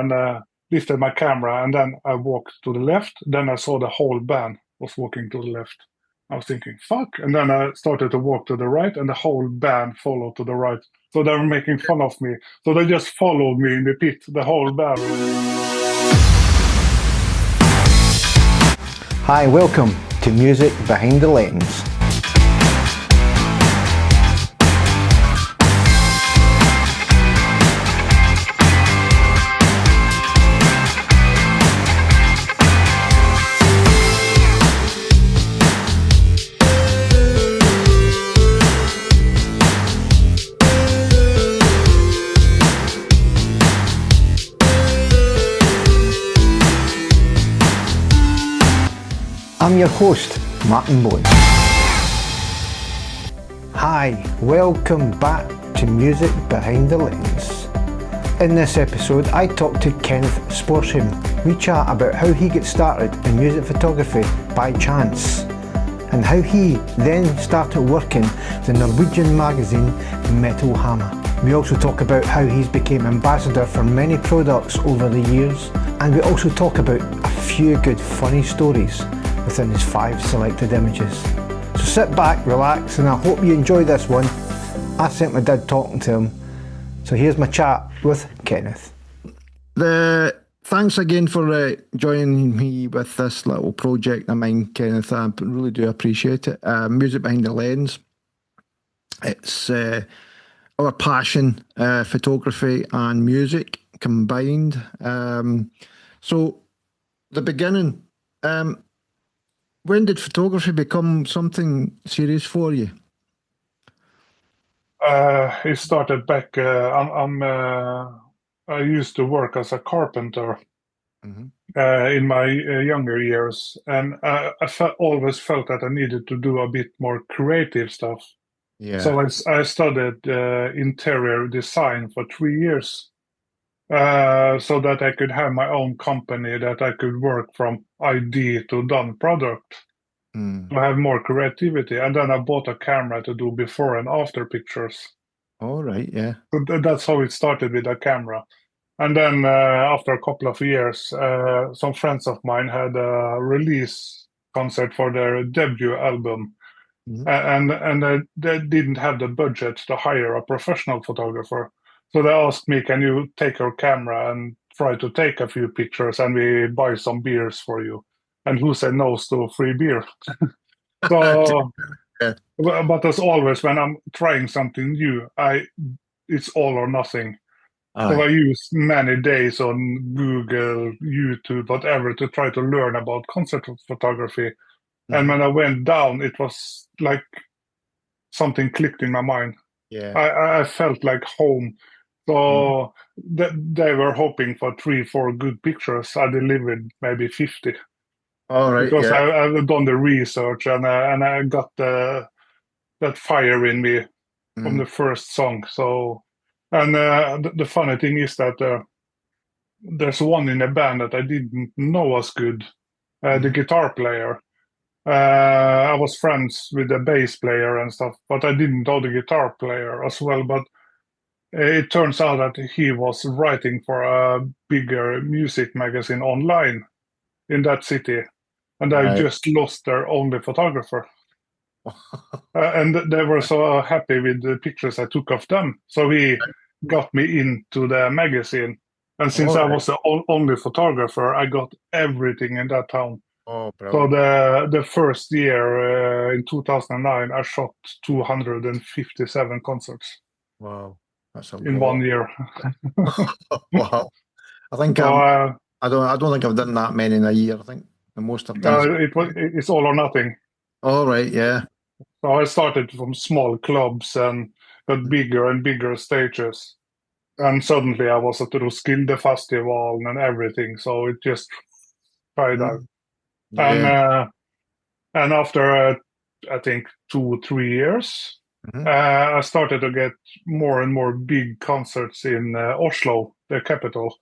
and lifted my camera, and then I walked to the left. Then I saw the whole band was walking to the left. I was thinking, fuck. And then I started to walk to the right, and the whole band followed to the right. So they were making fun of me. So they just followed me in the pit, the whole band. Hi, welcome to Music Behind the Lens. I'm your host, Martin Bowen. Hi, welcome back to Music Behind the Lens. In this episode, I talk to Kenneth Sporsheim. We chat about how he gets started in music photography by chance, and how he then started working the Norwegian magazine Metal Hammer. We also talk about how he's become ambassador for many products over the years, and we also talk about a few good funny stories within his 5 selected images. So sit back, relax, and I hope you enjoy this one. I certainly did talking to him. So here's my chat with Kenneth. Thanks again for joining me with this little project of mine, Kenneth. I really do appreciate it. Music Behind the Lens. It's our passion, photography and music combined. So the beginning, when did photography become something serious for you? It started back. I used to work as a carpenter in my younger years, and I always felt that I needed to do a bit more creative stuff. Yeah. So I studied interior design for 3 years, so that I could have my own company, that I could work from idea to done product. To have more creativity. And then I bought a camera to do before and after pictures. All right, yeah. So that's how it started, with a camera. And then after a couple of years, some friends of mine had a release concert for their debut album. And they didn't have the budget to hire a professional photographer. So they asked me, can you take your camera and try to take a few pictures, and we buy some beers for you? And who said no to free beer? So, Yeah. but as always, when I'm trying something new, it's all or nothing. So I use many days on Google, YouTube, whatever, to try to learn about concept photography. And when I went down, it was like something clicked in my mind. Yeah. I felt like home. So they were hoping for 3-4 good pictures. I delivered maybe 50. All right, Because yeah. I've done the research, and I got that fire in me from the first song. So, and the funny thing is that there's one in the band that I didn't know was good, the guitar player. I was friends with the bass player and stuff, but I didn't know the guitar player as well. But it turns out that he was writing for a bigger music magazine online in that city. And I just lost their only photographer. And they were so happy with the pictures I took of them. So he got me into the magazine. And since I was the only photographer, I got everything in that town. Oh, So brilliant. the first year, in 2009, I shot 257 concerts. Wow. That's a in lot. 1 year. Wow. I think So, I don't think I've done that many in a year. I think the most I've done. it's all or nothing. All right, yeah. So I started from small clubs and got bigger and bigger stages. And suddenly I was at the Roskilde Festival and everything. So it just tried out. Yeah. And after, I think, 2-3 years, I started to get more and more big concerts in Oslo, the capital.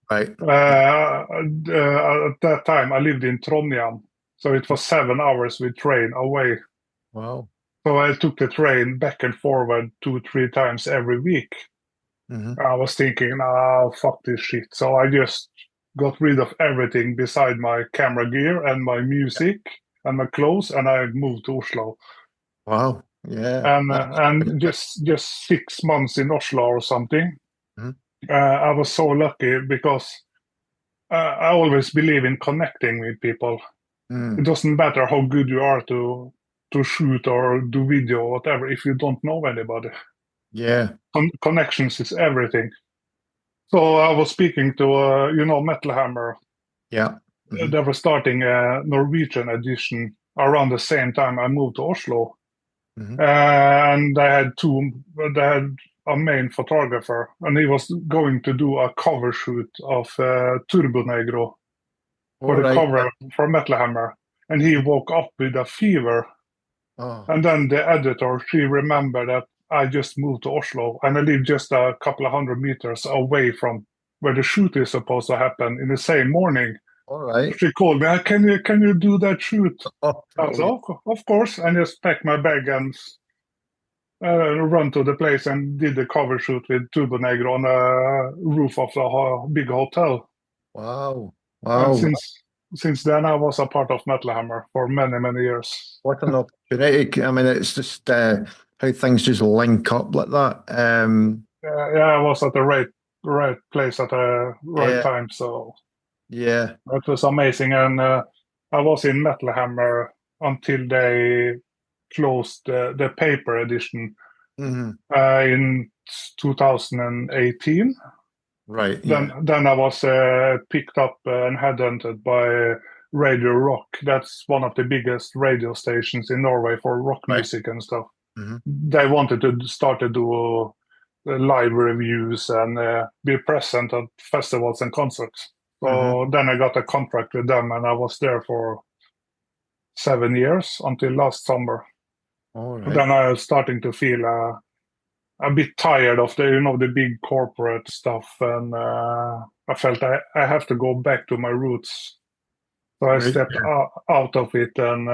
Right. At that time, I lived in Trondheim. So it was 7 hours with train away. Wow. So I took the train back and forward 2-3 times every week. I was thinking, "Ah, fuck this shit." So I just got rid of everything beside my camera gear and my music and my clothes, and I moved to Oslo. Wow. Yeah. And just 6 months in Oslo or something. Mhm. I was so lucky because I always believe in connecting with people. It Mm. doesn't matter how good you are to shoot or do video or whatever if you don't know anybody. Yeah. Connections is everything. So I was speaking to Metal Hammer. Yeah. Hmm. They were starting a Norwegian edition around the same time I moved to Oslo. Hmm. And they had a main photographer, and he was going to do a cover shoot of Turbo Negro for All the right. cover for Metal Hammer. And he Mhm. woke up with a fever. Oh. And then the editor, she remembered that I just moved to Oslo and I live just a couple of 100 meters away from where the shoot is supposed to happen in the same morning. All right. She called me, can you do that shoot? Oh, I was brilliant. like, of course. And just packed my bag and run to the place and did the cover shoot with Turbo Negro on the roof of the big hotel. Wow. And Wow. since then, I was a part of Metal Hammer for many, many years. What an opportunity. I mean, it's just how things just link up like that. Yeah, I was at the right place at the right Yeah. time, so Yeah. it was amazing. And I was in Metal Hammer until they closed the paper edition Hmm. in 2018. Right. Then Yeah. then I was picked up and headhunted by Radio Rock. That's one of the biggest radio stations in Norway for rock Right. music and stuff. Hmm. They wanted to start to do live reviews and be present at festivals and concerts. Hmm. So then I got a contract with them, and I was there for 7 years until last summer. All right. Then I was starting to feel a bit tired of the big corporate stuff, and I felt I have to go back to my roots. So I Right. stepped out of it and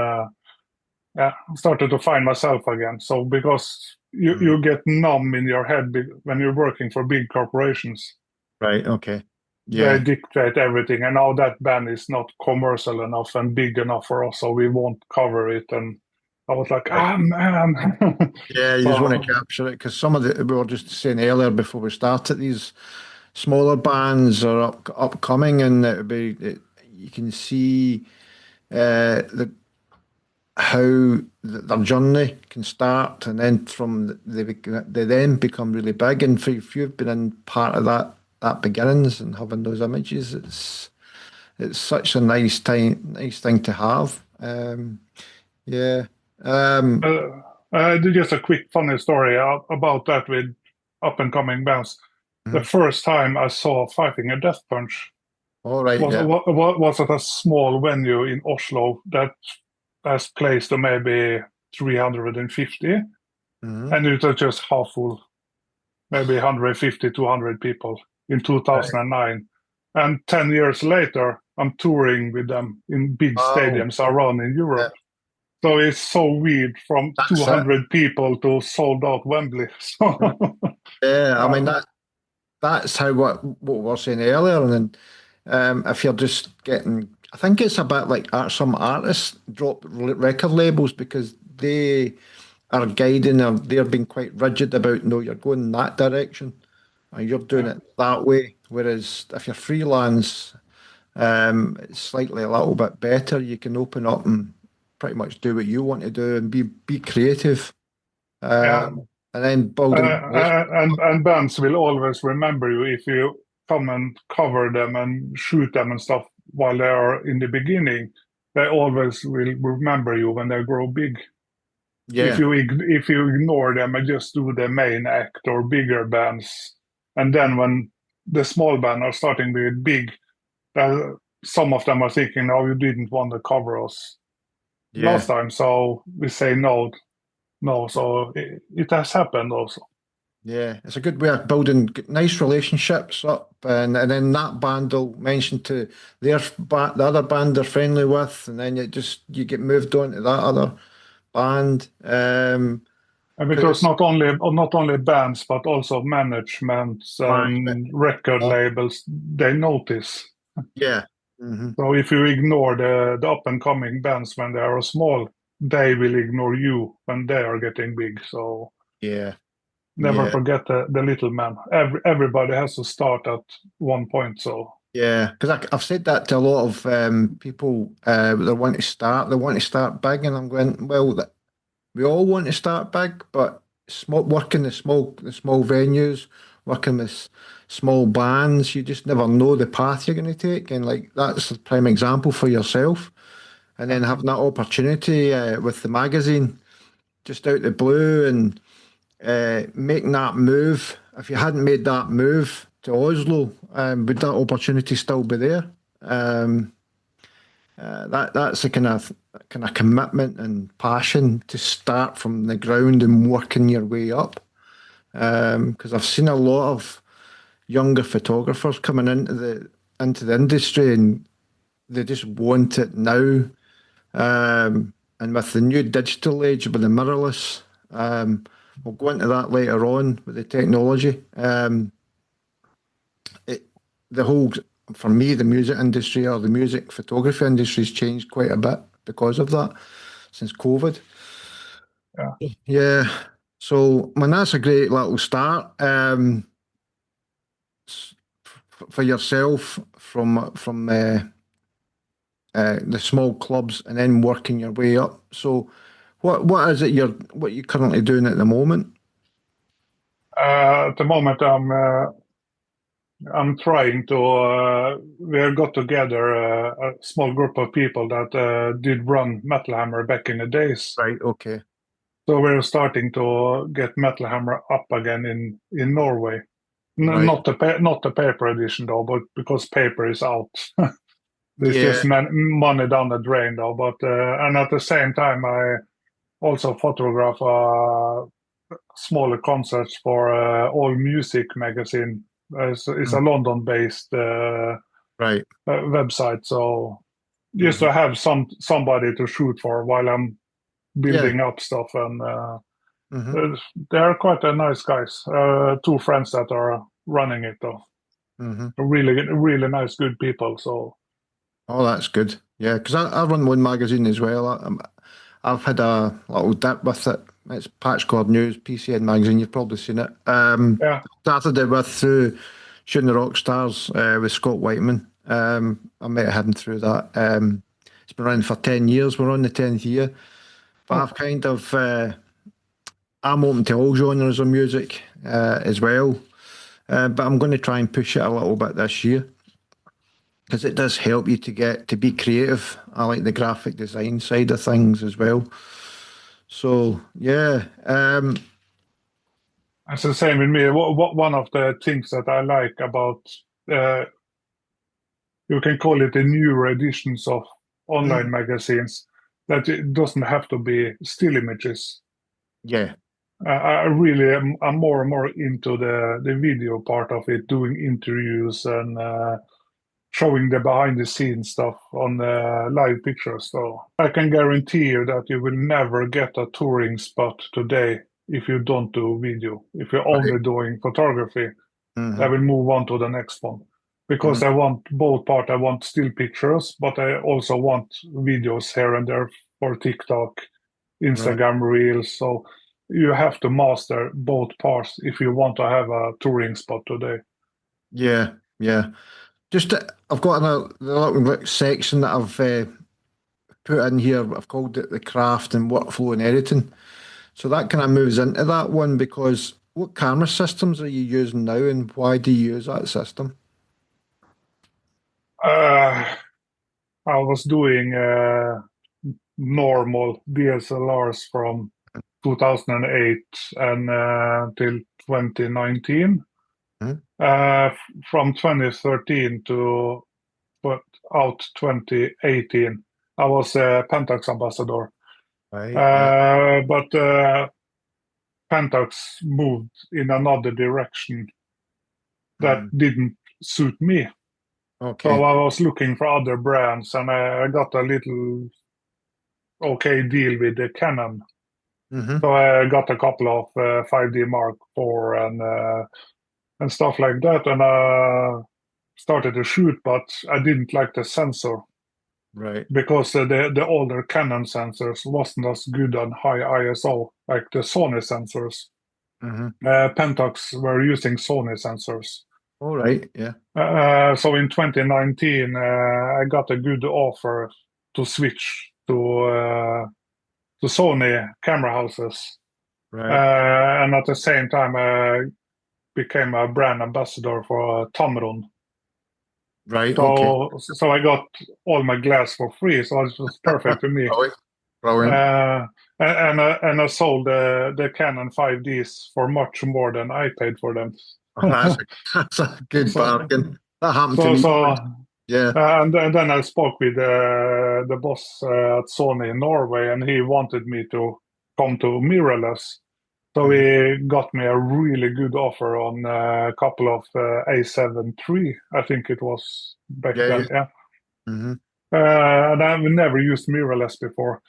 yeah, started to find myself again. So because Mm. you get numb in your head when you're working for big corporations, Right. Okay. they Yeah. dictate everything, and now that band is not commercial enough and big enough for us, so we won't cover it. And I was like, Right. man. Yeah. You just want to So capture it because some of the we were just saying earlier before we started, these smaller bands are upcoming, and you can see the how their journey can start, and then they then become really big. And if you've been in part of that beginnings and having those images, it's such a nice thing to have. Yeah. Um, just a quick funny story about that with up and coming bands. The mhm. first time I saw Fighting a Death Punch All right. was Yeah. was at a small venue in Oslo that has place to maybe 350, Hmm. and it was just half full, maybe 150, 200 people in Right. 2009. And 10 years later, I'm touring with them in big Oh, stadiums around in yeah. Europe. So it's so weird from That's it. 200 people to sold out Wembley. Right. So, Yeah. I mean uh, that's how what we were saying earlier. And then if you're just getting, I think it's a bit like some artists drop record labels because they are guiding or they're being quite rigid about no, you're going in that direction and you're doing yeah, it that way. Whereas if you're freelance, it's slightly a little bit better. You can open up and pretty much do what you want to do and be creative. yeah. And then building And bands will always remember you if you come and cover them and shoot them and stuff while they are in the beginning. They always will remember you when they grow big. If yeah, you ignore them and just do the main act or bigger bands, and then when the small band are starting to get big, uh, some of them are thinking, "Oh, you didn't want to cover us last yeah. time," so we say no, no. So it has happened also. Yeah, it's a good way of building nice relationships up, and then that band will mention to the other band they're friendly with, and then you get moved on to that other band. And because Because not only bands but also managements management. and record labels, they notice. Yeah. Hmm. So if you ignore the up and coming bands when they are small, they will ignore you when they are getting big. So Yeah. never Yeah. forget the little man. Everybody has to start at one point. So Yeah, because I've said that to a lot of people. They want to start. They want to start big, and I'm going. Well, we all want to start big, but working the small venues, working with small bands, you just never know the path you're going to take, and like that's a prime example for yourself. And then having that opportunity with the magazine, just out the blue, and making that move. If you hadn't made that move to Oslo, would that opportunity still be there? That's a kind of commitment and passion to start from the ground and working your way up. Because I've seen a lot of younger photographers coming into the industry and they just want it now. And with the new digital age, with the mirrorless, we'll go into that later on with the technology. It, the whole, for me, the music industry or the music photography industry has changed quite a bit because of that since COVID. yeah. Yeah. So, man, that's a great little start for yourself from the small clubs and then working your way up. So, what is it what you're currently doing at the moment? At the moment, I'm trying to. We have got together a small group of people that did run Metal Hammer back in the days. Right. Okay. So we're starting to get Metal Hammer up again in Norway. Right. Not the paper edition though, but because paper is out, there's Yeah. just money down the drain though. But and at the same time, I also photograph smaller concerts for All Music magazine. It's a Mm. London-based Right. website, so just Hmm. to have somebody to shoot for while I'm Yeah. building up stuff, and Hmm. they are quite a nice guys. Two friends that are running it though, Hmm. really really nice, good people. So Oh, that's good. Yeah, because I run one magazine as well. I've had a little dip with it. It's Patchcord News, PCN magazine. You've probably seen it. yeah, Started it with through Shooting the Rock Stars with Scott Whiteman. I met him through that. It's been running for 10 years. We're on the 10th year. But oh, I've I'm open to all genres of music as well. But I'm going to try and push it a little bit this year because it does help you to be creative. I like the graphic design side of things as well. So yeah, it's the same with me. One of the things that I like about uh, you can call it the newer editions of online mm, magazines, that it doesn't have to be still images. yeah, I really I'm more and more into the video part of it, doing interviews and showing the behind the scenes stuff on live pictures. So I can guarantee you that you will never get a touring spot today if you don't do video. If you're right, only doing photography, I hmm, will move on to the next one because I want both part. I want still pictures, but I also want videos here and there for TikTok, right, Instagram Reels. So you have to master both parts if you want to have a touring spot today. yeah, yeah. Just I've got a little like, section that I've put in here. I've called it the craft and workflow and editing. So that kind of moves into that one because what camera systems are you using now and why do you use that system? Uh, I was doing normal DSLRs from 2008 and till 2019. Hmm? Uh, from 2013 to but out 2018, I was a Pentax ambassador. Right, yeah. But Pentax moved in another direction that Mm. didn't suit me. So Okay. I was looking for other brands, and I got a little okay deal with the Canon. Mm-hmm. So I got a couple of 5D Mark IV and stuff like that, and started to shoot, but I didn't like the sensor Right. because the older Canon sensors wasn't as good on high ISO like the Sony sensors. Mm-hmm. Pentax were using Sony sensors. All right. Yeah. So in 2019, I got a good offer to switch to Sony camera houses. Right. And at the same time, I became a brand ambassador for Tamron. Right. Okay. So I got all my glass for free, so it was perfect to me. Brilliant. Brilliant. And I sold the Canon 5Ds for much more than I paid for them. That's a good so bargain. That happened to so me so once. Yeah. and then I spoke with the boss at Sony in Norway, and he wanted me to come to mirrorless. So Mhm. he got me a really good offer on a couple of A7 III, I think it was back Yeah. Yeah. then. Yeah. Mm-hmm. And I've never used mirrorless before.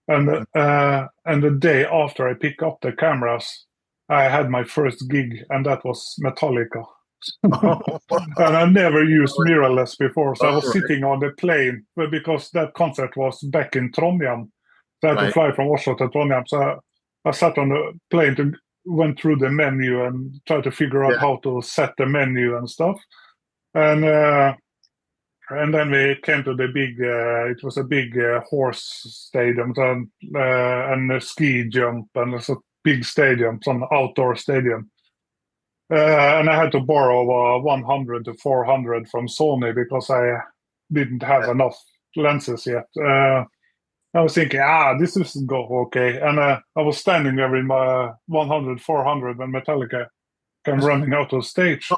And the day after I picked up the cameras, I had my first gig, and that was Metallica. And I never used mirrorless before, so I All was right. sitting on the plane because that concert was back in Trondheim. So I had to Right. fly from Oslo to Trondheim. So I sat on the plane to went through the menu and tried to figure out Yeah. how to set the menu and stuff. And then we came to the big. It was a big horse stadium and a ski jump, and it's a big stadium, some outdoor stadium. And I had to borrow 100 to 400 from Sony because I didn't have enough lenses yet. I was thinking, this is go okay. And I was standing there in my 100, 400 when Metallica came running out of stage.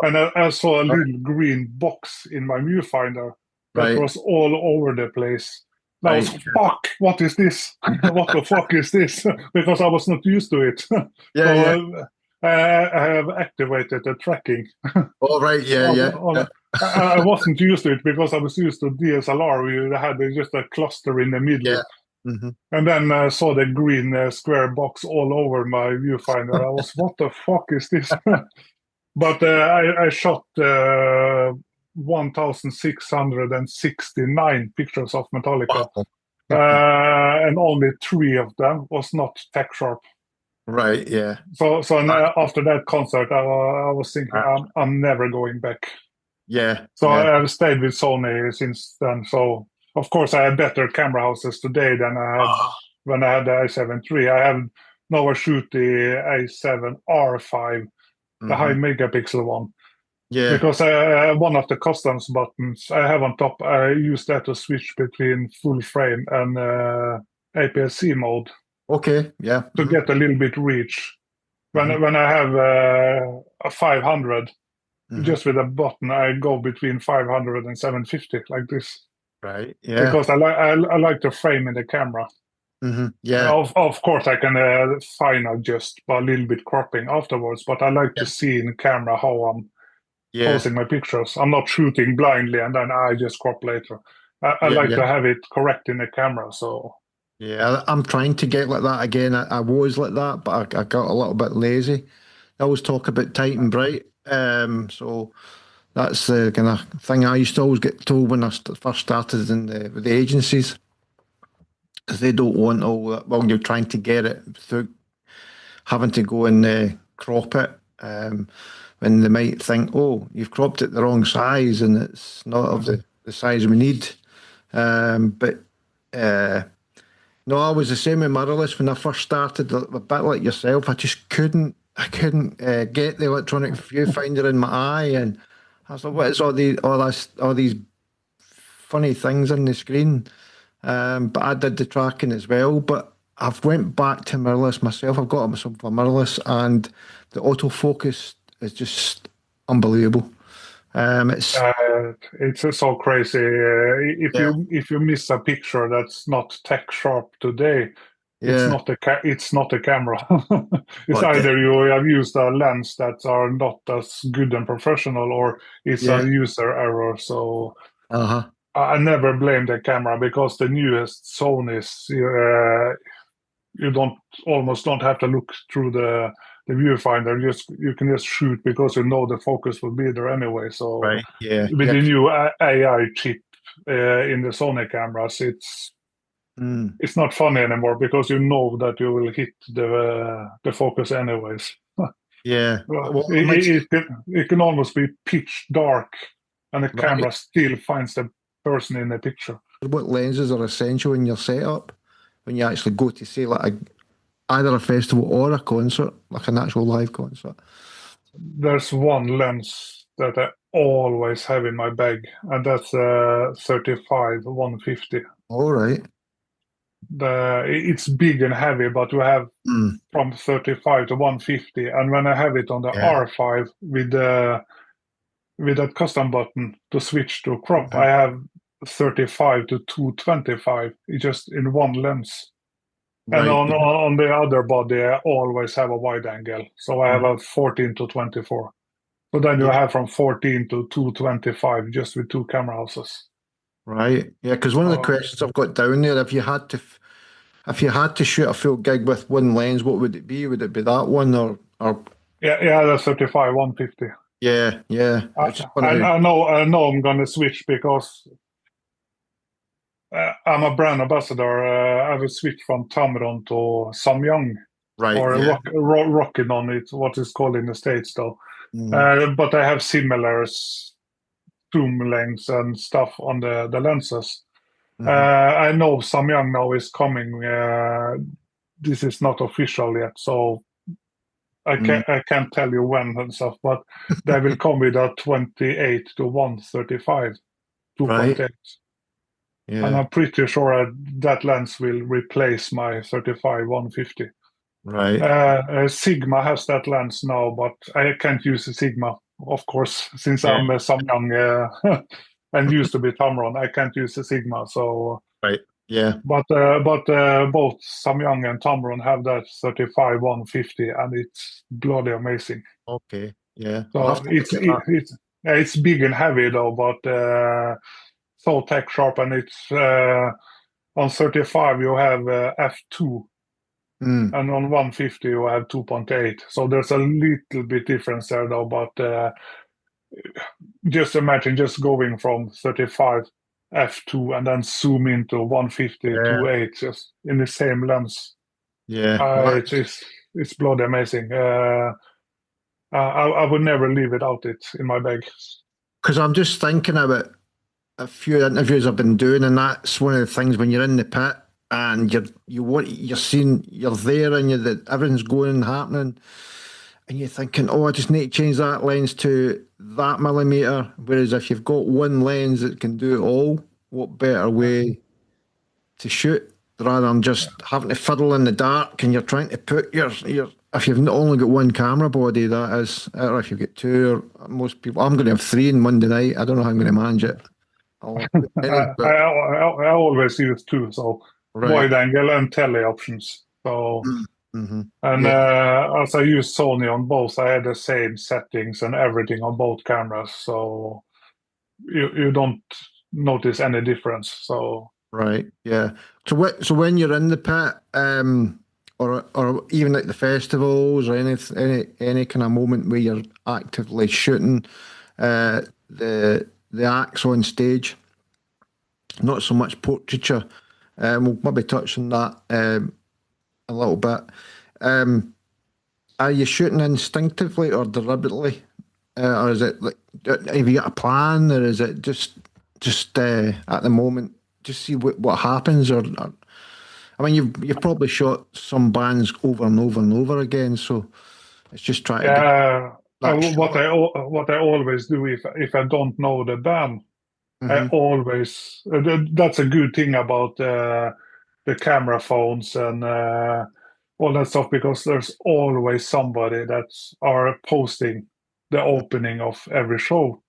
And I saw a little green box in my viewfinder that Right. was all over the place. And I was, Right. fuck, what is this? What the fuck is this? Because I was not used to it. Yeah. Yeah. So I have activated the tracking. All right. Yeah. Yeah. Yeah. I wasn't used to it because I was used to DSLR. We had just a cluster in the Yeah. middle. Mm-hmm. And then I saw the green square box all over my viewfinder. I was, what the fuck is this? But I shot 1,669 pictures of Metallica. Wow. And only 3 of them was not tech sharp. Right. Yeah. So now, after that concert, I was thinking I'm never going back. Yeah. So Yeah. I've stayed with Sony since then. So of course I have better camera houses today than I had when I had the A7 III. I have now I shoot the A7R5, the high Mm-hmm. megapixel one, Yeah. because one of the customs buttons I have on top, I use that to switch between full frame and APS-C mode Okay. Yeah. to Mm-hmm. get a little bit reach. Mm-hmm. When I have a 500, Mm-hmm. just with a button, I go between 500 and 750 like this Right. Yeah. because I like the frame in the camera. Mm-hmm. Yeah. Of course, I can fine adjust by a little bit cropping afterwards, but I like to see in camera how I'm Yeah. posing my pictures. I'm not shooting blindly and then I just crop later. I Yeah. like Yeah. to have it correct in the camera. So Yeah. I'm trying to get like that again. I was like that, but I got a little bit lazy. I always talk about tight and bright. So that's the kind of thing I used to always get told when I first started with the agencies, because they don't want all that. Well, you're trying to get it through having to go and crop it. When they might think, oh, you've cropped it the wrong size and it's not of the size we need. But no, I was the same with mirrorless when I first started. A bit like yourself, I couldn't get the electronic viewfinder in my eye, and I was like, what is all these funny things on the screen? But I did the tracking as well. But I've went back to mirrorless myself. I've got myself a mirrorless, and the autofocus is just unbelievable. It's it's so crazy. yeah, If you miss a picture that's not tech sharp today, yeah, it's not a camera. It's but either you have used a lens that are not as good and professional, or it's a yeah, user error. So uh-huh, I never blame the camera because the newest Sony's, you almost don't have to look through the viewfinder. You can just shoot because you know the focus will be there anyway. So Right. Yeah. with Yeah. the new AI chip in the Sony cameras, Mm. it's not funny anymore because you know that you will hit the focus anyways. Yeah. Well, Well, it makes it can almost be pitch dark, and the right. camera still finds the person in the picture. What lenses are essential in your setup when you actually go to see like either a festival or a concert, like an actual live concert? There's one lens that I always have in my bag, and that's 35 150. All right. It's big and heavy, but we have Mm. from 35 to 150. And when I have it on the Yeah. R5 with that custom button to switch to crop, Mhm. I have 35 to 225 just in one lens. And Right. on the other body, I always have a wide angle. So I have a 14 to 24. So then you Yeah. have from 14 to 225 just with two camera houses. Right. Yeah. Because one of the Uh, questions I've got down there, if you had to shoot a full gig with one lens, what would it be? Would it be that one or yeah, the 35 150. yeah, yeah. It's just one of the I know I'm gonna switch because I'm a brand ambassador. I will switch from Tamron to Samyang right. or Yeah. Rockin on it, what is called in the States though. Mm, But I have similar zoom lengths and stuff on the lenses. mhm, I know Samyang now is coming. This is not official yet, so mm. I can't tell you when and stuff. But they will come with a 28 to 135 Right. 2.8, and Yeah. I'm pretty sure that lens will replace my 35 150. Right. Sigma has that lens now, but I can't use the Sigma, of course, since Yeah. I'm Samyang and used to be Tamron. I can't use the Sigma, so. Right. Yeah. But both Samyang and Tamron have that 35 150, and it's bloody amazing. Okay. Yeah. I'll have So to look at that. it's big and heavy though, but so tech sharp, and it's on 35 you have f2, Mm. and on 150 you have 2.8. So there's a little bit difference there though, but just imagine just going from 35 f2 and then zoom into 150 Yeah. 2.8 just in the same lens. Yeah. Well, It's bloody amazing. I would never leave without it in my bag. because I'm just thinking about a few interviews I've been doing, and that's one of the things when you're in the pit and you're there and everything's going and happening, and you're thinking, oh, I just need to change that lens to that millimeter. Whereas if you've got one lens that can do it all, what better way to shoot rather than just having to fiddle in the dark and you're trying to put your if you've not only got one camera body, that is, or if you've got two, or most people, I'm going to have three in Monday night. I don't know how I'm going to manage it. I'll put many, but I always use two, so right. wide angle and tele options. So Mm-hmm. and Yeah, as I use Sony on both, I had the same settings and everything on both cameras, so you don't notice any difference. So right. Yeah. So when you're in the pit, or even at the festivals or any kind of moment where you're actively shooting, the acts on stage, not so much portraiture. We'll maybe touch on that a little bit. Um, are you shooting instinctively or deliberately, or is it like have you got a plan, or is it just at the moment just see what happens, or I mean you've probably shot some bands over and over and over again, so it's just trying to get yeah, that shot. what I always do if I don't know the band, I Hmm. always that's a good thing about the camera phones and all that stuff because there's always somebody that are posting the opening of every show.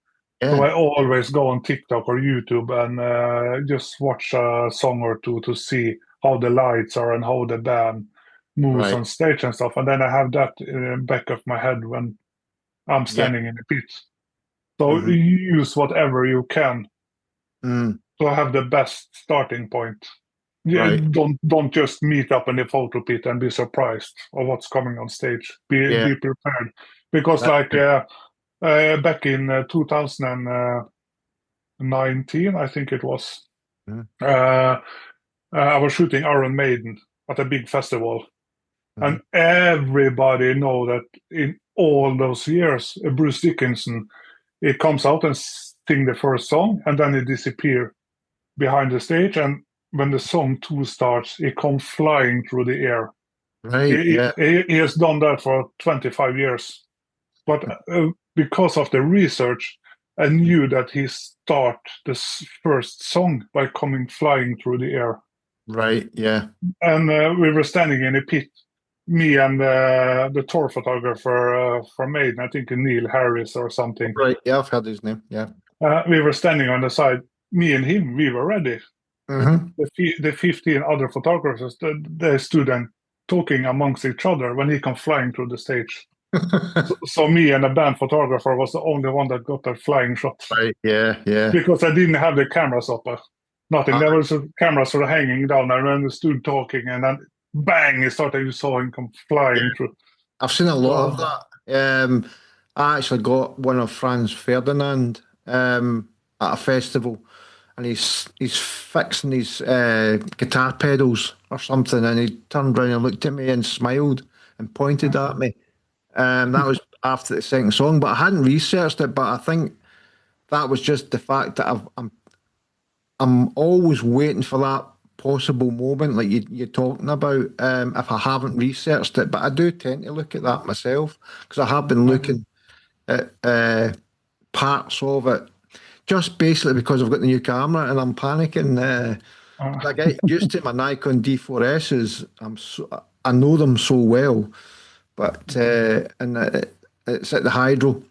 So Yeah, I always go on TikTok or YouTube and just watch a song or two to see how the lights are and how the band moves right. on stage and stuff. And then I have that in the back of my head when I'm Yeah. standing in the pit. So Hmm. you use whatever you can Mm. to have the best starting point. Yeah, Right. don't just meet up in the photo pit and be surprised of what's coming on stage. Yeah. Be prepared, because That, like back in 2019, I think it was, Mhm. uh, I was shooting Iron Maiden at a big festival, and Mhm. everybody know that in all those years, Bruce Dickinson, he comes out and sing the first song, and then he disappear behind the stage, and when the song two starts, he comes flying through the air. Right. Yeah. He has done that for 25 years. But because of the research, I knew that he start the first song by coming flying through the air. Right. Yeah. And we were standing in a pit, me and the tour photographer from Maiden, I think Neil Harris or something. Right. Yeah, I've heard his name. Yeah. We were standing on the side. Me and him, we were ready. Mm-hmm. The 15 other photographers, they stood and talking amongst each other when he come flying through the stage. So me and the band photographer was the only one that got that flying shot, Right. Yeah. Yeah. because I didn't have the cameras up. Nothing. Uh, There was cameras sort of hanging down. I ran, stood talking, and then bang! It started. You saw him come yeah. flying through. I've seen a lot of So that. I actually got one of Franz Ferdinand at a festival, and he's fixing his guitar pedals or something, and he turned around and looked at me and smiled and pointed at me. That was after the second song, but I hadn't researched it. But I think that was just the fact that I'm always waiting for that possible moment, like you're talking about. If I haven't researched it, but I do tend to look at that myself because I have been looking at parts of it, just basically because I've got the new camera and I'm panicking. I get used to my Nikon D4Ss. I know them so well, but it's at the Hydro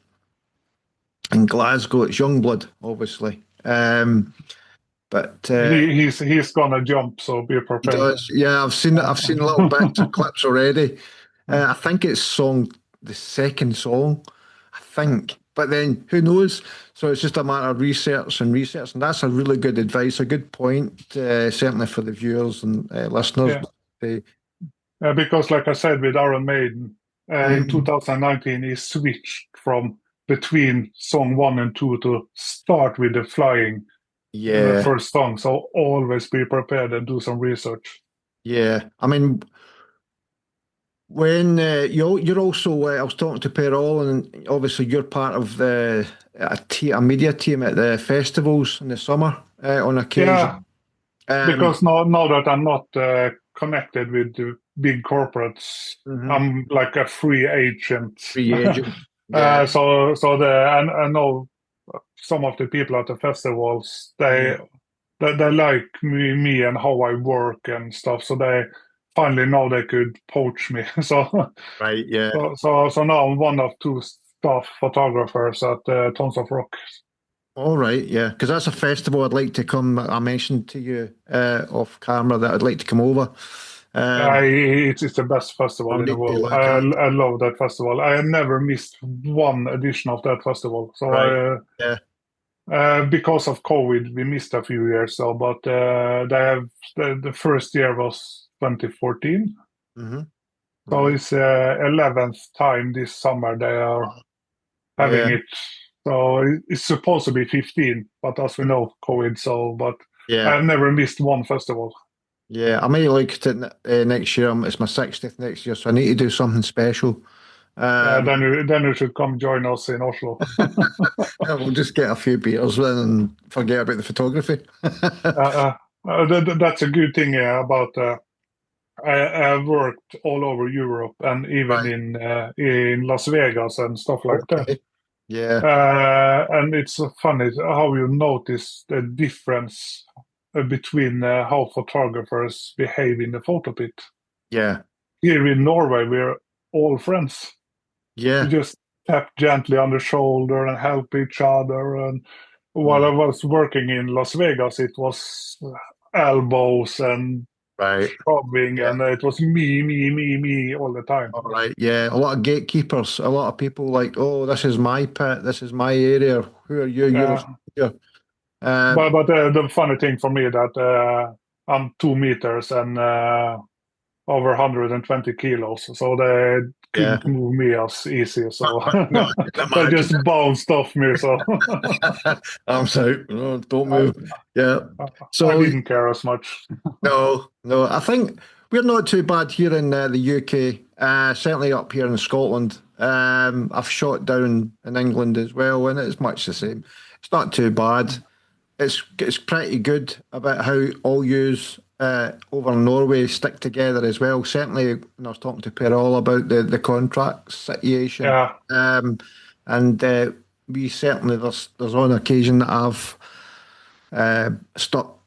in Glasgow. It's Youngblood, obviously. But he's gonna jump. So be he prepared. does. Yeah, I've seen it. I've seen little bits of clips already. I think it's the second song, I think. But then who knows? So it's just a matter of research, and that's a really good advice, a good point, certainly for the viewers and listeners. Yeah. Because like I said with Iron Maiden, in 2019 he switched from between song 1 and 2 to start with the flying the Yeah, first song. So always be prepared and do some research. yeah. I mean, when you're also, I was talking to Perol, and obviously you're part of a media team at the festivals in the summer on Yeah, occasion. because now that I'm not connected with the big corporates, Mhm. I'm like a free agent. Free agent. Yeah, I know some of the people at the festivals. They like me and how I work and stuff. So they finally know they could poach me. right. Yeah. So now I'm one of two staff photographers at Tons of Rock. All right. Yeah, because that's a festival I'd like to come. I mentioned to you off camera that I'd like to come over. It's the best festival I'll in the need to world. look at. I love that festival. I have never missed one edition of that festival. So Right. Yeah. because of COVID, we missed a few years. So, but they have the first year was 2014. Mm-hmm. So Right. it's 11th time this summer they are having Yeah. it. So it's supposed to be 15, but as we know, COVID. So, but Yeah. I've never missed one festival. Yeah. I may like it next year. It's my 60th next year, so I need to do something special. Um, Then you should come join us in Oslo. we'll just get a few beers and forget about the photography. That's a good thing about. I've worked all over Europe and even Right. in Las Vegas and stuff like that. Okay. Yeah. And it's funny how you notice the difference between how photographers behave in the photo pit. Yeah. Here in Norway, we're all friends. We Yeah. just tap gently on the shoulder and help each other. And while I Mm. was working in Las Vegas, it was elbows and Right. shoving, Yeah. and it was me all the time. All right. Yeah. A lot of gatekeepers. A lot of people like, oh, this is my pit. This is my area. Who are you? You're a Yeah. stranger. Um, But the funny thing for me that I'm 2 meters and over 120 kilos, so they Yeah. couldn't move me as easy. So No, I can they imagine. just bounced off me. So Arms out. No, don't I, move. Yeah. I So didn't care as much. no. I think we're not too bad here in the UK. Certainly up here in Scotland. I've shot down in England as well, and it's much the same. It's not too bad. It's pretty good about how all yous over in Norway stick together as well. Certainly, when I was talking to Perol about the contract situation, Yeah, and we certainly there's on occasion that I've stuck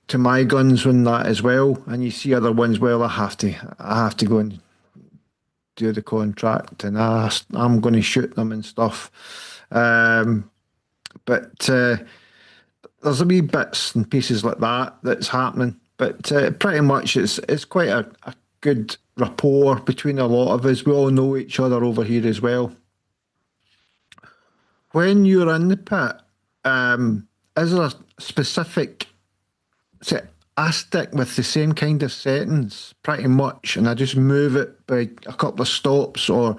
to my guns on that as well, and you see other ones. Well, I have to go and do the contract, and I'm going to shoot them and stuff. But there's a wee bits and pieces like that that's happening. But pretty much it's quite a good rapport between a lot of us. We all know each other over here as well. When you're in the pit, is there a specific set? I stick with the same kind of settings pretty much, and I just move it by a couple of stops or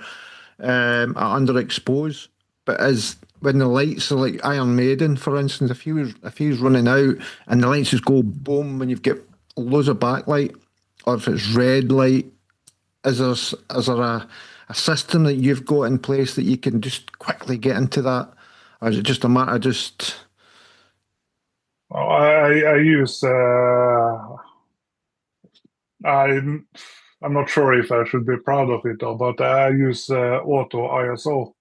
I underexpose. But as when the lights are like Iron Maiden, for instance, if he was running out and the lights just go boom when you've got loads of backlight, or if it's red light, is there a system that you've got in place that you can just quickly get into that, or is it just a matter of just I use. I'm not sure if I should be proud of it though, but I use auto ISO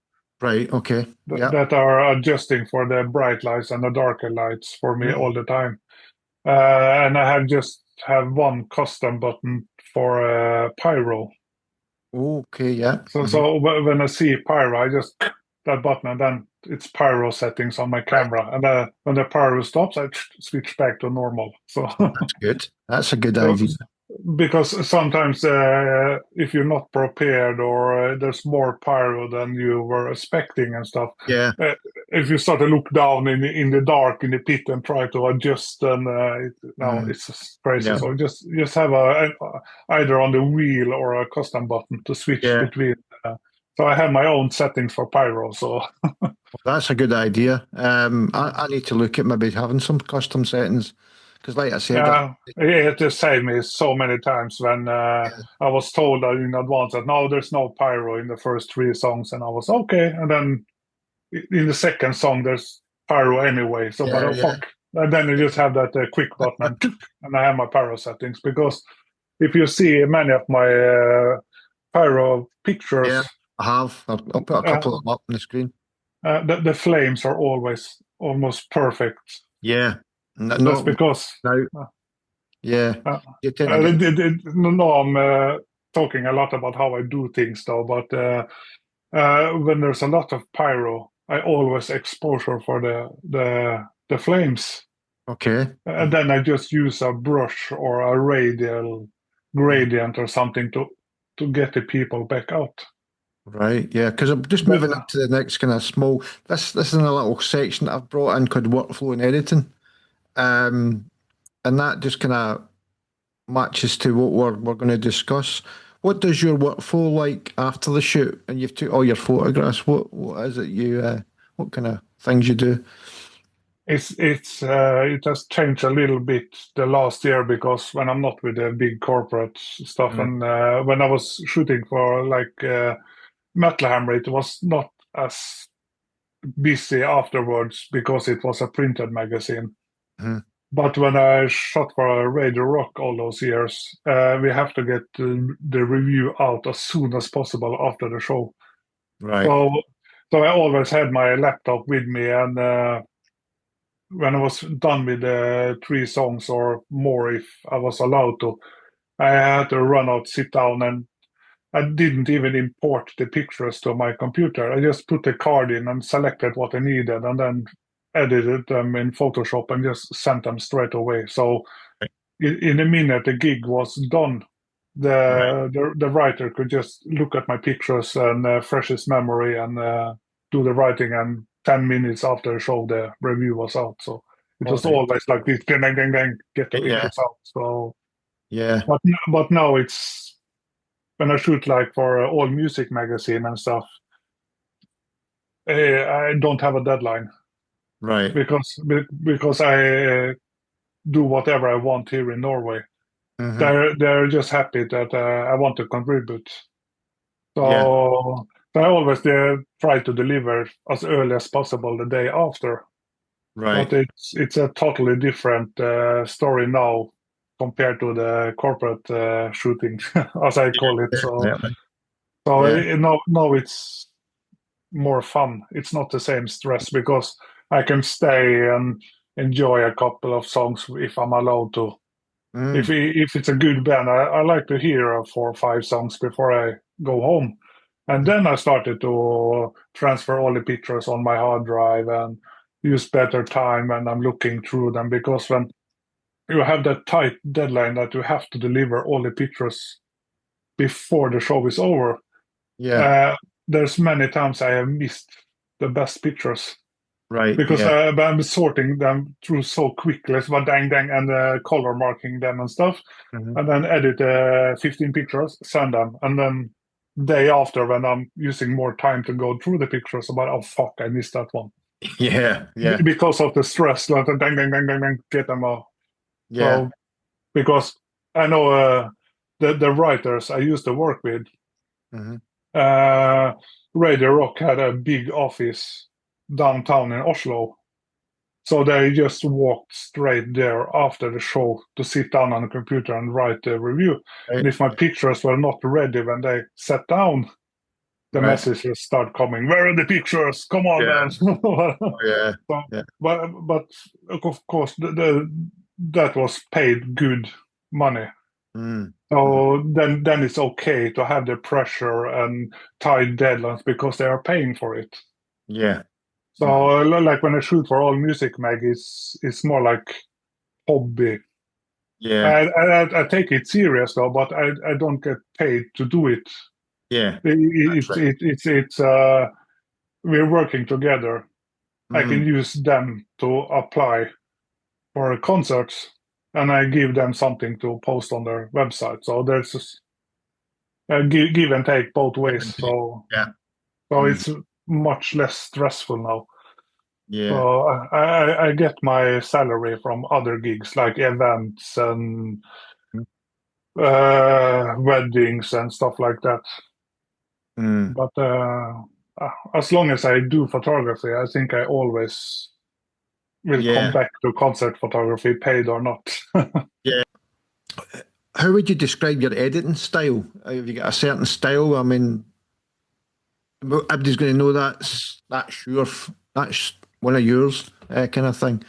right? Okay, yeah. that are adjusting for the bright lights and the darker lights for me all Mm. the time. And I have one custom button for pyro. Okay, yeah. So when I see pyro, I just that button, and then it's pyro settings on my Right. camera. And when the pyro stops, I switch back to normal. So, That's good. That's a good so idea. because sometimes if you're not prepared or there's more pyro than you were expecting and stuff, Yeah. if you start to look down in the dark in the pit and try to adjust, then no, Mm. it's just crazy. Yeah. So just have either on the wheel or a custom button to switch Yeah. between. So I have my own settings for pyro. So That's a good idea. I need to look at maybe having some custom settings because, like I said, yeah, it just saved me so many times when I was told in advance that no, there's no pyro in the first three songs, and I was okay, and then in the second song there's pyro anyway. So, but yeah, oh yeah, fuck, and then you just have that quick button, and I have my pyro settings because if you see many of my pyro yeah. pictures, I have. I'll put a uh, couple of them up on the screen. the flames are always almost perfect. Yeah. That's No, because. no. Uh, Yeah. uh, You tend to get. no, I'm talking a lot about how I do things though, but when there's a lot of pyro, I always exposure for the flames, Okay. and then I just use a brush or a radial gradient or something to get the people back out. Right, yeah, because I'm just moving But, up to the next kind of small. This is a little section that I've brought in called workflow and editing, um, and that just kind of matches to what we're going to discuss. What does your workflow like after the shoot, and you've took all your photographs? What is it what kind of things you do? it has changed a little bit the last year because when I'm not with the big corporate stuff Mm. and when I was shooting for like Metal Hammer, it was not as busy afterwards because it was a printed magazine. Mhm. But when I shot for Radio Rock all those years, we have to get the review out as soon as possible after the show. Right. So, so I always had my laptop with me, and when I was done with the three songs or more, if I was allowed to, I had to run out, sit down, and I didn't even import the pictures to my computer. I just put the card in and selected what I needed, and then edited them in Photoshop and just sent them straight away. So in a minute, the gig was done. Right. The writer could just look at my pictures and fresh his memory and do the writing. And 10 minutes after the show, the review was out. So It All was right. always like this, dang, dang, dang, dang, get the Yeah. pictures out. So, Yeah. but now it's when I shoot like for All Music magazine and stuff, I don't have a deadline Right. because I do whatever I want here in Norway. Mm-hmm. They're just happy that I want to contribute. Yeah. So I always try to deliver as early as possible the day after. But Right. it's a totally different story now compared to the corporate shooting, as I call it. Definitely. So Yeah. now it's more fun. It's not the same stress because I can stay and enjoy a couple of songs if I'm allowed to. Mm. If it's a good band, I like to hear 4 or 5 songs before I go home. And then I started to transfer all the pictures on my hard drive and use better time and I'm looking through them because when you have that tight deadline that you have to deliver all the pictures before the show is over, Yeah. uh, there's many times I have missed the best pictures Right. because Yeah. I'm sorting them through so quickly, so dang dang, and color marking them and stuff, Mm-hmm. and then edit 15 pictures, send them, and then day after when I'm using more time to go through the pictures, about oh fuck, I missed that one Yeah. Yeah. because of the stress, like dang dang dang dang dang, get them out. Yeah. So because I know the writers I used to work with, Mm-hmm. uh, Radio Rock had a big office downtown in Oslo. So they just walked straight there after the show to sit down on the computer and write a review. And Right. if my pictures were not ready when they sat down, the Right. messages start coming. Where are the pictures? Come on, Yeah. man! Oh, yeah. So, Yeah. but of course, that was paid good money. Mm. Mm. So then it's okay to have the pressure and tight deadlines because they are paying for it. Yeah. So Mm. like when I shoot for All Music Mag, it's more like hobby. Yeah. I take it serious though, but I don't get paid to do it. Yeah. That's It's right. we're working together. I can Mm. use them to apply for concerts, and I give them something to post on their website. So there's a give and take both Give ways. and take. Yeah. So Mm. it's much less stressful now. Yeah. So I get my salary from other gigs like events and weddings and stuff like that. Mm. But as long as I do photography, I think I always will come Yeah. back to concert photography, paid or not. Yeah. How would you describe your editing style? Have you got a certain style? I mean, everybody's going to know that's one of yours, kind of thing.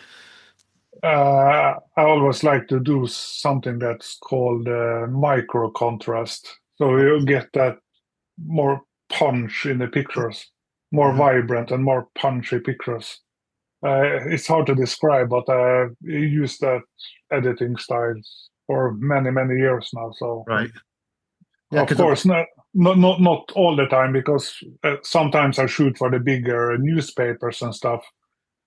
I always like to do something that's called micro contrast. So you get that more punch in the pictures, more Mm-hmm. vibrant and more punchy pictures. It's hard to describe, but I use that editing style for many, many years now. So, Right. Yeah, of because I've course, not all the time, because sometimes I shoot for the bigger newspapers and stuff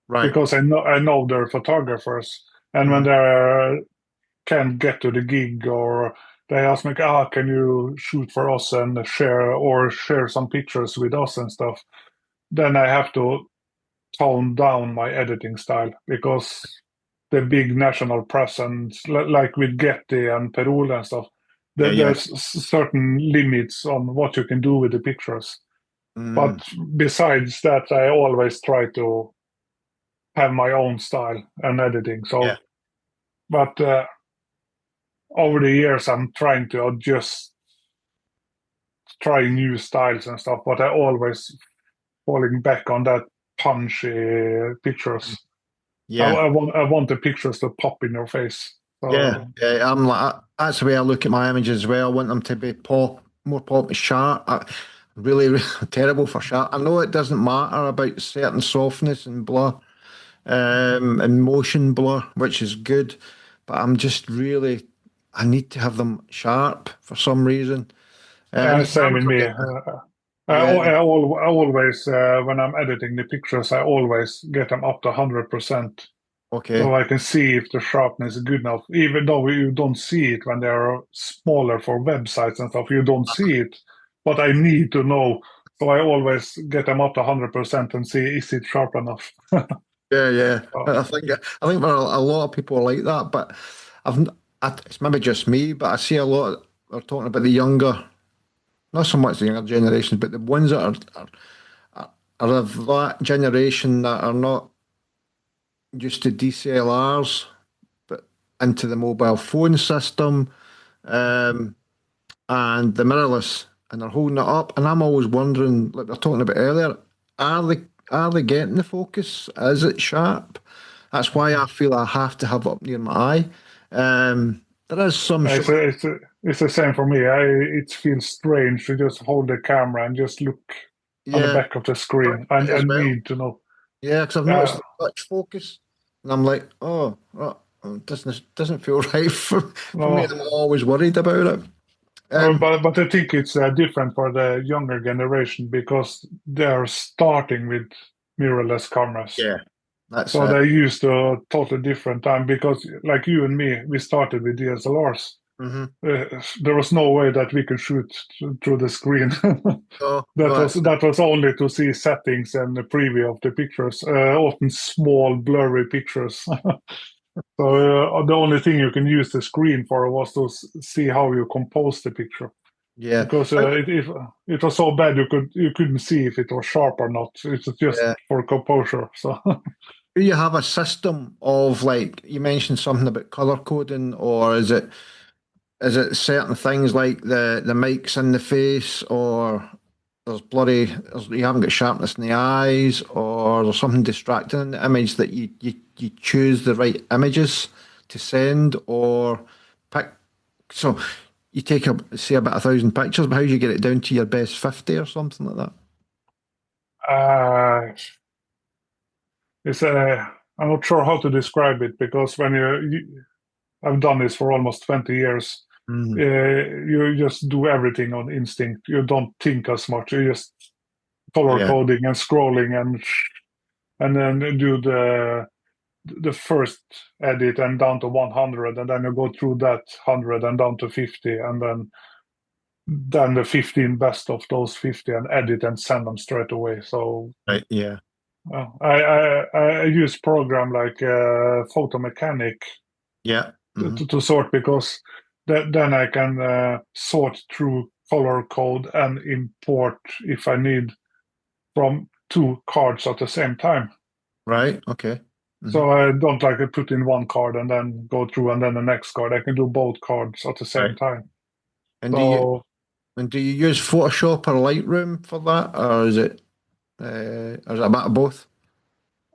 right. because I know they're photographers, and when Mm-hmm. they can't get to the gig or they ask me, can you shoot for us and share some pictures with us and stuff? Then I have to tone down my editing style because the big national press and like with Getty and Perula and stuff, Yeah, yeah. there's certain limits on what you can do with the pictures. But Mm. besides that, I always try to have my own style and editing. Yeah. So, but over the years, I'm trying to adjust, try new styles and stuff. But I always falling back on that punchy pictures. Yeah. I want the pictures to pop in your face. Yeah. So Yeah. I'm like that's the way I look at my images as well. I want them to be more pop sharp. Really, really terrible for sharp. I know it doesn't matter about certain softness and blur, and motion blur, which is good, but I'm just really I need to have them sharp for some reason. And in same terms with of me. yeah, I always when I'm editing the pictures, I always get them up to 100%. Okay. so I can see if the sharpness is good enough. Even though you don't see it when they are smaller for websites and stuff, you don't see it. But I need to know, so I always get them up to 100% and see is it sharp enough. Yeah, yeah. Uh, I think there are a lot of people like that, but I've n- it's maybe just me, but I see a lot. They're talking about the younger, not so much the younger generations, but the ones that are of that generation that are not used to DCLRs, but into the mobile phone system, um, and the mirrorless, and they're holding it up. And I'm always wondering, like we were talking about earlier, are they getting the focus? Is it sharp? That's why I feel I have to have it up near my eye. There is some it's, short, a, it's, a, it's the same for me. It feels strange to just hold the camera and just look on the yeah, back of the screen. I as well. need to know. Yeah, because I've noticed Uh, the touch focus, and I'm like, it doesn't feel right for me. And no, I'm always worried about it. but I think it's different for the younger generation because they're starting with mirrorless cameras. Yeah, that's So it. they used a totally different time because, like you and me, we started with DSLRs. Hmm. There was no way that we could shoot through the screen. No, That no, was that's it. that was only to see settings and the preview of the pictures, often small, blurry pictures. So the only thing you can use the screen for was to see how you compose the picture Yeah. because it was so bad you couldn't see if it was sharp or not. It's just Yeah. for composure. So Do you have a system of, like, you mentioned something about color coding, or is it certain things like the mics in the face, or you haven't got sharpness in the eyes, or there's something distracting in the image that you choose the right images to send or pick. So you take say about 1,000 pictures, but how do you get it down to your best 50 or something like that? uh, it's I'm not sure how to describe it because when I've done this for almost 20 years. Mm, You just do everything on instinct. You don't think as much. You just color yeah, coding and scrolling and then do the first edit and down to 100 and then you go through that 100 and down to 50 and then the 15 best of those 50 and edit and send them straight away. So right, yeah, I use program like Photo Mechanic yeah, hmm, to sort because then I can sort through color code and import if I need from two cards at the same time. right, okay, hmm, So I don't like to put in one card and then go through and then the next card. I can do both cards at the same right. time. And So do you use Photoshop or Lightroom for that, or is it a bit of both?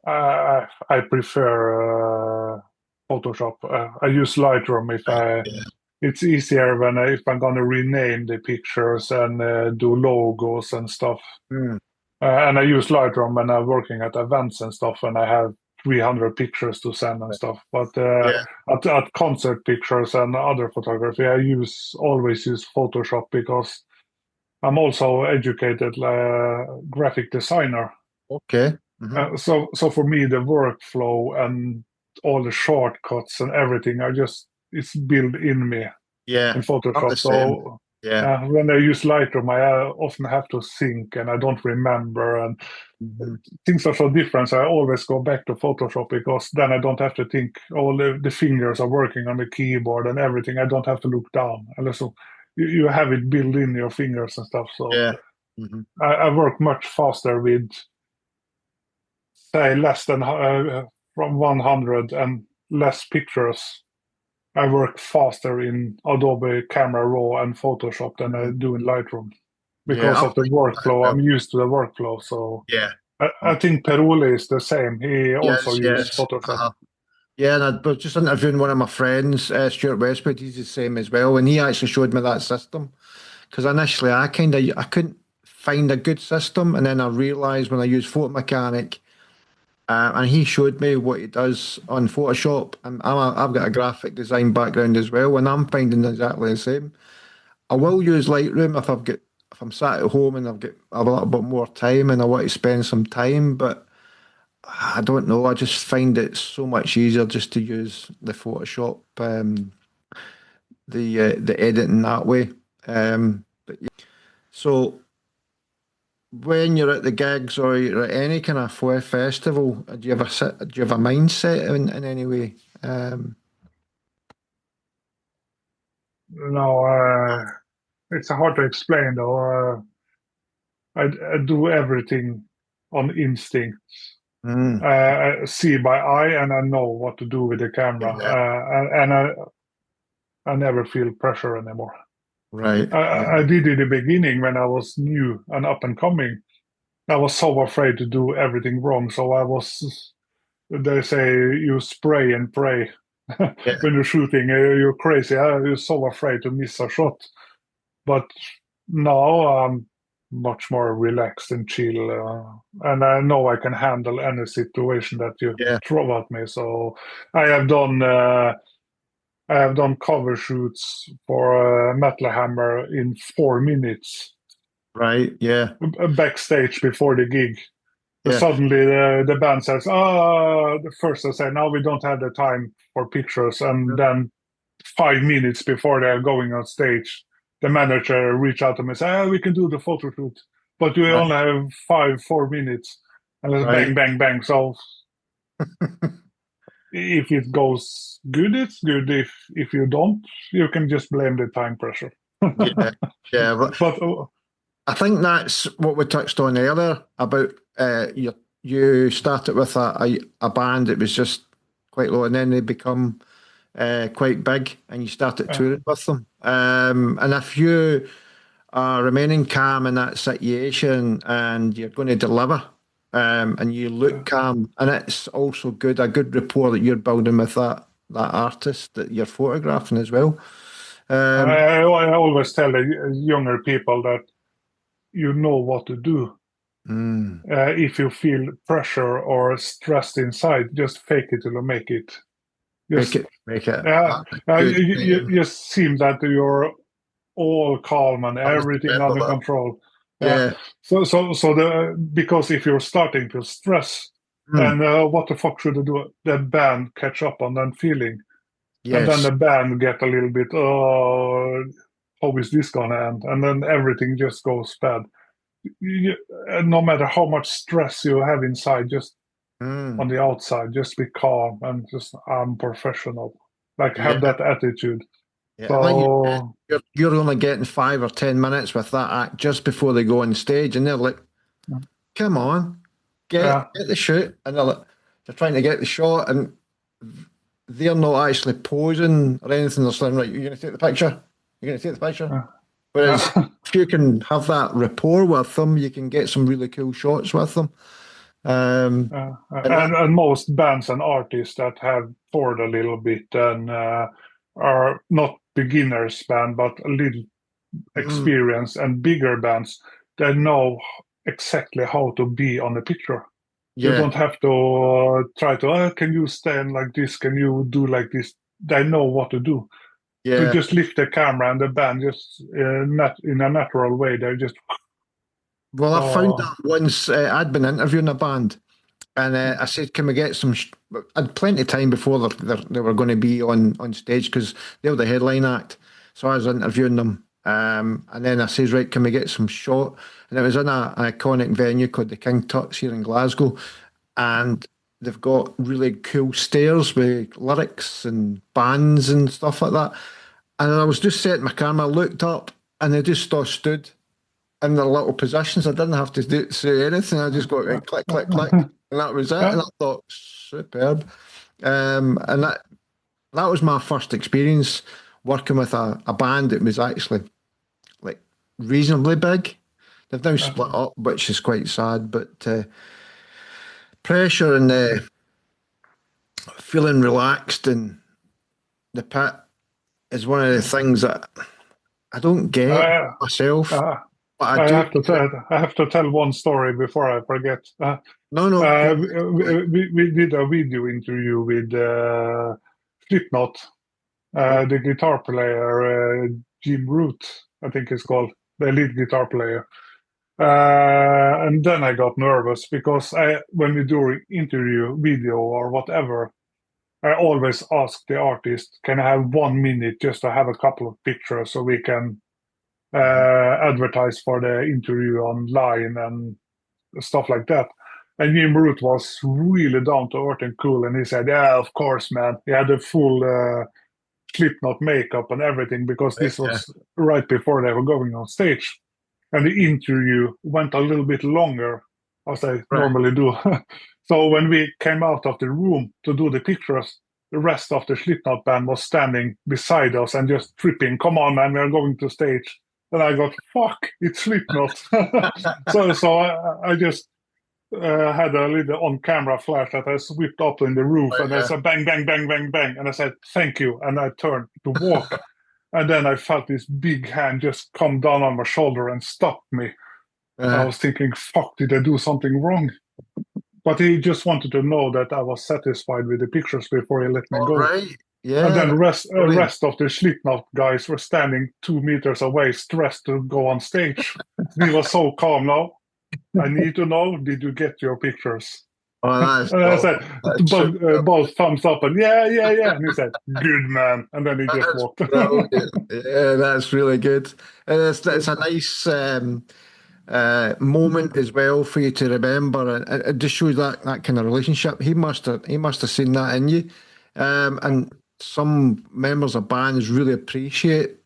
I prefer Photoshop. I use Lightroom if Right. I. Yeah. It's easier when if I'm gonna rename the pictures and do logos and stuff. Hmm. And I use Lightroom when I'm working at events and stuff, and I have 300 pictures to send and stuff. But Yeah. at concert pictures and other photography, always use Photoshop because I'm also educated graphic designer. Okay. Hmm. So for me, the workflow and all the shortcuts and everything are just it's built in me in Yeah. I'm the Photoshop. same. So Yeah. when I use Lightroom, I often have to think and I don't remember, and Hmm. things are so different. So I always go back to Photoshop because then I don't have to think. All the fingers are working on the keyboard and everything. I don't have to look down. And so you have it built in your fingers and stuff. So Yeah. Hmm. I work much faster with say less than from 100 and less pictures. I work faster in Adobe Camera Raw and Photoshop than I Hmm. do in Lightroom Yeah. because I'm of the like that as workflow. well. I'm used to the workflow. So Yeah. I think Perule is the same. He also Yes. uses Yes. Photoshop. Uh-huh. Yeah, and I was just interviewing one of my friends, Stuart Westwood. He's the same as well, and he actually showed me that system. Because initially I couldn't find a good system, and then I realised when I used Photo Mechanic, and he showed me what he does on Photoshop. I've got a graphic design background as well, and I'm finding exactly the same. I will use Lightroom if I'm sat at home and I've got a little bit more time and I want to spend some time, but I don't know. I just find it so much easier just to use the Photoshop, the editing that way. So when you're at the gigs or you're at any kind of festival, do you have a mindset in any way? No, it's hard to explain though. I do everything on instinct. Mm, I see by eye, and I know what to do with the camera, yeah, and I never feel pressure anymore. right. Yeah, I did in the beginning when I was new and up and coming. I was so afraid to do everything wrong, so I was. They say you spray and pray yeah, when you're shooting. You're crazy. You're so afraid to miss a shot. But now I'm much more relaxed and chill, and I know I can handle any situation that you yeah, throw at me. So I have done I have done cover shoots for Metal Hammer in 4 minutes right. Yeah, backstage before the gig. So yeah, suddenly the band says, "Oh, the first they say, now we don't have the time for pictures," and then 5 minutes before they're going on stage, the manager reach out to me and say, "Oh, we can do the photo shoot, but we right, only have 4 minutes," and it's right. bang, bang, bang. So if it goes good, it's good. If you don't, you can just blame the time pressure. Yeah, yeah. But But I think that's what we touched on earlier about you started with a band that was just quite low, and then they become quite big, and you started uh, touring with them. And if you are remaining calm in that situation and you're going to deliver, and you look uh, calm, and it's also a good rapport that you're building with that artist that you're photographing as well. Um, I always tell the younger people that you know what to do. mm, If you feel pressure or stressed inside, just fake it till you make it. Just make it. yeah, That's a good saying. you just seem that you're all calm and I must everything remember under that. control. Yeah. Yeah. So the because if you're starting to stress, Mm, and what the fuck should I do? The band catch up on that feeling, and then yes. the band get a little bit, oh, how is this gonna end? And then everything just goes bad. You, no matter how much stress you have inside, just on Mm, the outside, just be calm and just I'm professional. Like yeah. have that attitude. Yeah. Like you said, So you're only getting 5 or 10 minutes with that act just before they go on stage, and they're like, "Come on, yeah, get the shoot," and they're trying to get the shot, and they're not actually posing or anything. They're saying, "Right, you're going to take the picture. You're going to take the picture." yeah, Whereas yeah. if you can have that rapport with them, you can get some really cool shots with them. Um, and that, And most bands and artists that have toured a little bit and are not beginners band, but a little mm, experience and bigger bands, they know exactly how to be on the picture. You yeah, don't have to try to, can you stand like this? Can you do like this? They know what to do. To yeah. just lift the camera and the band just not in a natural way. They just, Well, I found oh, that once I'd been interviewing a band, and I said, "Can we get some?" I had plenty of time before they were going to be on stage because they were the headline act. So I was interviewing them, and then I says, "Right, can we get some shot?" And it was in an iconic venue called the King Tut's here in Glasgow, and they've got really cool stairs with lyrics and bands and stuff like that. And I was just setting my camera, looked up, and they just all stood in their little positions. I didn't have to say anything. I just got right, click, click, click, and that was it. And yeah. I thought, superb. And that was my first experience working with a band that was actually like reasonably big. They've now split up, which is quite sad. But pressure and feeling relaxed in the pit is one of the things that I don't get Uh, myself, uh, but I do. I have to tell one story before I forget. No, no, go ahead. We did a video interview with Slipknot, Right. the guitar player Jim Root, I think it's called the lead guitar player, And then I got nervous because when we do interview, video, or whatever, I always ask the artist, can I have 1 minute just to have a couple of pictures so we can advertise for the interview online and stuff like that. And Jim Root was really down to earth and cool, and he said, "Yeah, of course, man." He had a full Slipknot makeup and everything because Right, this yeah. was right before they were going on stage, and the interview went a little bit longer, as I Right. normally do. So when we came out of the room to do the pictures, the rest of the Slipknot band was standing beside us and just tripping. Come on, man, we're going to stage. And I got, fuck, it's Slipknot. So I just had a little on-camera flash that I whipped up in the roof, Right, and I yeah. said bang, bang, bang, bang, bang, and I said thank you, and I turned to walk, and then I felt this big hand just come down on my shoulder and stop me. I was thinking, fuck, did I do something wrong? But he just wanted to know that I was satisfied with the pictures before he let me All go. right. And Yeah, then that's brilliant. rest of the Slipknot guys were standing 2 meters away, stressed to go on stage. He was so calm now. I need to know, did you get your pictures? Oh, that's And I said, awesome. That's superb. both thumbs up, and yeah, yeah, yeah. And he said, good man. And then he just That's walked. brilliant. Yeah, that's really good. And it's a nice moment as well for you to remember, and it just shows that kind of relationship. He must have seen that in you, and some members of bands really appreciate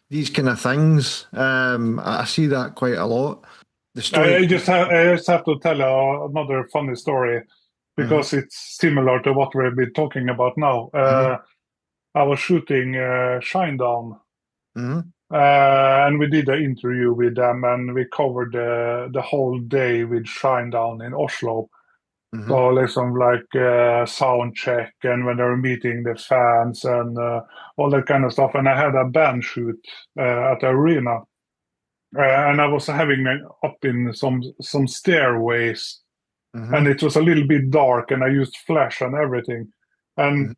these kind of things. I see that quite a lot. The story. I just have to tell another funny story Mhm, because it's similar to what we've been talking about now. mhm, I was shooting Shinedown, mhm, and we did an interview with them, and we covered the whole day with Shinedown in Oslo. mhm, So liksom like sound check and when they were meeting the fans and all that kind of stuff. And I had a band shoot at the arena, and I was having up in some stairways, and mhm, it was a little bit dark, and I used flash and everything, and mhm.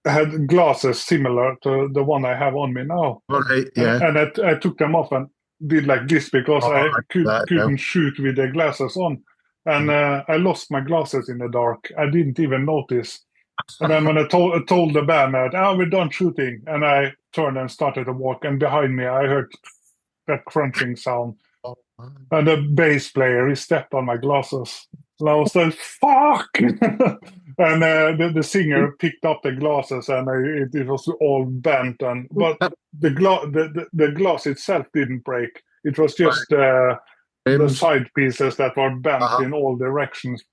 I had glasses similar to the one I have on me now, All right. and, Yeah. I took them off and did like this because Oh, I that. Yeah. couldn't shoot with the glasses on, and Mhm. I lost my glasses in the dark. I didn't even notice. And then when I told the band that, oh, we're done shooting, and I turned and started to walk, and behind me I heard that crunching sound. Oh, man. And the bass player, he stepped on my glasses. And I was like, fuck! And the singer picked up the glasses, and it was all bent. But the glass itself didn't break. It was Right. just the James. side pieces that were bent Uh-huh. in all directions.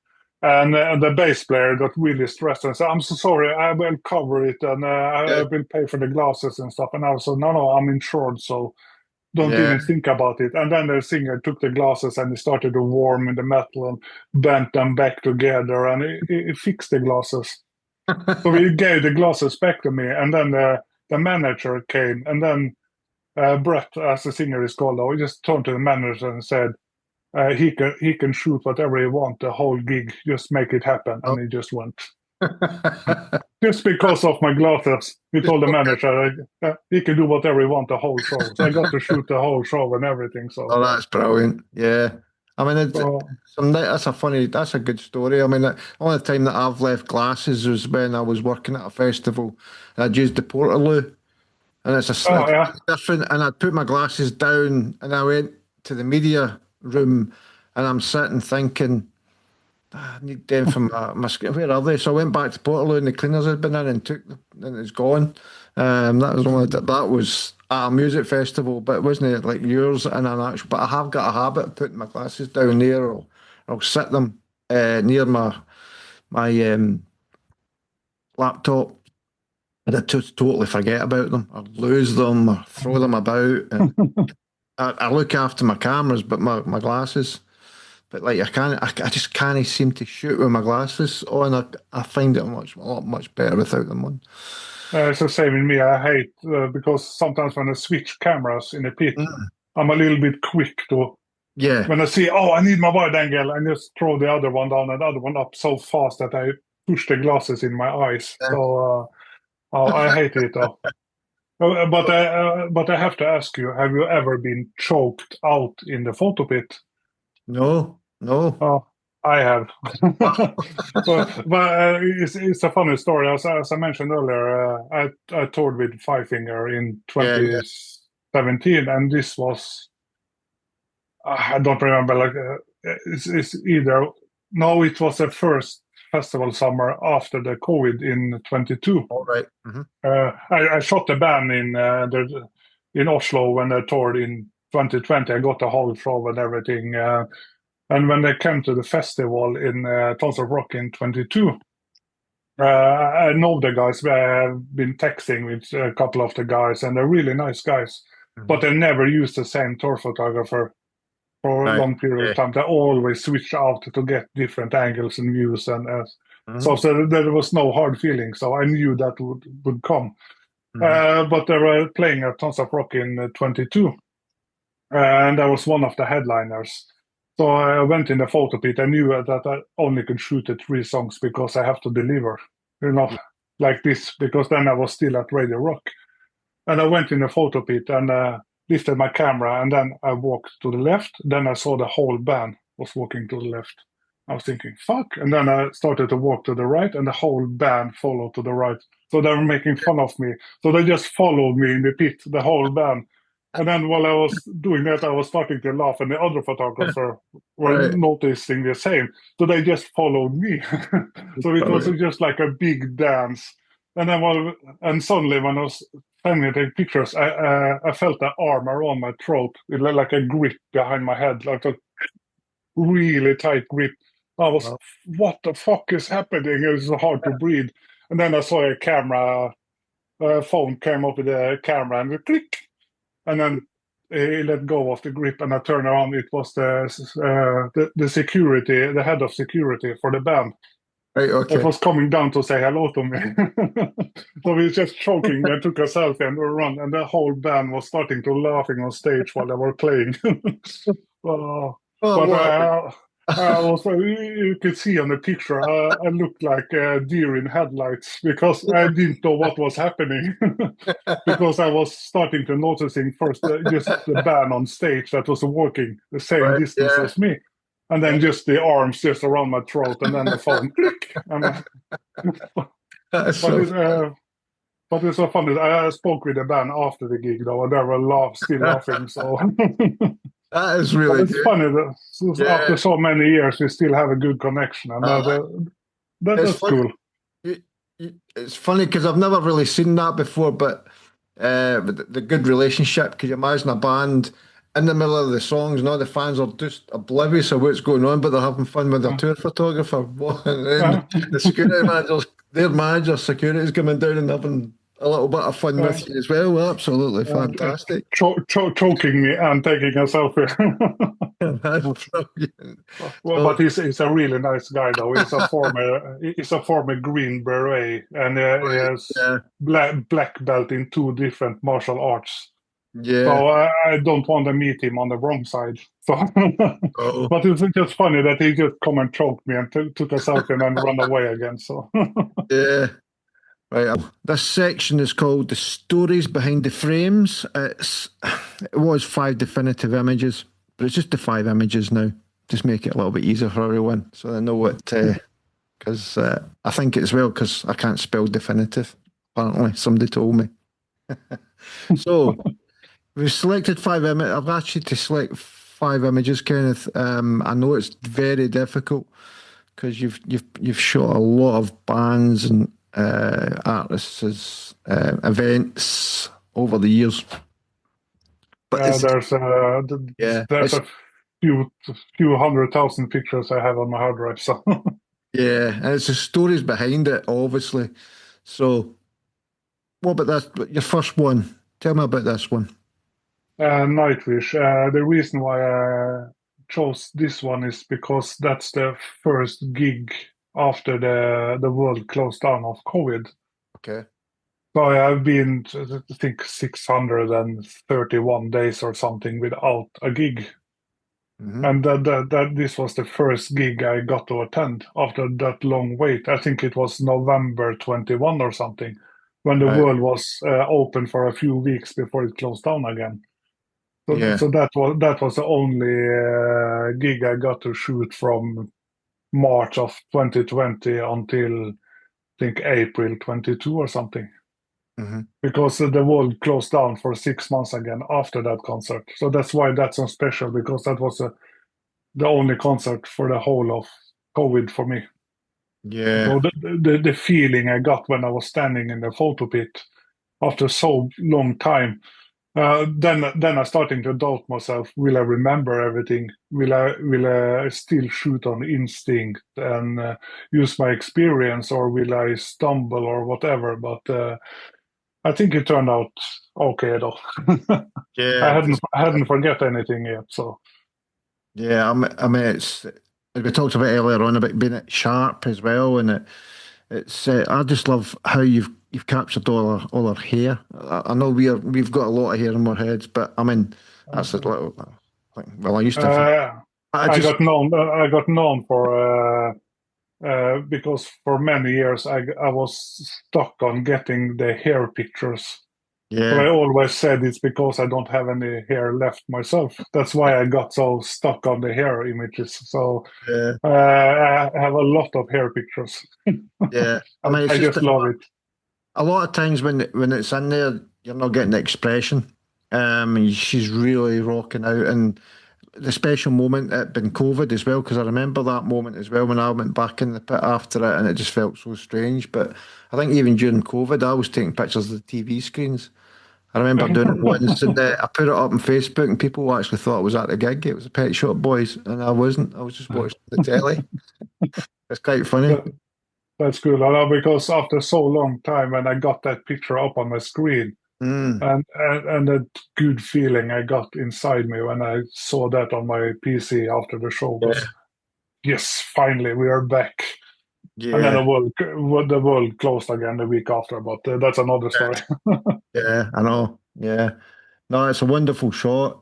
And the bass player got really stressed and said, "I'm so sorry. I will cover it, and I Yeah. will pay for the glasses and stuff." And I was like, "No, no, I'm insured, so don't Yeah. even think about it." And then the singer took the glasses and he started to warm in the metal and bent them back together, and he fixed the glasses. So he gave the glasses back to me, and then the manager came, and then Brett, as the singer is called, he just turned to the manager and said, he can shoot whatever he wants the whole gig, just make it happen. Oh. And he just went. Just because of my glasses, he Just told the okay. manager he can do whatever he wants the whole show. So I got to shoot the whole show and everything. So, Oh, that's brilliant. Yeah. I mean, so that's a good story. I mean, the only time that I've left glasses was when I was working at a festival. I'd used the Portaloo, and oh it's yeah, different. And I put my glasses down, and I went to the media room, and I'm sitting thinking, "Ah, I need them for my screen. Where are they?" So I went back to Portaloo, and the cleaners had been in and took them, and it's gone. That was only that was at a music festival, but it wasn't like yours in an actual. But I have got a habit of putting my glasses down there, or I'll sit them near my laptop, and I just totally forget about them, or lose them, or throw them about. And I look after my cameras, but my glasses. But like I just can't seem to shoot with my glasses on. I find it much better without them on. it's the same in me. I hate because sometimes when I switch cameras in a pit, Mm. I'm a little bit quick to Yeah, when I see, oh, I need my wide angle, I just throw the other one down and the other one up so fast that I push the glasses in my eyes. yeah. So I hate it though. But I have to ask you: have you ever been choked out in the photo pit? No, no. Oh, I have. But it's a funny story. As I mentioned earlier, I toured with Five Finger in Yeah, yeah. 2017, and this was I don't remember. Like it's either no, it was the first festival summer after the COVID in 22. All right. Mm-hmm. I shot the band in Oslo when they toured in 2020. I got the whole show and everything. And when they came to the festival in Tons of Rock in 22, I know the guys. I've been texting with a couple of the guys, and they're really nice guys. Mm-hmm. But they never used the same tour photographer for a Right. long period Yeah. of time. They always switch out to get different angles and views, and Mm-hmm. so there was no hard feeling. So I knew that would come. Mm-hmm. But they were playing at Tons of Rock in 22, and I was one of the headliners. So I went in the photo pit. I knew that I only could shoot the 3 songs because I have to deliver, like this, because then I was still at Radio Rock. And I went in the photo pit and lifted my camera, and then I walked to the left. Then I saw the whole band was walking to the left. I was thinking, fuck. And then I started to walk to the right, and the whole band followed to the right. So they were making fun of me. So they just followed me in the pit, the whole band. And then while I was doing that, I was starting to laugh, and the other photographer were Right. noticing the same. So they just followed me. So it was Brilliant. just like a big dance. And then, and suddenly, when I was standing and taking pictures, I felt the arm around my throat, it looked like a grip behind my head, like a really tight grip. I was, Well, what the fuck is happening? It was so hard to breathe. And then I saw a camera, phone came up with a camera, and it click, and then he let go of the grip, and I turned around. It was the security, the head of security for the band. right. It Okay. was coming down to say hello to me. So we just choking and took a selfie and we run, and the whole band was starting to laughing on stage while they were playing. uh, Oh, but what? I was, you could see on the picture, I looked like a deer in headlights because I didn't know what was happening. Because I was starting to noticing first just the band on stage that was walking the same Right. distance Yeah. as me, and then just the arms just around my throat, and then the phone click. And That's but so it, funny. but it's so funny. I spoke with the band after the gig though, and they were still laughing. So, That is but really it's good. funny that Yeah. after so many years we still have a good connection, and Uh, it's that's funny. cool. It's funny because I've never really seen that before, but the good relationship. Could you imagine a band in the middle of the songs and all the fans are just oblivious of what's going on, but they're having fun with their Uh, tour photographer? And uh, the security managers, their manager, security's coming down and having a little bit of fun uh, with you as well. Absolutely uh, fantastic. choking me and taking a selfie. That's brilliant. Well, So, but he's a really nice guy though. He's a former Green Beret, and he right, has yeah, black belt in 2 different martial arts. yeah. So I don't want to meet him on the wrong side. So, Oh, but it's just funny that he just come and choked me and took a selfie and then run away again. So, yeah. Right. This section is called The Stories Behind the Frames. It was 5 definitive images, but it's just the 5 images now. Just make it a little bit easier for everyone so they know what, because I think it as well, because I can't spell definitive. Apparently, somebody told me. So we've selected 5 images. I've asked you to select 5 images, Kenneth. I know it's very difficult because you've shot a lot of bands and artists' events over the years. But it's yeah, there's a few 100,000 pictures I have on my hard drive. So, yeah, and it's the stories behind it, obviously. So, what about that? Your first one. Tell me about this one. Nightwish. The reason why I chose this one is because that's the first gig after the world closed down of COVID. Okay. So I've been, I think, 631 days or something without a gig. Mm-hmm. And that this was the first gig I got to attend after that long wait. I think it was November 21 or something, when the Right. world was open for a few weeks before it closed down again. Yeah. So that was the only gig I got to shoot from March of 2020 until I think April 22 or something, Hmm. because the world closed down for 6 months again after that concert. So that's why that's so special, because that was the only concert for the whole of COVID for me. Yeah. So the feeling I got when I was standing in the photo pit after so long time, then I starting to doubt myself. Will I remember everything? Will I still shoot on instinct and use my experience, or will I stumble or whatever? But I think it turned out okay though. Yeah. I hadn't forget anything yet, so. Yeah. I mean, it's we talked about earlier on about being sharp as well, and it's I just love how you've captured all our hair. I know we've got a lot of hair in our heads, but I mean that's a little. Well, I used to think. Uh, I I just got known. I got known for because for many years I was stuck on getting the hair pictures. So I yeah. always said it's because I don't have any hair left myself. That's why I got so stuck on the hair images. So Yeah. I have a lot of hair pictures. Yeah. I mean, it's I just just love it. a lot of times when it's in there, you're not getting the expression. She's really rocking out, and the special moment at been COVID as well, because I remember that moment as well when I went back in the pit after it, and it just felt so strange. But I think even during COVID, I was taking pictures of the TV screens. I remember doing it once, and I put it up on Facebook, and people actually thought I was at the gig. It was the Pet Shop Boys, and I wasn't. I was just watching the telly. It's quite funny. That, that's good. I know, because after so long time, when I got that picture up on my screen, Mm, and that good feeling I got inside me when I saw that on my PC after the show was, yeah, yes, finally we are back. And then yeah, the world closed again the week after, but that's another story. yeah. I know. Yeah. No, it's a wonderful shot.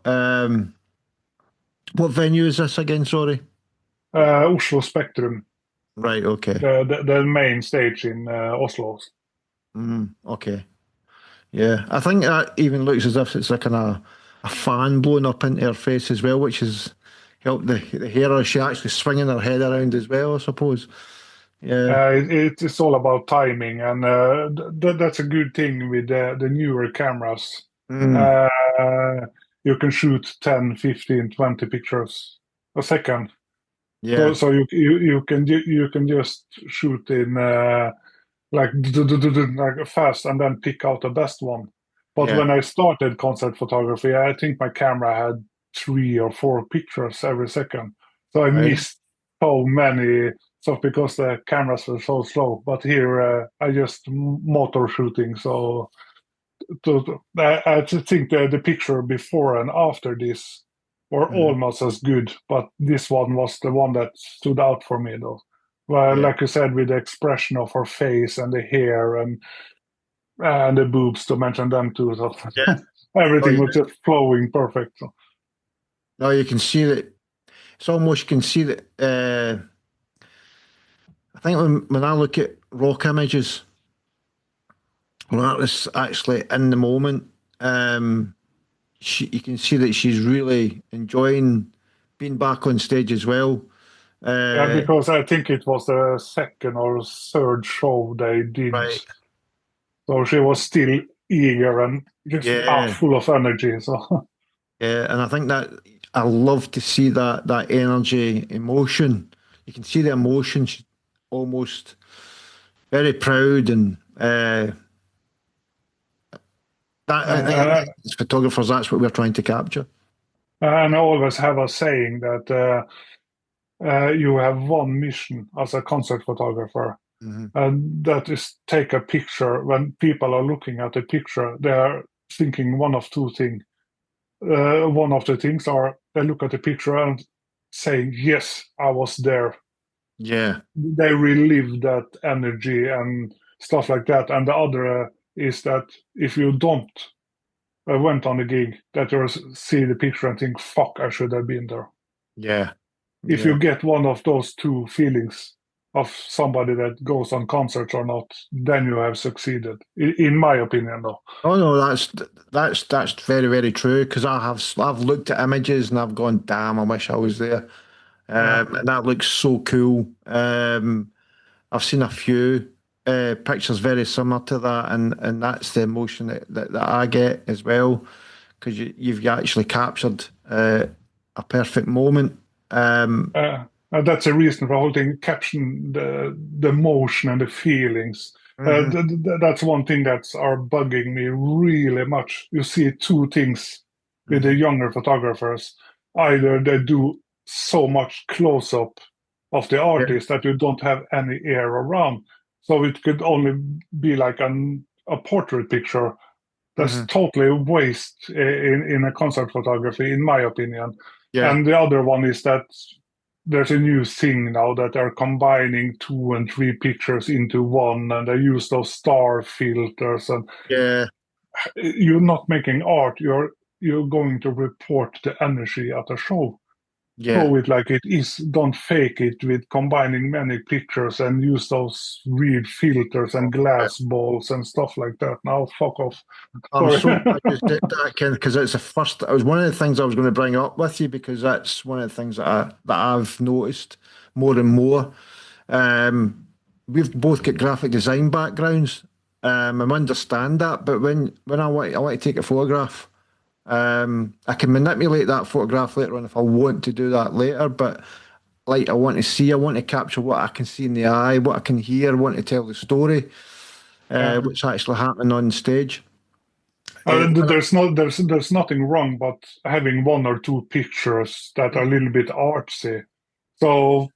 What venue is this again? Sorry. Oslo Spectrum, Right. Okay. the main stage in Oslo. Okay. Yeah. I think that even looks as if it's like a fan blowing up into her face as well, which has helped the hair. She actually swinging her head around as well, I suppose. Yeah. It's all about timing, and that's a good thing with the newer cameras. Mm, Uh, you can shoot 10, 15, 20 pictures a second. So yeah. you can just shoot in like like fast and then pick out the best one. But Yeah. when I started concert photography, I think my camera had 3 or 4 pictures every second. So I Right. missed so many stuff because the cameras were so slow. But here I just motor shooting. So I just think the picture before and after this were Mhm. almost as good, but this one was the one that stood out for me, though. Well, Yeah. like you said, with the expression of her face and the hair and the boobs, to mention them too, so Yeah. Oh, everything yeah. was just flowing perfect. So. No, you can see that. It's almost you can see that. I think when I look at rock images, when artists actually in the moment, you can see that she's really enjoying being back on stage as well. Yeah, Uh, because I think it was the second or third show they did, right. so she was still eager and just Yeah. full of energy. So. Yeah. And I think that I love to see that energy, emotion. You can see the emotion. She's almost very proud and that I think Uh, as photographers, that's what we're trying to capture. and I always have a saying that you have one mission as a concert photographer, Hmm. and that is take a picture. When people are looking at the picture, they are thinking one of two things. One of the things are they look at the picture and saying, "Yes, I was there." Yeah. They relive that energy and stuff like that. And the other is that if you don't went on the gig, that you see the picture and think, "Fuck, I should have been there." Yeah. If Yeah. you get one of those two feelings, of somebody that goes on concerts or not, then you have succeeded. In my opinion, though. Oh no, that's very, very true. Because I've looked at images and I've gone, damn, I wish I was there. Yeah. And that looks so cool. I've seen a few pictures very similar to that, and that's the emotion that I get as well, because you've actually captured a perfect moment. That's a reason for holding caption the emotion and the feelings. Mhm. That's one thing that's are bugging me really much. You see two things with the Mhm. younger photographers. Either they do so much close up of the Yeah. artist that you don't have any air around. So it could only be like a portrait picture. That's Mhm. totally waste in a concert photography, in my opinion. Yeah. And the other one is that there's a new thing now that they're combining 2 and 3 pictures into one, and they use those star filters. And Yeah. you're not making art; you're going to report the energy at a show. Yeah. Show it like it is. Don't fake it with combining many pictures and use those weird filters and glass balls and stuff like that. Now, fuck off. I'm Sorry. so glad you said that, Ken, because it's the first. It was one of the things I was going to bring up with you, because that's one of the things that I've noticed more and more. Um, we've both got graphic design backgrounds. I understand that, but when I want to take a photograph, I can manipulate that photograph later on if I want to do that later. But like I want to capture what I can see in the eye, what I can hear, I want to tell the story, Yeah. what's actually happening on stage. Uh, There's nothing wrong, but having 1 or 2 pictures that are a little bit artsy. So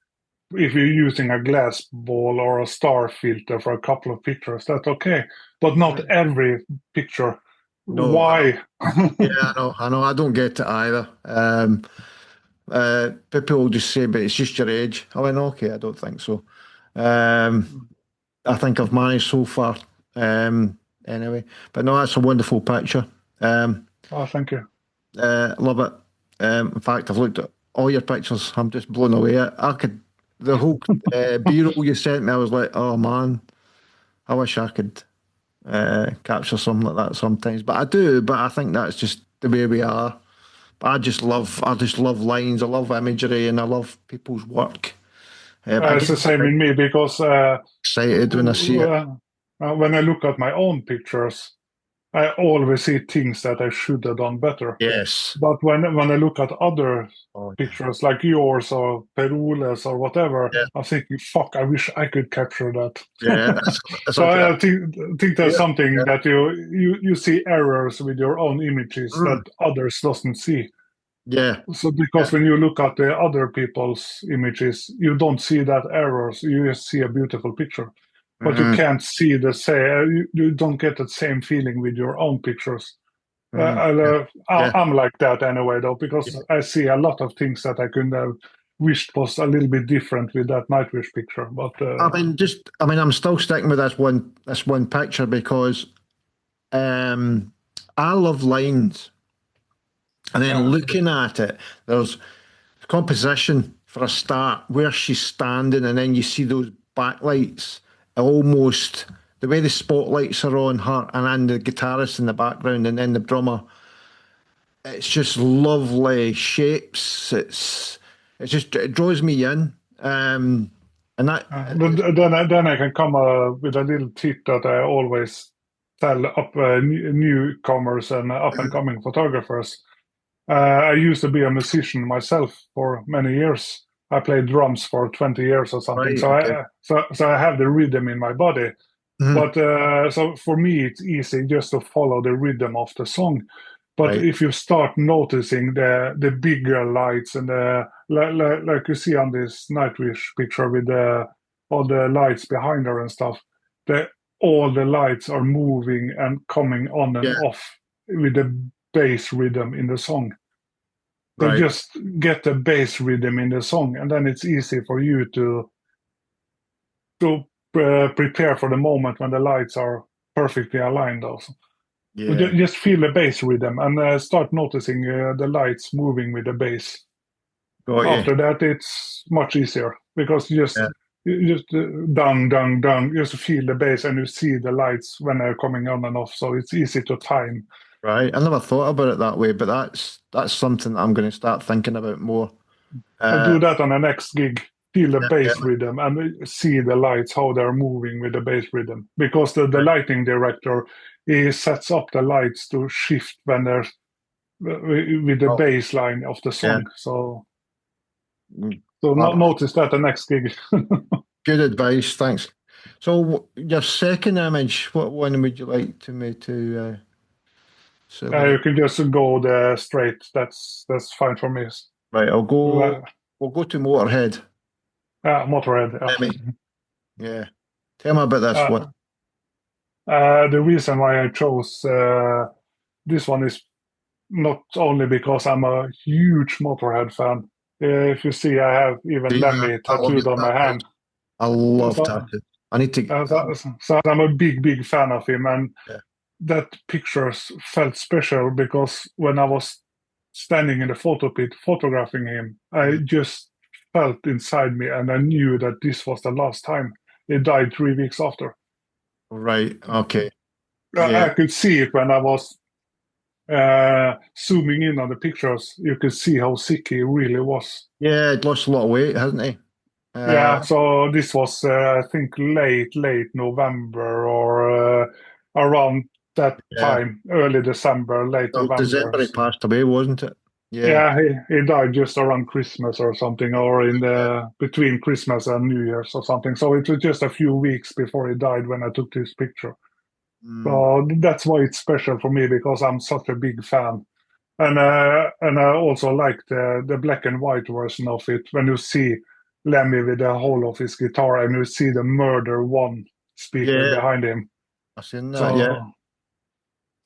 if you're using a glass ball or a star filter for a couple of pictures, that's okay. But not every picture. no, I know. Why? Yeah, I know. I don't get it either. People will just say, but it's just your age. I went, okay, I don't think so. Um, I think I've managed so far. Anyway, but no, that's a wonderful picture. Um, Oh, thank you. love it. In fact, I've looked at all your pictures. I'm just blown away. I could, the whole B-roll you sent me, I was like, oh man, I wish I could capture something like that sometimes. But I do, but I think that's just the way we are. But I just love lines. I love imagery, and I love people's work. I It's get the same in me because excited when I see it. when I look at my own pictures, I always see things that I should have done better. Yes. But when I look at other Oh, yeah. pictures like yours or Perules or whatever, Yeah. I'm thinking, fuck, I wish I could capture that. Yeah. It's So like that. I think there's Yeah. something Yeah. that you see errors with your own images that Mm. others doesn't see. Yeah. So Yeah. because when you look at the other people's images, you don't see that errors. You just see a beautiful picture, but you Hmm. can't see the same. You don't get the same feeling with your own pictures. Hmm. Yeah. Yeah. I'm like that anyway, though, because Yeah. I see a lot of things that I could have wished was a little bit different with that Nightwish picture. But I'm still sticking with this one picture because um, I love lines, and then yeah, looking at it, there's composition for a start, where she's standing, and then you see those backlights, almost the way the spotlights are on her, and then the guitarist in the background, and then the drummer. It's just lovely shapes. It draws me in, and that then I can come with a little tip that I always tell up newcomers and up and coming photographers. I used to be a musician myself for many years. I played drums for 20 years or something, right, so okay, I have the rhythm in my body. mhm, But so for me, it's easy just to follow the rhythm of the song. But right, if you start noticing the bigger lights and the like you see on this Nightwish picture with all the lights behind her and stuff, the all the lights are moving and coming on and yeah, off with the bass rhythm in the song. So right, just get the bass rhythm in the song, and then it's easy for you to prepare for the moment when the lights are perfectly aligned. Also, but yeah, just feel the bass rhythm and start noticing the lights moving with the bass. got you, After that, it's much easier because you just yeah, you just down, down, down. You just feel the bass and you see the lights when they're coming on and off. So it's easy to time. Right. I never thought about it that way, but that's something that I'm going to start thinking about more. I'll Uh, do that on the next gig. Feel the yeah, bass yeah. rhythm and see the lights, how they're moving with the bass rhythm. Because the Right. lighting director, he sets up the lights to shift when they're with the Oh, bass line of the yeah. song. So Mm. notice that the next gig. Good advice. Thanks. So, your second image, what one would you like to me to You select? can just go the straight. That's fine for me. Right. I'll go. Uh, We'll go to Motorhead. Motorhead. Lemmy. Yeah. Tell me about this one. Uh, the reason why I chose this one is not only because I'm a huge Motorhead fan. If you see, I have even Yeah, Lemmy I love your tattooed on my tattoos. hand. I love So, tattoos. I need to get them. so I'm a big fan of him, and Yeah. that pictures felt special because when I was standing in the photo pit photographing him, I Mm. just felt inside me, and I knew that this was the last time. He died 3 weeks after. Right. Okay. I Yeah. could see it when I was zooming in on the pictures. You could see how sick he really was. Yeah. He'd lost a lot of weight, hasn't he? Yeah, so this was, I think, late November or around that Yeah. time, early December, late So November. December he passed away, wasn't it? Yeah. Yeah, he died just around Christmas or something, or in Yeah. the between Christmas and New Year's or something. So it was just a few weeks before he died when I took this picture. Mm. So that's why it's special for me because I'm such a big fan. And I also like the black and white version of it when you see Lemmy with the whole of his guitar and you see the Murder One speaker Yeah. behind him. I seen that. Yeah.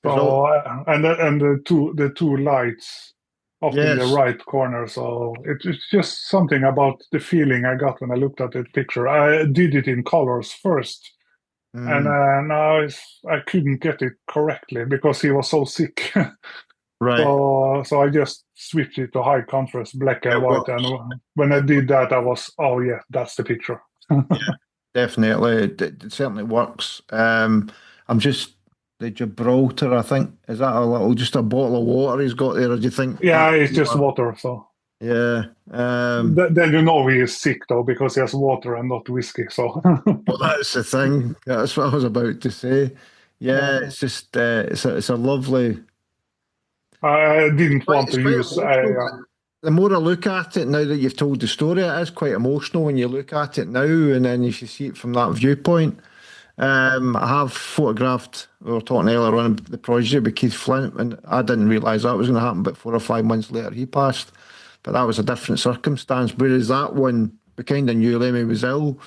So Because all. and the two lights up in the Yes. right corner. So it's just something about the feeling I got when I looked at the picture. I did it in colors first, and Mm. now I couldn't get it correctly because he was so sick. Right. So I just switched it to high contrast, black and It white. works. And when I It did works. that, I was, oh yeah, that's the picture. Yeah. Definitely. It certainly works. I'm just the Gibraltar, I think. Is that a little, just a bottle of water he's got there, or do you think Yeah, that? it's just water. So Yeah. then you know he is sick though because he has water and not whiskey. So Well, that's the thing. That's what I was about to say. Yeah, uh, it's just it's a lovely. I didn't want It's to quite use. emotional. The more I look at it now that you've told the story, it is quite emotional when you look at it now, and then you see it from that viewpoint. I have photographed. We were talking earlier on the project with Keith Flint, and I didn't realise that was going to happen. But 4 or 5 months later, he passed. But that was a different circumstance. Whereas that one, we kind of knew Lemmy was ill.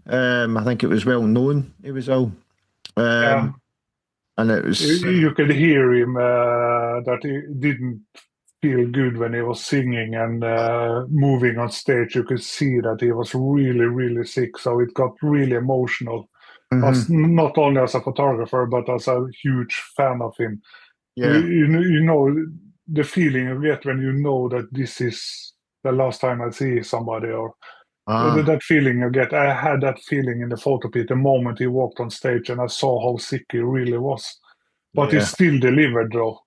I think it was well known he was ill. Yeah, Um, and it was, you could hear him that he didn't feel good when he was singing and moving on stage. You could see that he was really sick. So it got really emotional. As mhm, not only as a photographer but as a huge fan of him. yeah. You know the feeling you get when you know that this is the last time I see somebody, or Ah, that feeling you get. I had that feeling in the photo pit the moment he walked on stage, and I saw how sick he really was. But he yeah. still delivered though.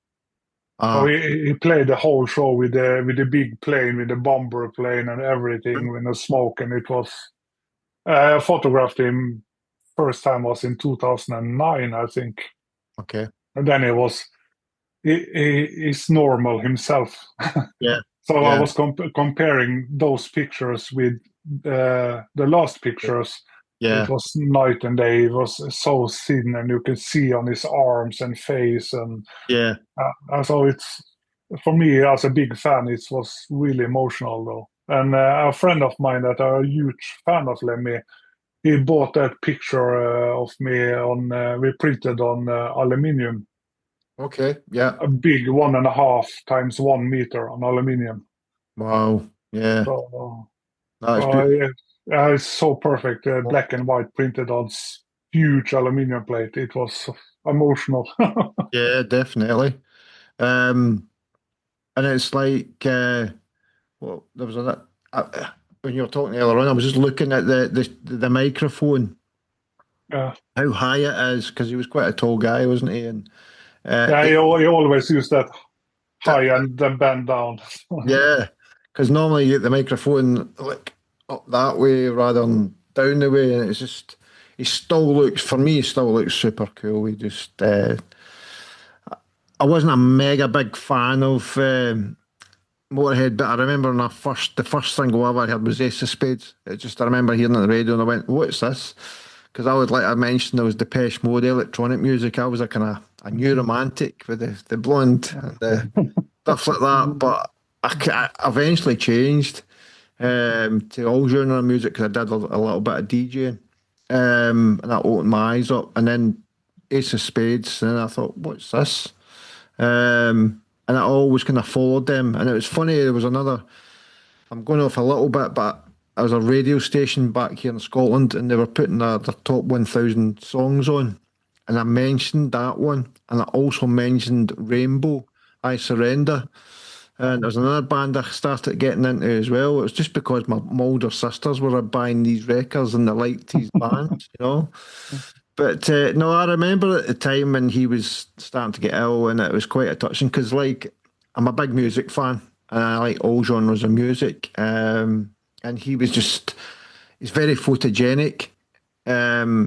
So Ah, he played the whole show with the big plane, with the bomber plane and everything, with the smoke, and it was. I photographed him first time was in 2009, I think, okay. and then he's normal himself. Yeah, So I yeah, was comparing those pictures with the last pictures. It yeah, was night and day. It was so thin, and you could see on his arms and face, and yeah. so it's for me as a big fan, it was really emotional though. And a friend of mine that are a huge fan of Lemmy, he bought that picture of me on we printed on aluminium, Okay, yeah. a big 1.5 x 1 meter on aluminium. Wow, yeah. So, That's beautiful. yeah, it's so perfect. Black and white printed on huge aluminium plate. It was emotional. Yeah, definitely. Um, and it's like, well, there was a when you were talking earlier on, I was just looking at the microphone, Yeah, how high it is, because he was quite a tall guy, wasn't he? And yeah. He, it, he always used that that, high and then bend down. yeah, because normally you get the microphone like up that way rather than down the way, and it's just he still looks for me. He still looks super cool. He just I wasn't a mega big fan of Motorhead, but I remember the first single I ever heard was Ace of Spades. It just I remember hearing it on the radio and I went, "What's this?" Because I mentioned, there was Depeche Mode, electronic music. I was a kind of a new romantic with the blonde and the stuff like that. But I eventually changed to all genre of music because I did a little bit of DJing, and that opened my eyes up. And then Ace of Spades, and then I thought, "What's this?" And I always kind of followed them. And it was funny. There was another. I'm going off a little bit, but there was a radio station back here in Scotland, and they were putting their top 1,000 songs on, and I mentioned that one, and I also mentioned Rainbow, I Surrender. And there was another band I started getting into as well. It was just because my older sisters were buying these records and they liked these bands, you know. But no, I remember at the time when he was starting to get ill, and it was quite a touching because, like, I'm a big music fan and I like all genres of music. And he was he's very photogenic.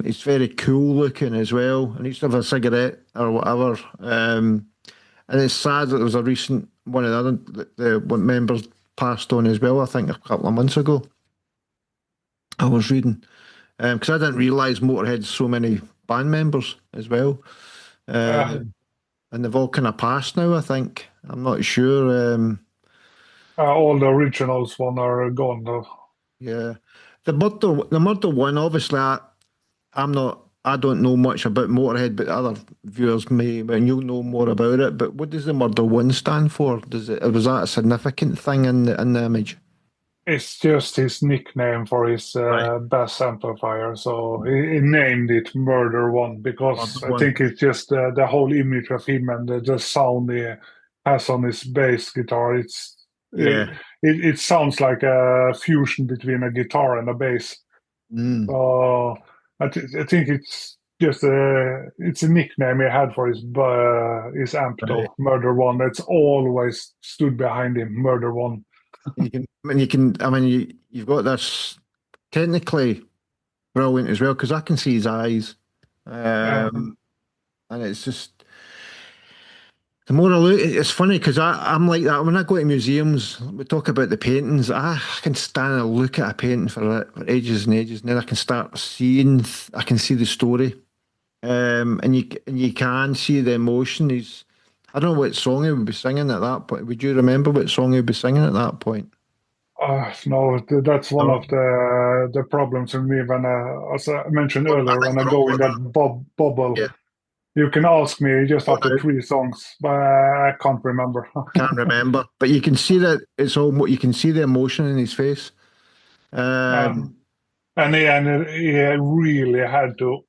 He's very cool looking as well, and he used to have a cigarette or whatever. And it's sad that there was a recent one of the other one members passed on as well. I think a couple of months ago. I was reading because I didn't realise Motorhead had so many band members as well, uh, and they've all kind of passed now. I think I'm not sure. all the originals one are gone though. Yeah, the murder one. Obviously, I'm not. I don't know much about Motorhead, but other viewers may, and you'll know more about it. But what does the murder one stand for? Was that a significant thing in the image? It's just his nickname for his Right, bass amplifier. So he named it Murder One because murder I one. think it's just the whole image of him and the sound he has on his bass guitar. Yeah. It sounds like a fusion between a guitar and a bass. Mm, So I think it's a nickname he had for his amp right. though, Murder One. That's always stood behind him, Murder One. I mean, you've got this technically brilliant as well because I can see his eyes, Um, and it's just the more I look, it's funny because I'm like that when I go to museums. We talk about the paintings. I can stand and look at a painting for ages and ages, and then I can start seeing. I can see the story, and you can see the emotion. I don't know what song he would be singing at that point. Would you remember what song he would be singing at that point? no, that's one No. of the problems with me when as I mentioned Well, I earlier, think when I we're all go in like that that. bubble. Yeah. You can ask me just Oh, after no. three songs, but I can't remember. Can't remember, but you can see that it's all. You can see the emotion in his face. Um, Um, and he really had to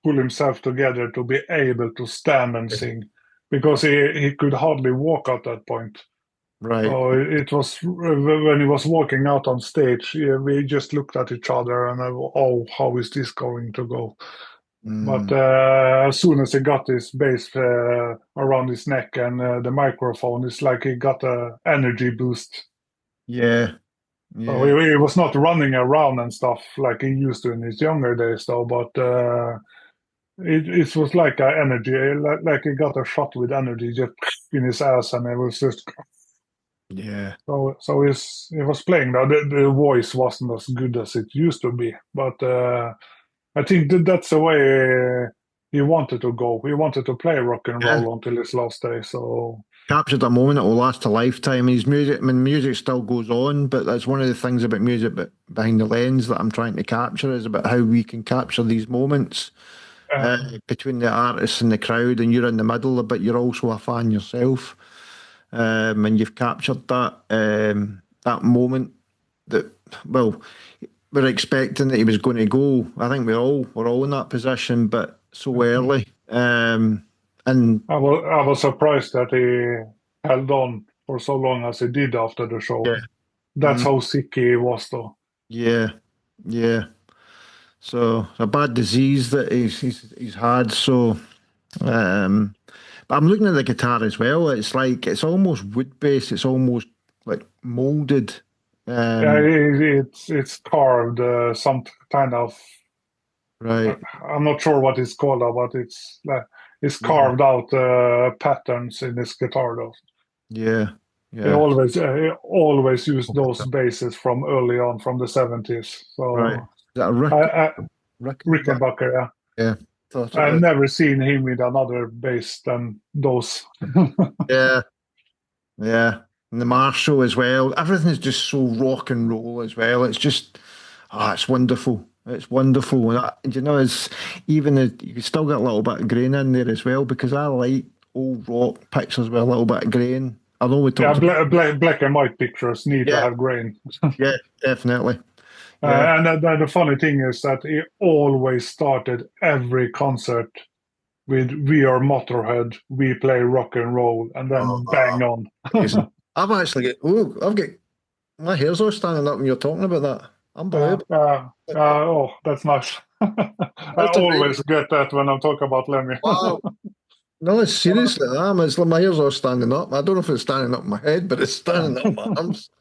pull himself together to be able to stand and sing because he could hardly walk at that point. right. So it was when he was walking out on stage, yeah, we just looked at each other and oh, how is this going to go? But Mm, as soon as he got his bass around his neck and the microphone, it's like he got a energy boost. yeah. So Yeah. he was not running around and stuff like he used to in his younger days, though. But it was like a energy, like he got a shot with energy just in his ass, and it was just Yeah. so he was playing now. The voice wasn't as good as it used to be, but I think that's the way he wanted to go. He wanted to play rock and Yeah. roll until his last day. So Captured a moment that will last a lifetime. His music, I mean, music still goes on, but that's one of the things about music, but behind the lens that I'm trying to capture is about how we can capture these moments between the artists and the crowd, and you're in the middle, but you're also a fan yourself, and you've captured that moment that well, we're expecting that he was going to go. I think we're all in that position, but so early. And I was surprised that he held on for so long as he did after the show. yeah, That's how sick he was, though. Yeah, yeah. So a bad disease that he's had. So, um, but I'm looking at the guitar as well. It's like it's almost wood based. It's almost like molded. Yeah, Um, it's carved some kind of. right. I'm not sure what it's called, but it's Yeah. carved out patterns in this guitar, though. Yeah. He Yeah. always used those basses from early on, from the 70s. Right. Is So that a Rickenbacker? Rickenbacker, yeah. Yeah. Thought it I've was. never seen him with another bass than those. Yeah. Yeah. And the Marshall as well. Everything's just so rock and roll as well. It's just, it's wonderful. It's wonderful. And you know, it's even you can still get a little bit of grain in there as well because I like old rock pictures with a little bit of grain. I know we Yeah, talked about, black and white pictures need to yeah, have grain. yeah, definitely. Yeah. And the funny thing is that he always started every concert with "We are Motorhead, we play rock and roll," and then Oh, bang on. amazing. I've actually I've got my hair's all standing up when you're talking about that. Uh, Unbelievable. uh, oh, that's nice. I That's always amazing. get that when I'm talking about Lemmy. Wow. No, it's seriously, it's like my hair's all standing up. I don't know if it's standing up my head, but it's standing up my arms.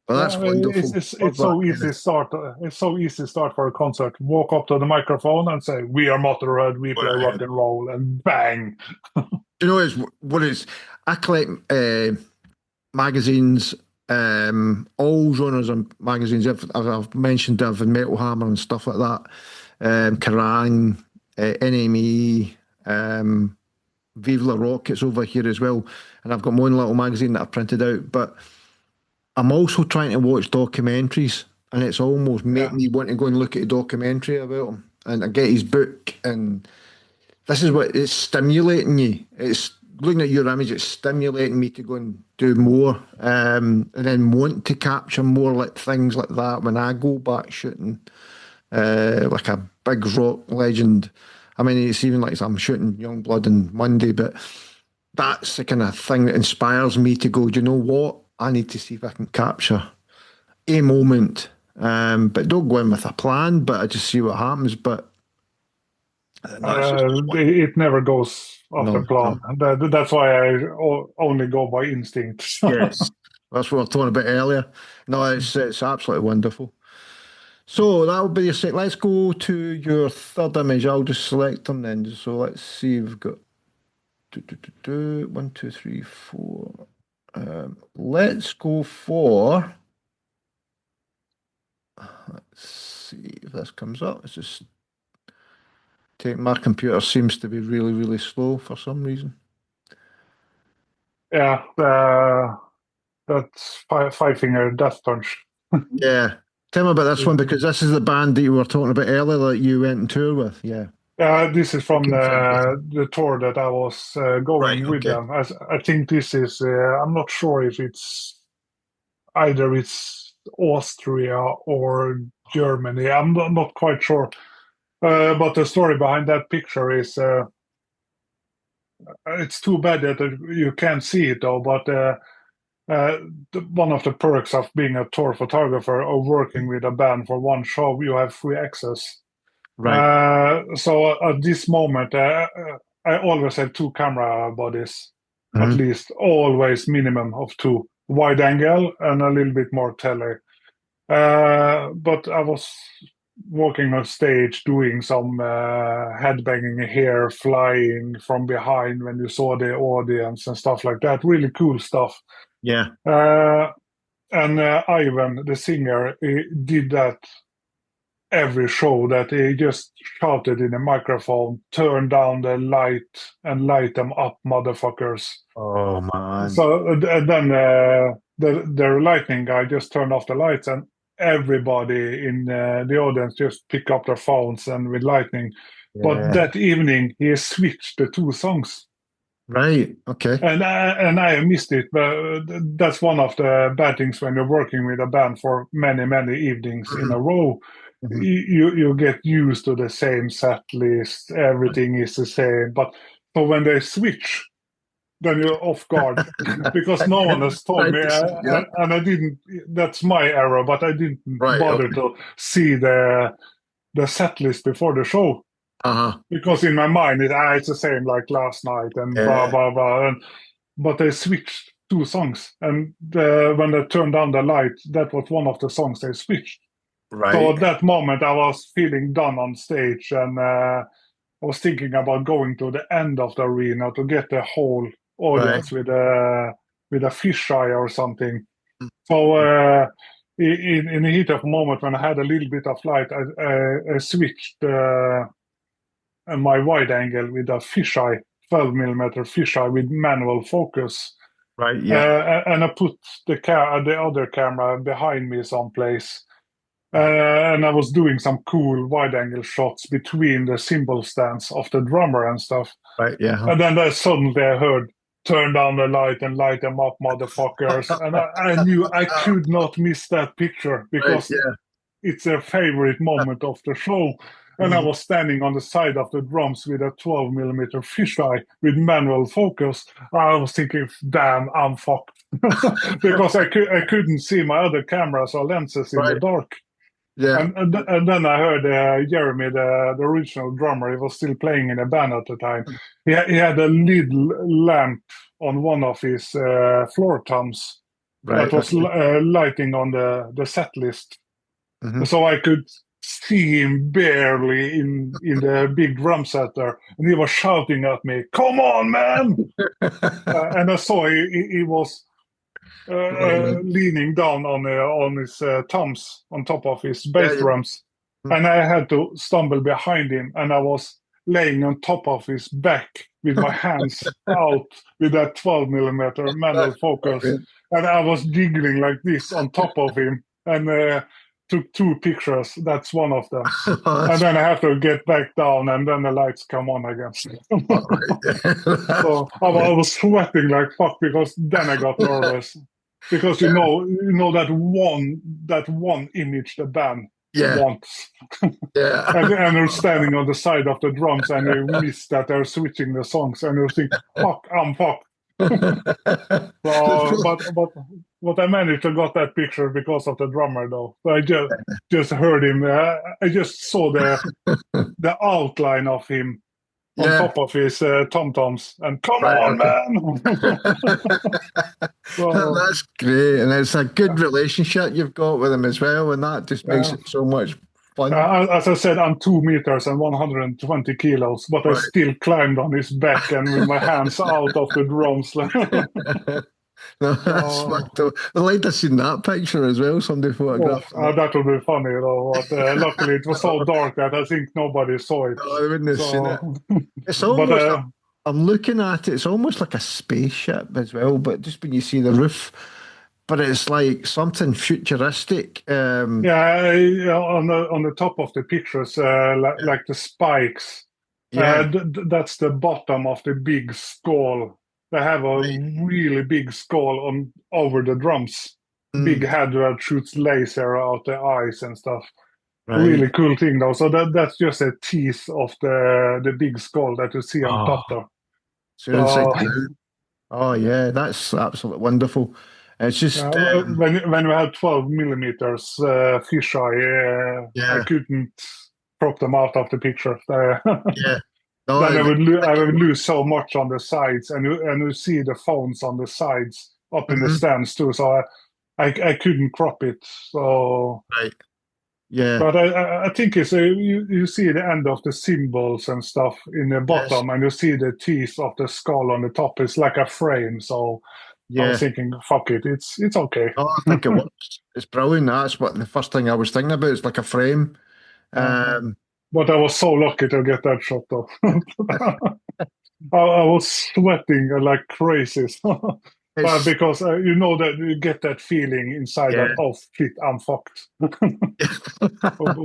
Well, that's Yeah, wonderful. Love it's that, so easy Kenneth. to start. It's so easy to start for a concert. Walk up to the microphone and say, "We are Motorhead. We Go play rock ahead. and roll," and bang. Do you know what is? I collect magazines, all genres of magazines. I've mentioned I've Metal Hammer and stuff like that. Kerrang, NME, Vive La Rock. It's over here as well, and I've got my own little magazine that I've printed out. But I'm also trying to watch documentaries, and it's almost make Yeah. me want to go and look at a documentary about him. And I get his book, and this is what it's stimulating you. It's looking at your image, it's stimulating me to go and do more, and then want to capture more like things like that when I go back shooting, like a big rock legend. I mean, it's even like I'm shooting Youngblood on Monday, but that's the kind of thing that inspires me to go, do you know what? I need to see if I can capture a moment. But don't go in with a plan, but I just see what happens. But no, it's just It never goes no, after plan. no. That's why I only go by instinct. Yes. That's what we were talking about earlier. No, it's absolutely wonderful. So that would be your set. Let's go to your third image. I'll just select them then. So let's see. We've got 1, 2, 3, 4. Let's go for. Let's see if this comes up. It's just my computer seems to be really, really slow for some reason. Yeah, that's Five Finger Death Punch. Yeah. Tell me about this one because this is the band that you were talking about earlier that you went and tour with. Yeah. This is from Looking forward to it. the tour that I was Right. going with Okay. them. I think this is. I'm not sure if it's Austria or Germany. I'm not quite sure. But the story behind that picture is it's too bad that you can't see it though. But one of the perks of being a tour photographer or working with a band for one show, you have free access. Right. So at this moment, I always have two camera bodies, at Mhm. least always minimum of two, wide angle and a little bit more tele. But I was walking on stage doing some headbanging hair flying from behind when you saw the audience and stuff like that. Really cool stuff. Yeah. Uh, and Ivan, the singer, he did that every show, that he just shouted in a microphone, "Turn down the light and light them up, motherfuckers." Oh man. So and then the lighting guy just turned off the lights, and everybody in the audience just pick up their phones and with lightning. But Yeah. that evening, he switched the two songs. Right. Okay. And I missed it, but that's one of the bad things when you're working with a band for many evenings in Mhm. a row. Mhm. You get used to the same set list, everything is the same. But when they switch, then you're off guard because no one has told me, Yeah. and I didn't. That's my error, but I didn't Right. bother Okay. to see the set list before the show Uh-huh. because in my mind it's the same like last night and blah Yeah. blah blah. But they switched two songs, and when they turned down the light, that was one of the songs they switched. So Right. at that moment, I was feeling done on stage, and I was thinking about going to the end of the arena to get the whole Right. audience with a fisheye or something. So in the heat of the moment, when I had a little bit of light, I switched my wide angle with a fisheye, 12 millimeter fisheye with manual focus. Right. Yeah. And I put the other camera behind me someplace. And I was doing some cool wide angle shots between the cymbal stands of the drummer and stuff. Right. Yeah. And then suddenly I heard, turn down the light and light them up, motherfuckers. And I knew I could not miss that picture Right. because Yeah. it's a favorite moment of the show. And I was standing on the side of the drums with a 12 millimeter fisheye with manual focus. I was thinking, damn, I'm fucked. Because I couldn't see my other cameras or lenses in the Right. dark. Yeah. And then I heard Jeremy, the original drummer, he was still playing in a band at the time. He had a little lamp on one of his floor toms Right. that was lighting on the set list. So I could see him barely in the big drum setter, and he was shouting at me, "Come on, man!" And I saw he was leaning down on his thumbs on top of his bass drums, and I had to stumble behind him, and I was laying on top of his back with my hands out with that 12 millimeter manual focus, and I was jiggling like this on top of him, and took two pictures. That's one of them. And then I have to get back down, and then the lights come on again. So I was sweating like fuck because then I got nervous because you know that one image the band wants. And they're standing on the side of the drums, and you miss that they're switching the songs, and you think, fuck, I'm fucked. So, but I managed to got that picture because of the drummer though. So I just heard him. I just saw the outline of him on top of his tom-toms, and come on, man! So, that's great, and it's a good relationship you've got with him as well, and that just makes it so much fun. As I said, I'm 2 meters and 120 kilos, but I still climbed on his back and with my hands out of the drums. No, I'd like to have seen that picture as well. Somebody photographed that would be funny though. But luckily, it was so dark that I think nobody saw it. I wouldn't have seen it. It's almost. I'm looking at it. It's almost like a spaceship as well. But just when you see the roof, but it's like something futuristic. On the top of the pictures, like the spikes. That's the bottom of the big skull. They have a really big skull over the drums. Big head that shoots laser out the eyes and stuff. Really cool thing though. So that's just a tease of the big skull that you see on top there. Oh yeah, that's absolutely wonderful. It's just when we had 12 millimeters fisheye, I couldn't crop them out of the picture. No, then I would lose so much on the sides, and you see the phones on the sides up in the stands too. So I couldn't crop it. So but I think it's you see the end of the cymbals and stuff in the bottom, and you see the teeth of the skull on the top. It's like a frame. So I was thinking, fuck it, it's okay. Oh, I think it works. It's brilliant. That's what the first thing I was thinking about. It's like a frame. But I was so lucky to get that shot though. I was sweating like crazy. Because you know that you get that feeling inside that, oh shit, I'm fucked.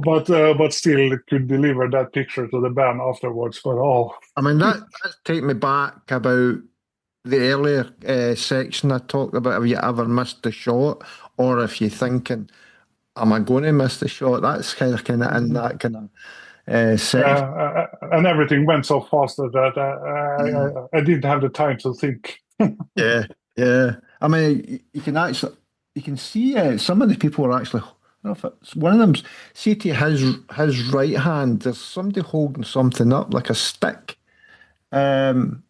but still could deliver that picture to the band afterwards. But I mean that take me back about the earlier section I talked about. Have you ever missed the shot, or if you're thinking, am I going to miss the shot? That's kind of in that kind of. And everything went so fast that I didn't have the time to think. Yeah, yeah. I mean, you can see some of the people are actually. I don't know if it's one of them. See to his right hand. There's somebody holding something up like a stick. Um,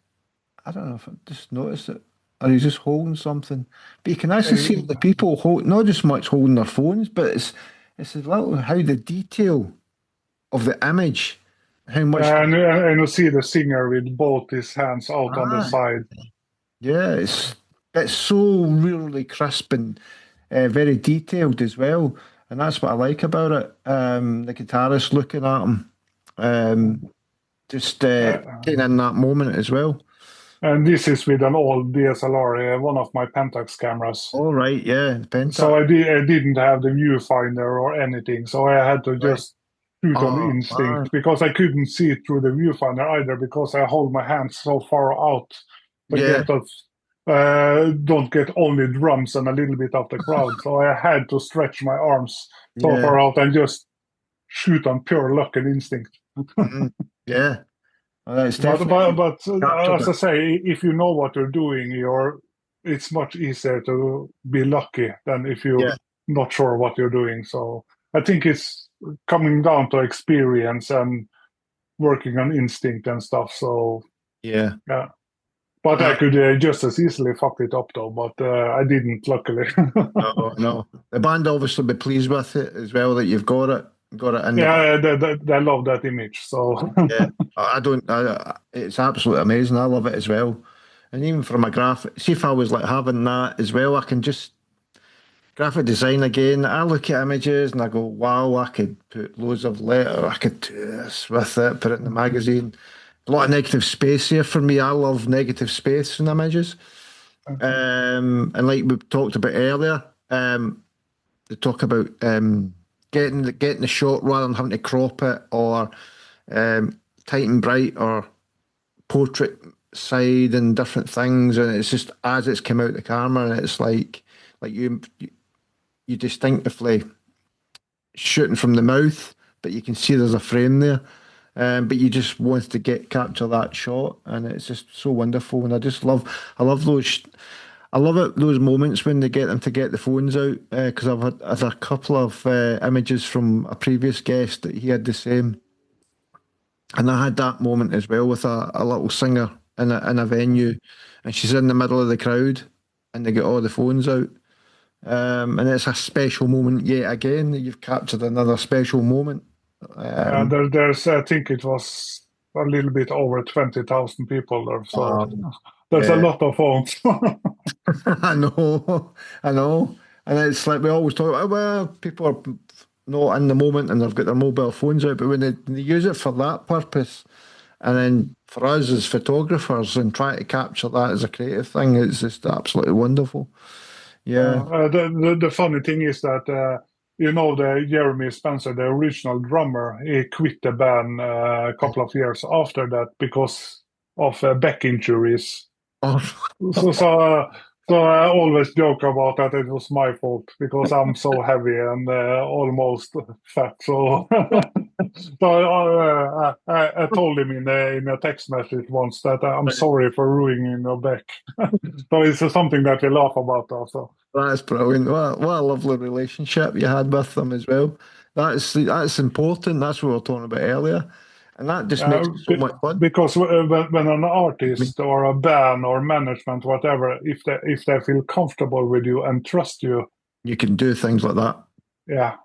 I don't know if I just noticed it, or he's just holding something. But you can actually see the people hold not just much holding their phones, but it's a little how the detail of the image, how much. And you see the singer with both his hands out on the Ah, side. yeah, it's so really crisp and very detailed as well, and that's what I like about it. The guitarist looking at him, um, just taking in that moment as well. And this is with an old DSLR, one of my Pentax cameras. All right, yeah, So Pentax, I didn't have the viewfinder or anything. So I had to right. just shoot on Oh man, instinct because I couldn't see it through the viewfinder either because I hold my hands so far out to yeah, don't get only drums and a little bit of the crowd. So I had to stretch my arms so yeah, far out and just shoot on pure luck and instinct. mhm, yeah. It's But definitely captured as it. I say, if you know what you're doing, it's much easier to be lucky than if Yeah, you're not sure what you're doing. So I think it's coming down to experience and working on instinct and stuff. So yeah. yeah, but I Uh, could just as easily fuck it up though, but I didn't, luckily. no, no. The band obviously be pleased with it as well that you've got it in the band. Yeah, they love that image. So Yeah, I don't. It's absolutely amazing. I love it as well. And even from a graphic, see if I was like having that as well, I can just graphic design again. I look at images and I go, wow, I could put loads of letter. I could do this with it, put it in the magazine. A lot of negative space here for me. I love negative space in images. And like we talked about earlier, they talk about getting the shot rather than having to crop it or tight and bright or portrait side and different things, and it's just as it's come out the camera, and it's like you distinctively shooting from the mouth, but you can see there's a frame there. But you just want to capture that shot, and it's just so wonderful. And I love those. I love it those moments when they get them to get the phones out because I've had a couple of images from a previous guest that he had the same, and I had that moment as well with a little singer in a venue, and she's in the middle of the crowd, and they get all the phones out, and it's a special moment yet again. You've captured another special moment. Um, there's, I think it was a little bit over 20,000 people there. So um, there's a yeah, lot of phones. I know, I know, and it's like we always talk about. Well, people are not in the moment and they've got their mobile phones out, but when they use it for that purpose, and then for us as photographers and trying to capture that as a creative thing, it's just absolutely wonderful. Yeah. The funny thing is that the Jeremy Spencer, the original drummer, he quit the band a couple of years after that because of back injuries. Oh, So, so, uh, so I always joke about that it was my fault because I'm so heavy and almost fat. So, I told him in a text message once that I'm sorry for ruining your back. So it's something that we laugh about also. that's brilliant. What a lovely relationship you had with them as well. That's important. That's what we were talking about earlier. And that just makes Uh, it so be- much fun. because when an I mean, artist or a band or management, whatever, if they feel comfortable with you and trust you, you can do things like that. yeah.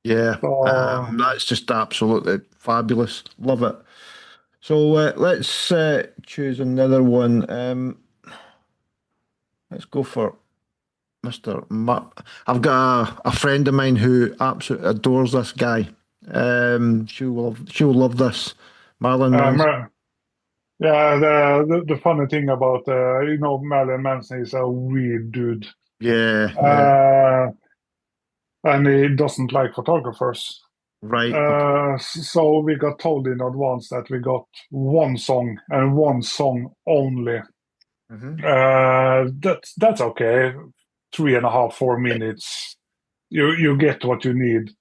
Yeah. So That's just absolutely fabulous. Love it. So let's choose another one. Let's go for Mr. I've got a friend of mine who absolutely adores this guy. She'll love this. Marlon um, Manson. uh, yeah, the funny thing about Marilyn Manson is a weird dude, Yeah, yeah. uh, and he doesn't like photographers. Right. Okay. So we got told in advance that we got one song and one song only. Hmm. That's okay. 3.5, 4 minutes. You get what you need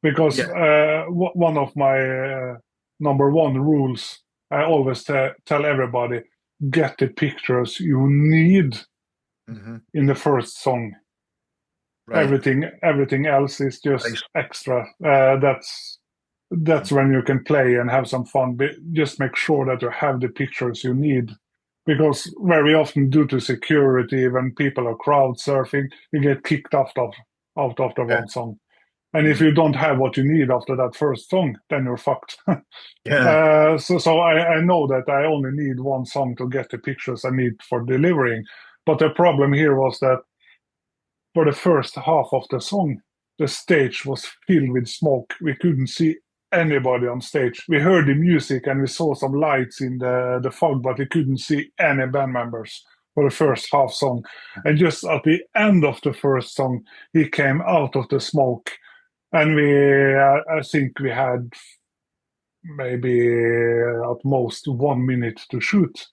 because Yeah. one of my number one rules I always tell everybody: get the pictures you need Mm-hmm. in the first song. Right. Everything else is just Nice. extra. That's when you can play and have some fun. But just make sure that you have the pictures you need, because very often, due to security, when people are crowd surfing, you get kicked out of the Yeah. one song. And if you don't have what you need after that first song, then you're fucked. Yeah. So I know that I only need one song to get the pictures I need for delivering. But the problem here was that for the first half of the song, the stage was filled with smoke. We couldn't see anybody on stage. We heard the music and we saw some lights in the fog, but we couldn't see any band members for the first half song. And just at the end of the first song, he came out of the smoke. And I think we had maybe at most 1 minute to shoot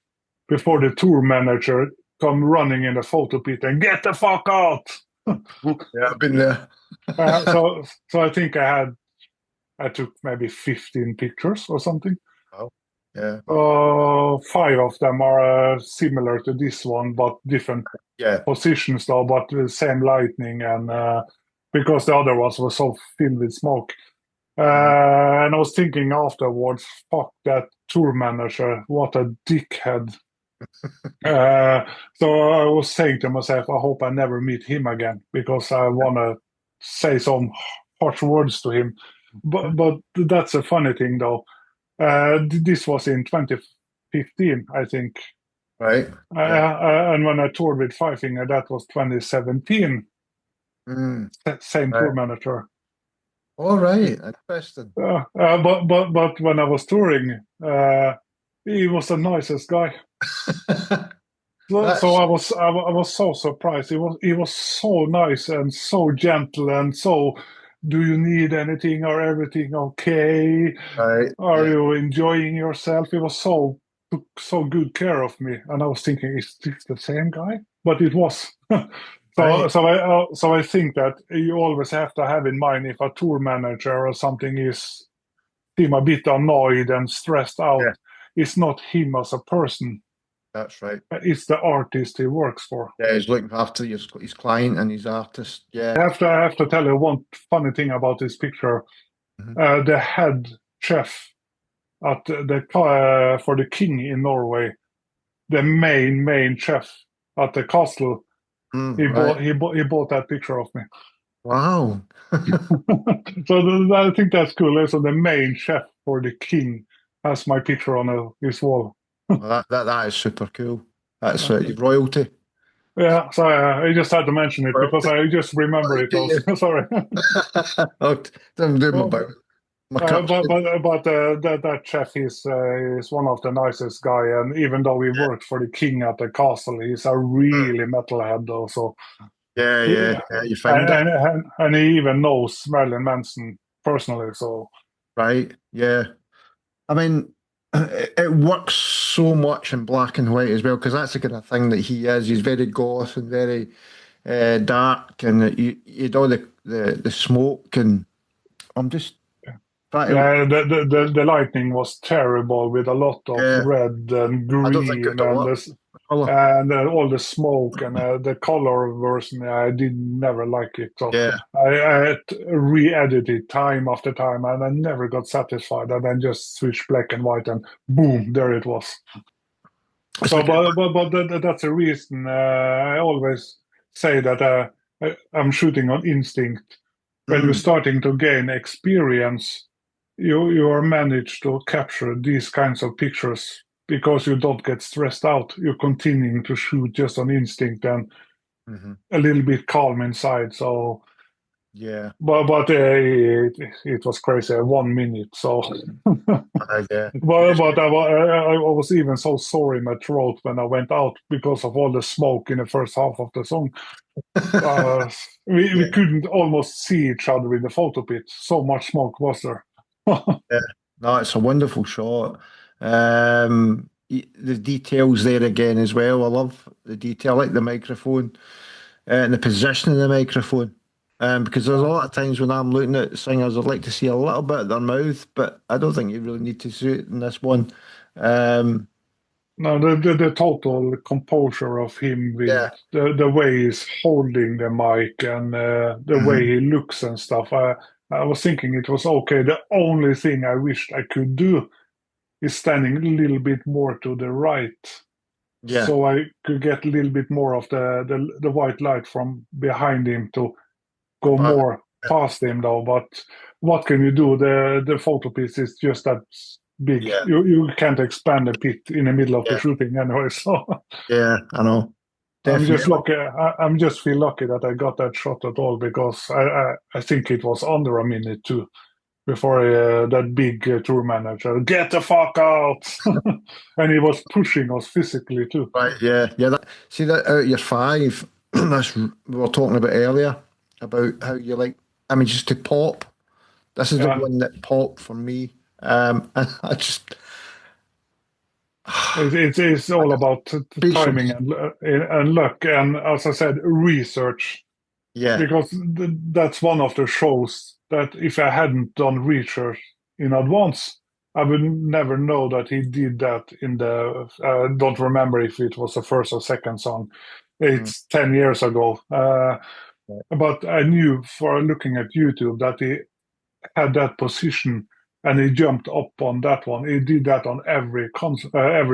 before the tour manager come running in the photo pit and get the fuck out. Yeah, I've been there. So I think I took maybe 15 pictures or something. Oh, yeah. 5 of them are similar to this one, but different positions though, but the same lighting, and because the other ones were so filled with smoke. And I was thinking afterwards, fuck that tour manager, what a dickhead. So I was saying to myself, I hope I never meet him again, because I want to say some harsh words to him. But that's a funny thing, though. This was in 2015, I think. Right. And when I toured with Five Finger, that was 2017. Same tour manager. All right, interesting. But when I was touring, he was the nicest guy. So I was so surprised. He was so nice and so gentle and so. Do you need anything or everything okay? Right. Are you enjoying yourself? He was took so good care of me, and I was thinking, is this the same guy? But it was. So I think that you always have to have in mind, if a tour manager or something seem a bit annoyed and stressed out, it's not him as a person. That's right. It's the artist he works for. Yeah, he's looking after his client and his artist. Yeah. I have to tell you one funny thing about this picture. The head chef at for the king in Norway, the main chef at the castle. He bought that picture of me. Wow. So I think that's cool. So the main chef for the king has my picture on his wall. Well, that is super cool. That's royalty. Yeah, so I just had to mention it because I just remember it. Sorry. Don't do my bow. But that chef is one of the nicest guy, and even though he worked for the king at the castle, he's a really metalhead though. So yeah, you found it, and he even knows Marilyn Manson personally. So right, yeah. I mean, it works so much in black and white as well, because that's the kind of thing that he is. He's very goth and very dark, and you know the smoke, and I'm just. Yeah, the lightning was terrible with a lot of red and green and all the smoke and the color version. I did never like it. So I re-edited time after time, and I never got satisfied. And then just switched black and white, and boom, there it was. So, but that's a reason I always say that I'm shooting on instinct. When you're starting to gain experience, you are managed to capture these kinds of pictures because you don't get stressed out. You're continuing to shoot just on instinct and a little bit calm inside. So but it was crazy. 1 minute. So but I was even so sore in my throat when I went out because of all the smoke in the first half of the song. We couldn't almost see each other in the photo pit. So much smoke was there. No, it's a wonderful shot. The details there again as well. I love the detail, like the microphone and the position of the microphone. Because there's a lot of times when I'm looking at singers, I'd like to see a little bit of their mouth, but I don't think you really need to see it in this one. No, the total composure of him with Yeah. the way he's holding the mic and the way he looks and stuff. I was thinking it was okay. The only thing I wished I could do is standing a little bit more to the right, Yeah. so I could get a little bit more of the white light from behind him to go But more past him though. But what can you do? The photo piece is just that big. yeah, You can't expand a pit in the middle of the yeah, shooting anyway. So yeah, I know. I'm just Definitely. lucky. I'm just feel lucky that I got that shot at all because I think it was under a minute too before that big tour manager get the fuck out, and he was pushing us physically too. Right, yeah, yeah. See that out of your five, that's we were talking about earlier about how you like images to pop. This is the Yeah. one that popped for me. And I just It's all about timing patience. and luck, and as I said, research. Yeah. Because that's one of the shows that if I hadn't done research in advance, I would never know that he did that in the. Don't remember if it was the first or second song. Mm, It's 10 years ago, right. but I knew for looking at YouTube that he had that position and he jumped up on that one. He did that on every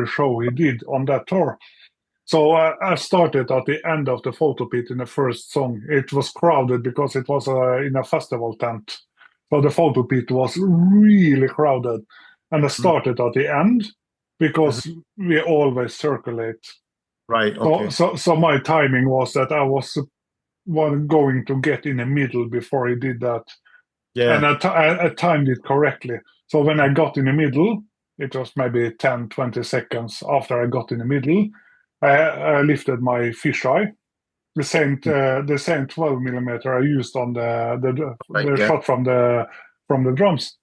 show he did on that tour. So I started at the end of the photo pit in the first song. It was crowded because it was in a festival tent. So the photo pit was really crowded. And I Mm, started at the end mhm. because we always circulate. Right, So, okay. so, so my timing was that I was going to get in the middle before he did that. And Yeah. I timed it correctly. So when I got in the middle, it was maybe 10, 20 seconds after I got in the middle, I lifted my fisheye, the same 12 millimeter I used on Right, the yeah. shot from the drums.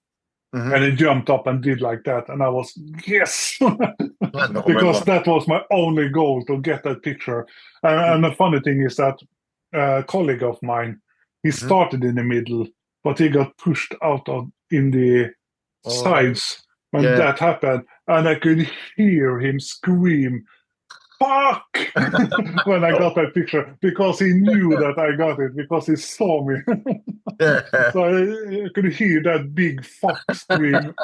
And Mm-hmm. it jumped up and did like that. And I was, yes, I know, because remember. that was my only goal to get that picture. And the funny thing is that a colleague of mine, he Mm-hmm. started in the middle, but he got pushed out in the All right. sides when Yeah. that happened. And I could hear him scream, fuck, when I got that picture because he knew that I got it because he saw me. Yeah. So I could hear that big fuck scream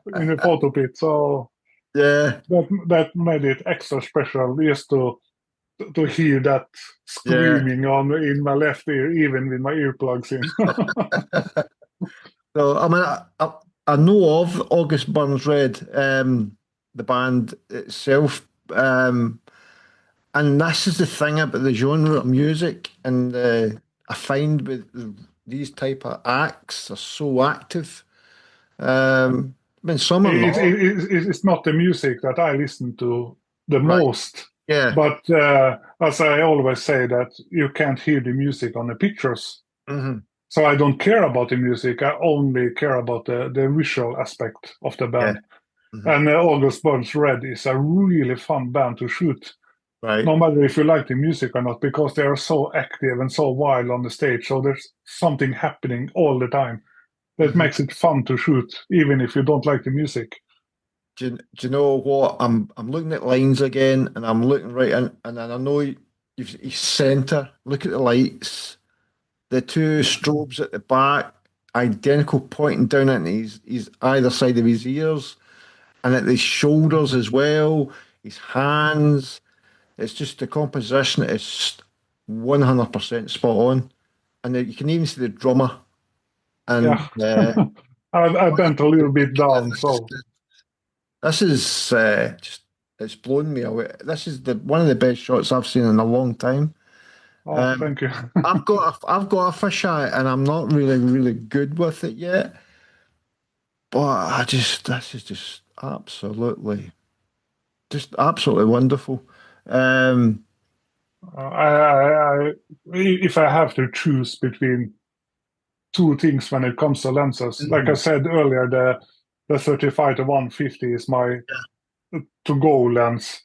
in the photo pit. So Yeah. that made it extra special just to hear that Yeah. screaming on in my left ear, even with my earplugs in. So I mean, I know of August Burns Red, the band itself, and this is the thing about the genre of music, and I find with these type of acts are so active. I mean, some are not. It's not the music that I listen to the Right. most, Yeah. but as I always say, that you can't hear the music on the pictures. Hmm. So I don't care about the music. I only care about the visual aspect of the Yeah. band. Hmm. And August Burns Red is a really fun band to shoot, Right. no matter if you like the music or not, because they are so active and so wild on the stage. So there's something happening all the time that Hmm. makes it fun to shoot, even if you don't like the music. Do you know what? I'm looking at lines again, and I'm looking right in, and then I know he's center. Look at the lights. The two strobes at the back, identical, pointing down at his either side of his ears and at his shoulders as well, his hands. It's just the composition is 100% spot on. And then you can even see the drummer. Yeah, And I bent a little bit down. So, this is just, it's blown me away. This is the one of the best shots I've seen in a long time. oh, Um, thank you. I've got a fisheye and I'm not really good with it yet. But this is just absolutely wonderful. Um, If I have to choose between two things when it comes to lenses, like I mhm, said earlier, the 35 to 150 is my to-go lens.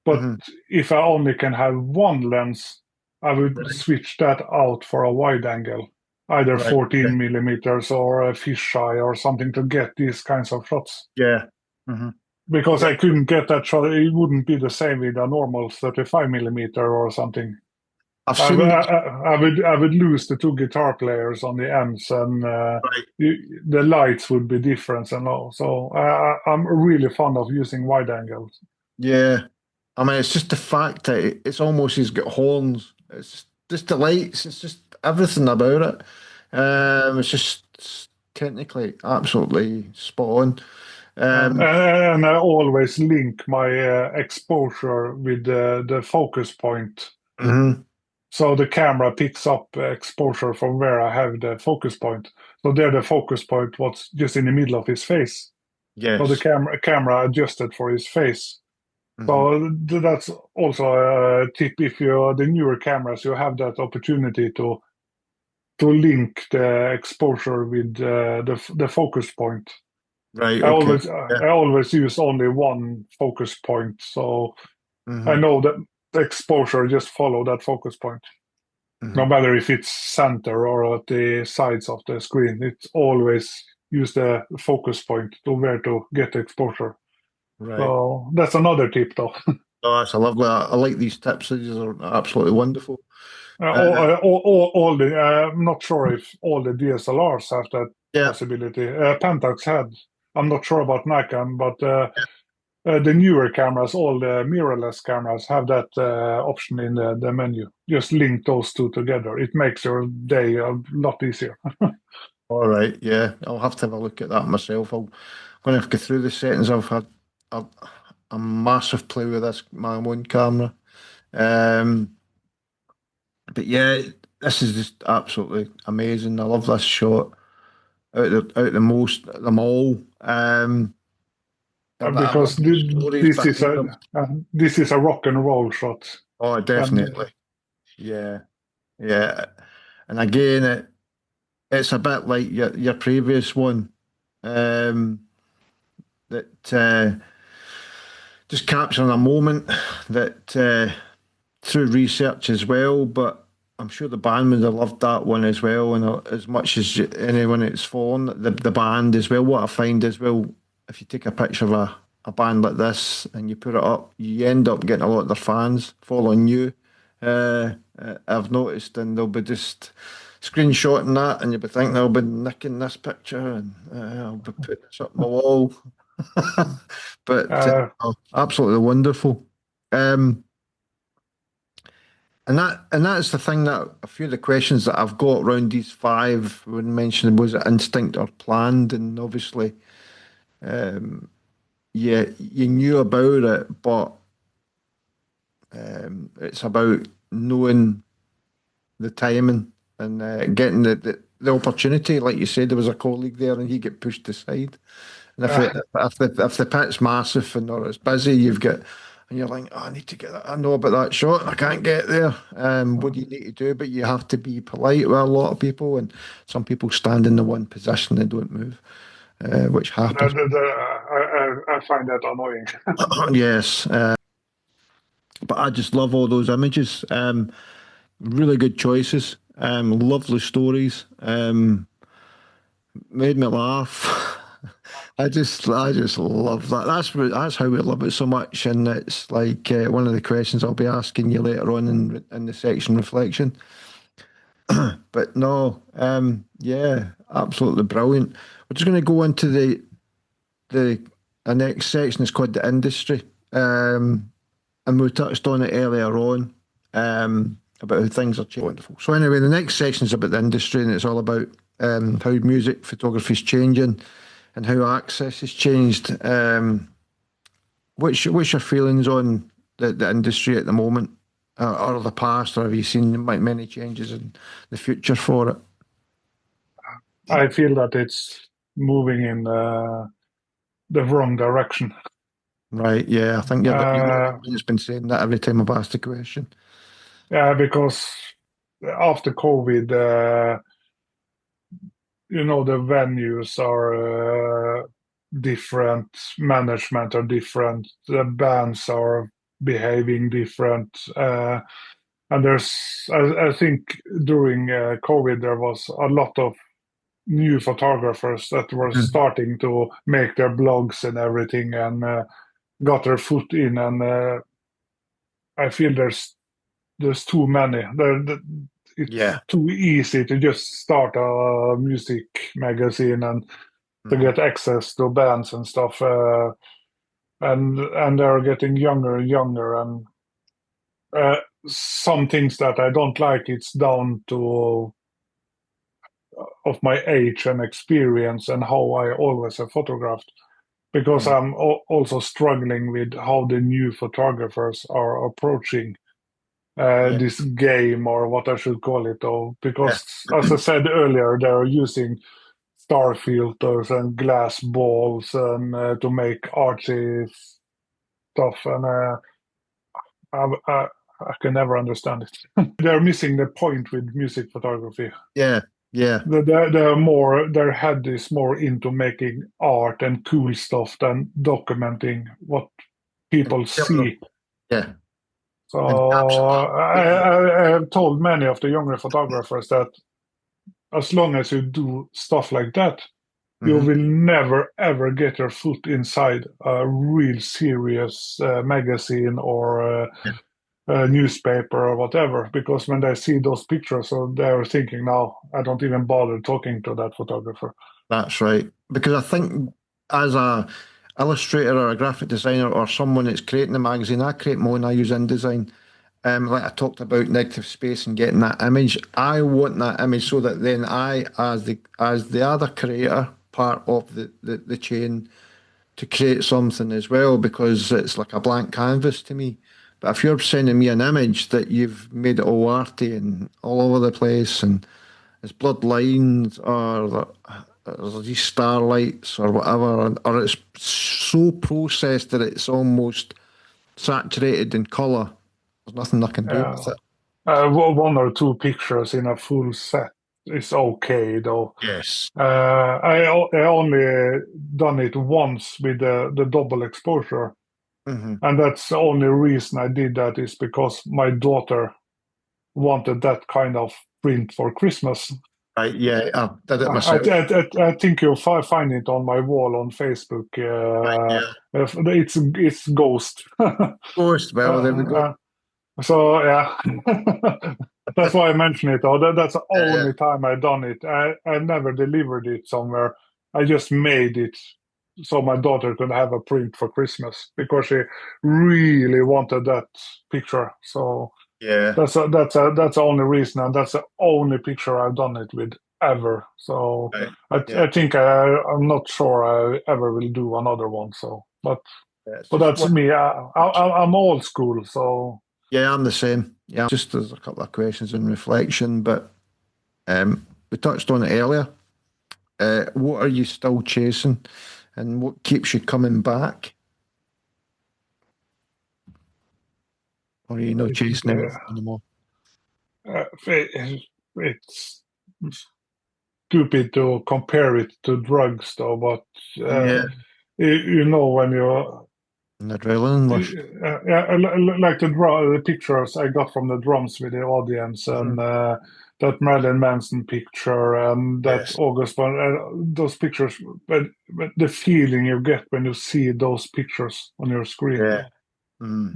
But mhm. if I only can have one lens, I would Right, switch that out for a wide angle, either right, yeah, 14 millimeters or a fisheye or something to get these kinds of shots. yeah. Mhm. because Yeah, I couldn't get that shot. It wouldn't be the same with a normal 35 millimeter or something. I've I, seen these. I would lose the two guitar players on the ends, and Right. the lights would be different and all. So I'm really fond of using wide angles. Yeah. I mean, it's just the fact that it's almost he's got horns. It's just the lights. It's just everything about it. It's just technically absolutely spot on. And I always link my exposure with the focus point. Mhm. So the camera picks up exposure from where I have the focus point. So there the focus point was just in the middle of his face. So the Yes. camera adjusted for his face. Mhm. So that's also a tip. If you're the newer cameras, you have that opportunity to link the exposure with the focus point. Right. Okay. Yeah. I always use only one focus point, so I Mhm. know that the exposure just follow that focus point. No Mhm. matter if it's center or at the sides of the screen, it's always use the focus point to where to get the exposure. Right. So that's another tip, though. Oh, that's a lovely. I like these tips. These are absolutely wonderful. All the I'm not sure if all the DSLRs have that Yeah. possibility. Pentax had. I'm not sure about Nikon, but the newer cameras, all the mirrorless cameras, have that option in the menu. Just link those two together. It makes your day a lot easier. All right. Yeah. I'll have to have a look at that myself. I'm going to go through the settings. I've had a, a massive play with this my own camera. Um, but yeah, this is just absolutely amazing. I love this shot out the most them all. I love Because the stories behind them. this is a rock and roll shot, Oh, and definitely. Yeah, yeah. And again, it's a bit like your previous one, um, that just capturing a moment that through research as well. But I'm sure the band would have loved that one as well. And as much as anyone that's fallen, the band as well. What I find as well, if you take a picture of a band like this and you put it up, you end up getting a lot of their fans following you. I've noticed, and they'll be just screenshotting that, and you'll be thinking I'll be nicking this picture and I'll be putting this up my wall. But uh, oh, absolutely wonderful. Um, and that's the thing that a few of the questions that I've got around these five when mentioned was it instinct or planned, and obviously, yeah, you knew about it, but it's about knowing the timing and getting the opportunity. Like you said, there was a colleague there and he get pushed aside. And uh, if the pit's massive and or it's busy, you've got and you're like, oh, I need to get that. I know about that shot. I can't get there. What do you need to do? But you have to be polite with a lot of people, and some people stand in the one position they don't move, which happens. I find that annoying. Yes, but I just love all those images. Really good choices. Lovely stories. Made me laugh. I just love that. That's how we love it so much, and it's like one of the questions I'll be asking you later on in the section reflection. But no, yeah, absolutely brilliant. We're just going to go into the next section. It's called the industry, and we touched on it earlier on. About how things are changing. Wonderful. So anyway, the next section is about the industry, and it's all about how music photography is changing and how access has changed. What's your feelings on the industry at the moment, or the past, or have you seen many changes in the future for it? I feel that it's moving in the wrong direction. Right, yeah, I think you're not the Uh, one that's been saying that every time I've asked a question. yeah, because after COVID, the venues are different, management are different, the bands are behaving different. And I think during COVID, there was a lot of new photographers that were starting to make their blogs and everything, and got their foot in. And I feel there's too many. It's Yeah. too easy to just start a music magazine and to get access to bands and stuff. And they're getting younger and younger. And some things that I don't like, it's down to of my age and experience and how I always have photographed. Because I'm also struggling with how the new photographers are approaching this game, or what I should call it, though. Because, as I said earlier, they're using star filters and glass balls and to make artsy stuff, and I can never understand it. They're missing the point with music photography. Yeah. Yeah. Their head is more into making art and cool stuff than documenting what people see. Yeah. So Yeah. I have told many of the younger photographers that as long as you do stuff like that, you will never ever get your foot inside a real serious magazine or a newspaper or whatever. Because when they see those pictures, so they're thinking, now I don't even bother talking to that photographer. That's right. Because I think as a illustrator or a graphic designer or someone that's creating a magazine, I create my own, I use InDesign. Like I talked about negative space and getting that image. I want that image so that then I, as the other creator, part of the chain, to create something as well, because it's like a blank canvas to me. But if you're sending me an image that you've made it all arty and all over the place, and it's blood lines or these starlights or whatever, or it's so processed that it's almost saturated in colour, there's nothing I can do with it. One or two pictures in a full set is okay, though. Yes. I only done it once with the double exposure, and that's the only reason I did that is because my daughter wanted that kind of print for Christmas. Right, yeah, I did it myself. I think you'll find it on my wall on Facebook. It's Ghost. Ghost, well, there we go. So yeah, that's why I mentioned it. Though that's the only time I done it. I never delivered it somewhere. I just made it so my daughter could have a print for Christmas because she really wanted that picture. So Yeah. that's the only reason, and that's the only picture I've done it with ever. So I think I'm not sure I ever will do another one. So, but that's me. I'm old school, so. Yeah, I'm the same. Yeah, just there's a couple of questions in reflection, but we touched on it earlier. What are you still chasing, and what keeps you coming back? Or are you not chasing anything anymore? It's stupid to compare it to drugs, though. But you know, when you're an adrenaline rush. Like the pictures I got from the drums with the audience, and that Marilyn Manson picture, and that August one, those pictures, but the feeling you get when you see those pictures on your screen. Yeah. You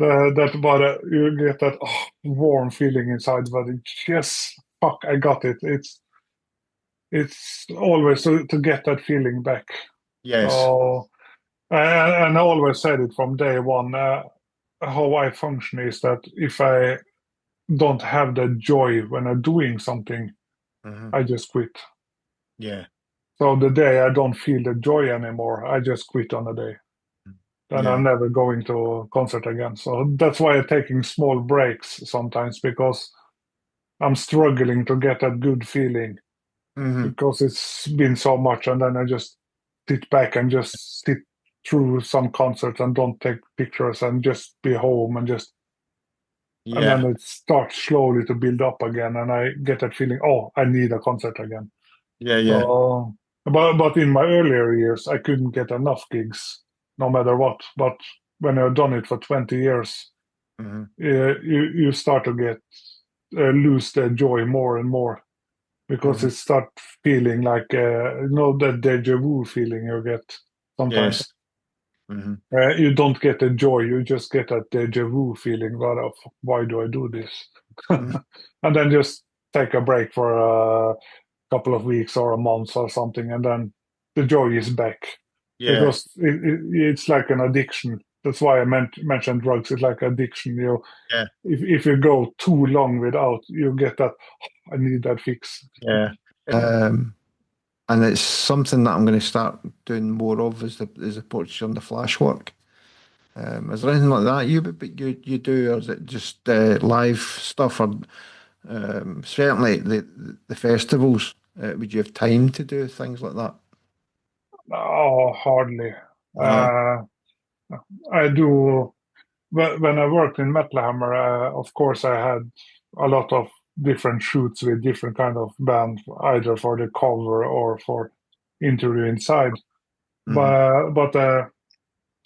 get that warm feeling inside, but yes, fuck, I got it. It's always to get that feeling back. Yes. So, and I always said it from day one. How I function is that if I don't have the joy when I'm doing something, I just quit. Yeah. So the day I don't feel the joy anymore, I just quit on the day. Then I'm never going to a concert again. So that's why I'm taking small breaks sometimes, because I'm struggling to get that good feeling because it's been so much. And then I just sit back and just sit through some concerts and don't take pictures and just be home and just and then it starts slowly to build up again, and I get that feeling, I need a concert again. So, but in my earlier years I couldn't get enough gigs no matter what. But when I've done it for 20 years, you start to get lose the joy more and more. because it start feeling like that deja vu feeling you get sometimes. Yes. Mm-hmm. You don't get the joy, you just get that deja vu feeling. Why do I do this? Mm-hmm. And then just take a break for a couple of weeks or a month or something, and then the joy is back Yeah. because it's like an addiction. That's why I mentioned drugs. It's like addiction. Yeah. If you go too long without, you get that. I need that fix. Yeah. And it's something that I'm going to start doing more of is the portrait on the flash work. Is there anything like that you do, or is it just live stuff? Or certainly the festivals, would you have time to do things like that? Oh, hardly. Uh-huh. Uh, I do. When I worked in Metal Hammer, of course, I had a lot of different shoots with different kind of band, either for the cover or for interview inside. Hmm. But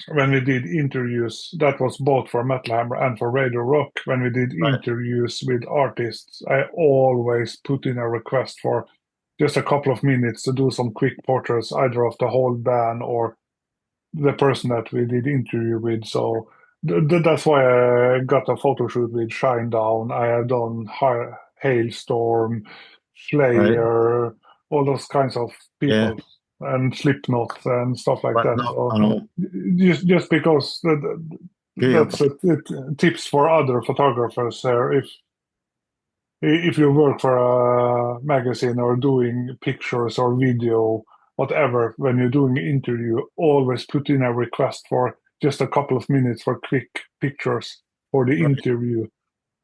when we did interviews, that was both for Metal Hammer and for Radio Rock. When we did Right. interviews with artists, I always put in a request for just a couple of minutes to do some quick portraits, either of the whole band or the person that we did interview with. So that's why I got a photo shoot with Shinedown. I have done Hailstorm, Right. Slayer, all those kinds of Yeah. people, and Slipknot and stuff like But that. no, So I know. just because Yeah. that's tips for other photographers here. If you work for a magazine or doing pictures or video, whatever, when you're doing an interview, always put in a request for just a couple of minutes for quick pictures for the Right. interview.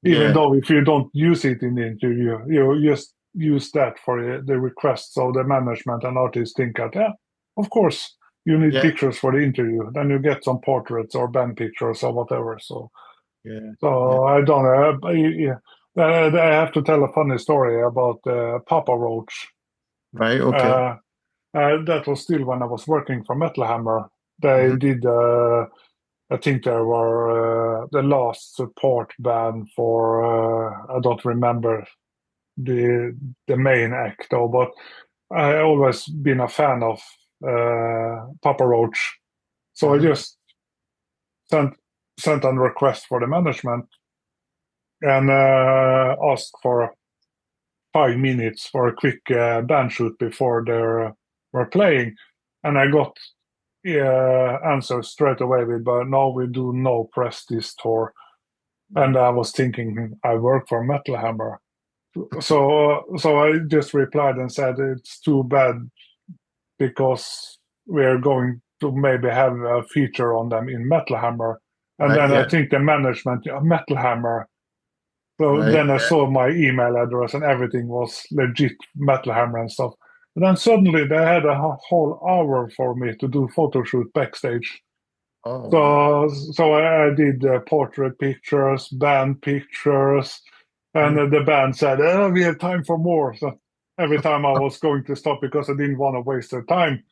Even Yeah. though if you don't use it in the interview, you just use that for the request. So the management and artists think that, yeah, of course, you need Yeah. pictures for the interview. Then you get some portraits or band pictures or whatever. So Yeah. Yeah. so I don't know. Yeah. I have to tell a funny story about Papa Roach. Right. Okay. Uh, that was still when I was working for Metal Hammer. They Hmm. did, I think they were the last support band for, I don't remember the main act though, but I always been a fan of Papa Roach. So I Hmm. just sent sent a request for the management and asked for 5 minutes for a quick band shoot before they were playing, and I got answers straight away with, "But no, we do no press this tour." And I was thinking, I work for Metal Hammer, so I just replied and said it's too bad because we're going to maybe have a feature on them in Metal Hammer, and Right. then I Yeah. think the management, "Yeah, Metal Hammer." So Right. then I saw my email address and everything was legit Metal Hammer and stuff. And then suddenly they had a whole hour for me to do photo shoot backstage. Oh wow. So I did portrait pictures, band pictures, and Mm. the band said, "Oh, we have time for more." So every time I was going to stop because I didn't want to waste their time.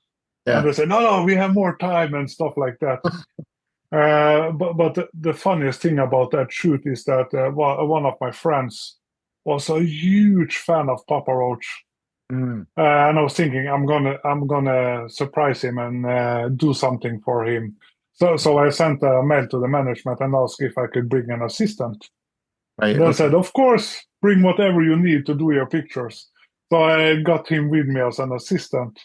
And Yeah. they said, "No, no, we have more time," and stuff like that. But the funniest thing about that shoot is that one of my friends was a huge fan of Papa Roach, Mm. and I was thinking I'm gonna surprise him and do something for him. So I sent a mail to the management and asked if I could bring an assistant. Right. They Okay. said, "Of course, bring whatever you need to do your pictures." So I got him with me as an assistant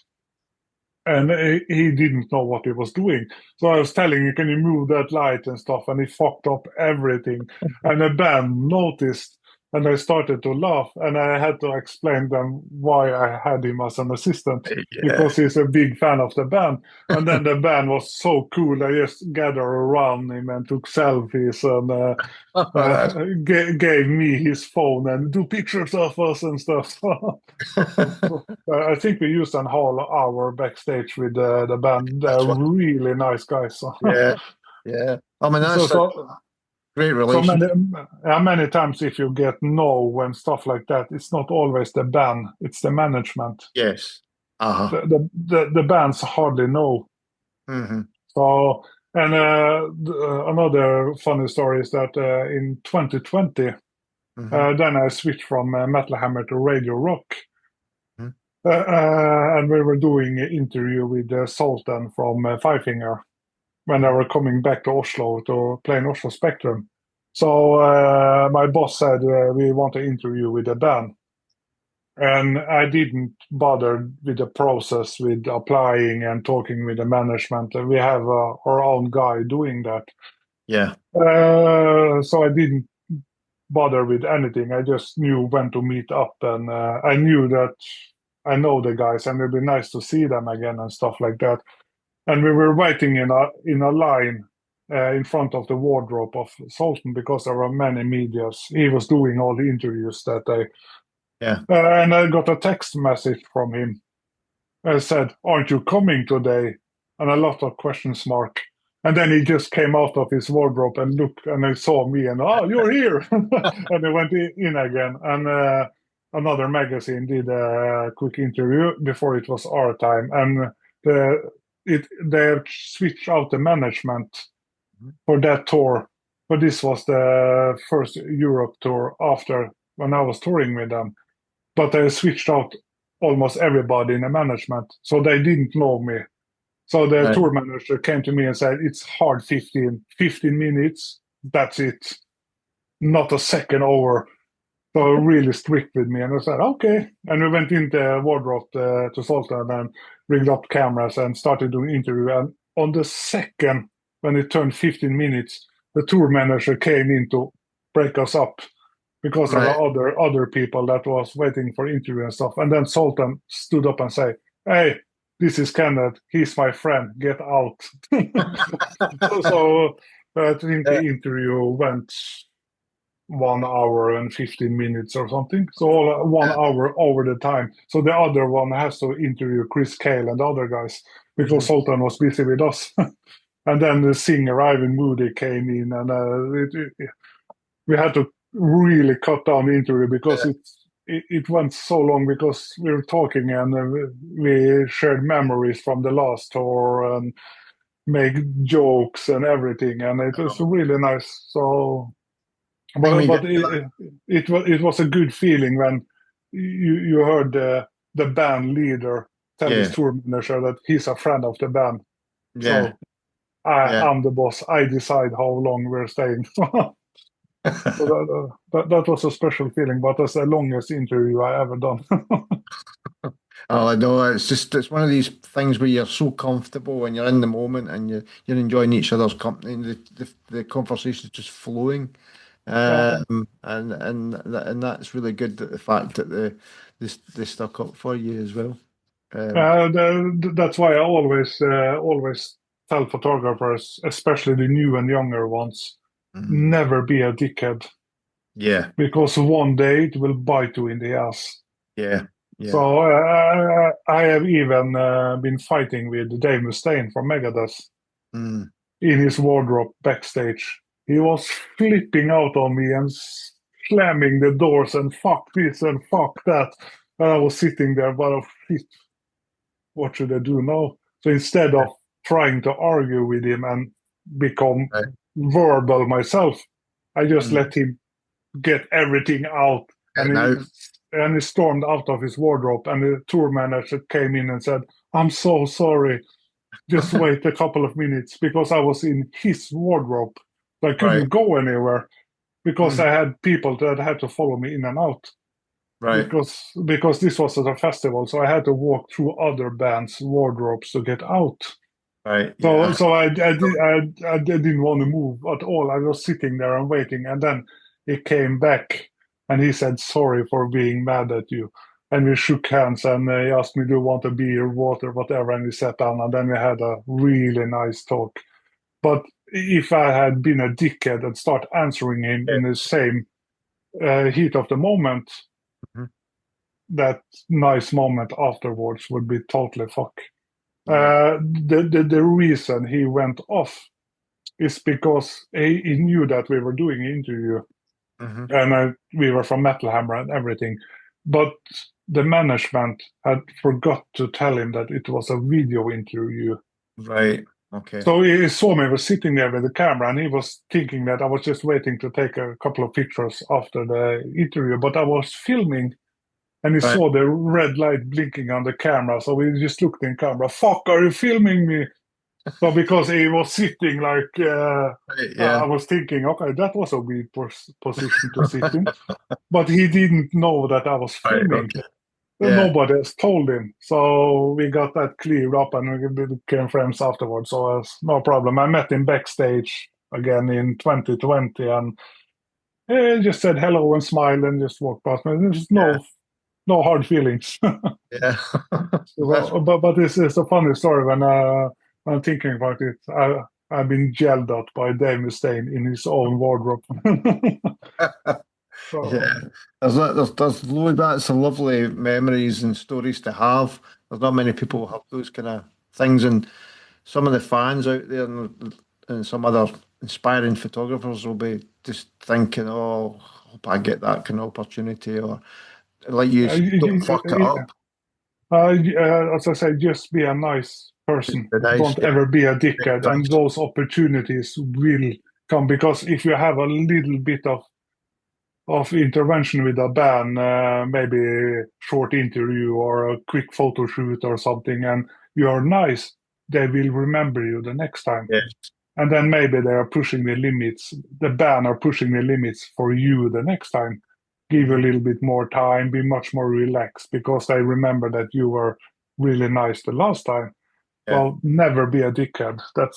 and he didn't know what he was doing. So I was telling him, "Can you move that light and stuff?" And he fucked up everything. And the band noticed, and they started to laugh. And I had to explain them why I had him as an assistant Yeah. because he's a big fan of the band. And then the band was so cool; they just gathered around him and took selfies and That's gave me his phone and do pictures of us and stuff. I think we used an whole hour backstage with the band. They're what. really nice guys. Yeah. Yeah. I mean, so that's a so great so many relationship. many times if you get no and stuff like that, it's not always the band; it's the management. Yes. Uh-huh. The bands hardly know. Hmm. So and another funny story is that in 2020, Hmm. then I switched from Metal Hammer to Radio Rock. And we were doing an interview with Sultan from Five Finger when they were coming back to Oslo to play in Oslo Spectrum. So my boss said we want to interview with the band. And I didn't bother with the process with applying and talking with the management. We have our own guy doing that. Yeah. So I didn't bother with anything. I just knew when to meet up, and I knew that I know the guys, and it'd be nice to see them again and stuff like that. And we were waiting in a line in front of the wardrobe of Sultan because there were many medias. He was doing all the interviews that day. Yeah. And I got a text message from him. I said, "Aren't you coming today?" And a lot of questions mark. And then he just came out of his wardrobe and looked, and he saw me, and "Oh, you're here!" And he went in again. And another magazine did a quick interview before it was our time, and they have switched out the management for that tour. But this was the first Europe tour after when I was touring with them. But they switched out almost everybody in the management, so they didn't know me. So the tour manager came to me and said, "It's hard 15 minutes, that's it, not a second over." So really strict with me, and I said, "Okay." And we went into the wardrobe to Sultan and rigged up cameras and started doing interview. And on the second, when it turned 15 minutes, the tour manager came in to break us up, because there were other people that was waiting for interview and stuff. And then Sultan stood up and said, "Hey, this is Kenneth. He's my friend. Get out." So I think the interview went 1 hour and 15 minutes or something. So 1 hour over the time. So the other one has to interview Chris Cale and the other guys because Sultan was busy with us. And then the singer Ivan Moody came in, and we had to really cut down the interview because it went so long, because we were talking and we shared memories from the last tour and make jokes and everything, and it was really nice. So, but it was a good feeling when you heard the band leader tell his tour manager that he's a friend of the band. Yeah. So I'm the boss. I decide how long we're staying. So that was a special feeling, but that's the longest interview I ever done. Oh, I know. It's one of these things where you're so comfortable and you're in the moment and you're enjoying each other's company, and the conversation is just flowing. And that's really good, that the fact that they stuck up for you as well. That's why I always tell photographers, especially the new and younger ones, never be a dickhead. Yeah. Because one day it will bite you in the ass. Yeah. Yeah. So I have even been fighting with Dave Mustaine from Megadeth in his wardrobe backstage. He was flipping out on me and slamming the doors and "fuck this" and "fuck that." And I was sitting there, but oh, shit, what should I do now? So instead of trying to argue with him and become verbal myself, I just let him get everything out. And he stormed out of his wardrobe, and the tour manager came in and said, "I'm so sorry. Just wait a couple of minutes," because I was in his wardrobe. So I couldn't go anywhere because I had people that had to follow me in and out. Right. Because this was at a festival, so I had to walk through other bands' wardrobes to get out. Right. So I didn't want to move at all. I was sitting there and waiting, and then he came back and he said, "Sorry for being mad at you." And we shook hands, and he asked me, "Do you want a beer, water, whatever?" And we sat down, and then we had a really nice talk. But if I had been a dickhead and start answering him in the same heat of the moment, that nice moment afterwards would be totally fuck. The reason he went off is because he knew that we were doing an interview, and we were from Metal Hammer and everything, but the management had forgot to tell him that it was a video interview. Right. Okay. So he saw me, was sitting there with the camera, and he was thinking that I was just waiting to take a couple of pictures after the interview, but I was filming. and he Right. saw the red light blinking on the camera. So we just looked in camera. Fuck, are you filming me? So because he was sitting like, Right. I Yeah. was thinking, okay, that was a weird position to sit in. But he didn't know that I was Right. filming. Okay. Yeah. Nobody else told him. So we got that cleared up and we became friends afterwards. So it's no problem. I met him backstage again in 2020 and he just said hello and smiled and just walked past me. There's Yeah. no hard feelings. Yeah. That's But this is a funny story when I'm thinking about it. I've been yelled at by Dave Mustaine in his own wardrobe. yeah. So, There's loads. That's some lovely memories and stories to have. There's not many people who have those kind of things, and some of the fans out there and some other inspiring photographers will be just thinking, "Oh, hope I get that kind of opportunity," or like you said, don't fuck it up. as I say, just be a nice Just person. be nice. Don't Yeah. ever be a Be dickhead, and nice. those opportunities will come because if you have a little bit of intervention with a band, maybe a short interview or a quick photo shoot or something, and you are nice, they will remember you the next time. Yeah. And then maybe they are pushing the limits, the band are pushing the limits for you the next time. Give you a Mhm. little bit more time, be much more relaxed because they remember that you were really nice the last time. Yeah. Well, never be a dickhead. Yeah.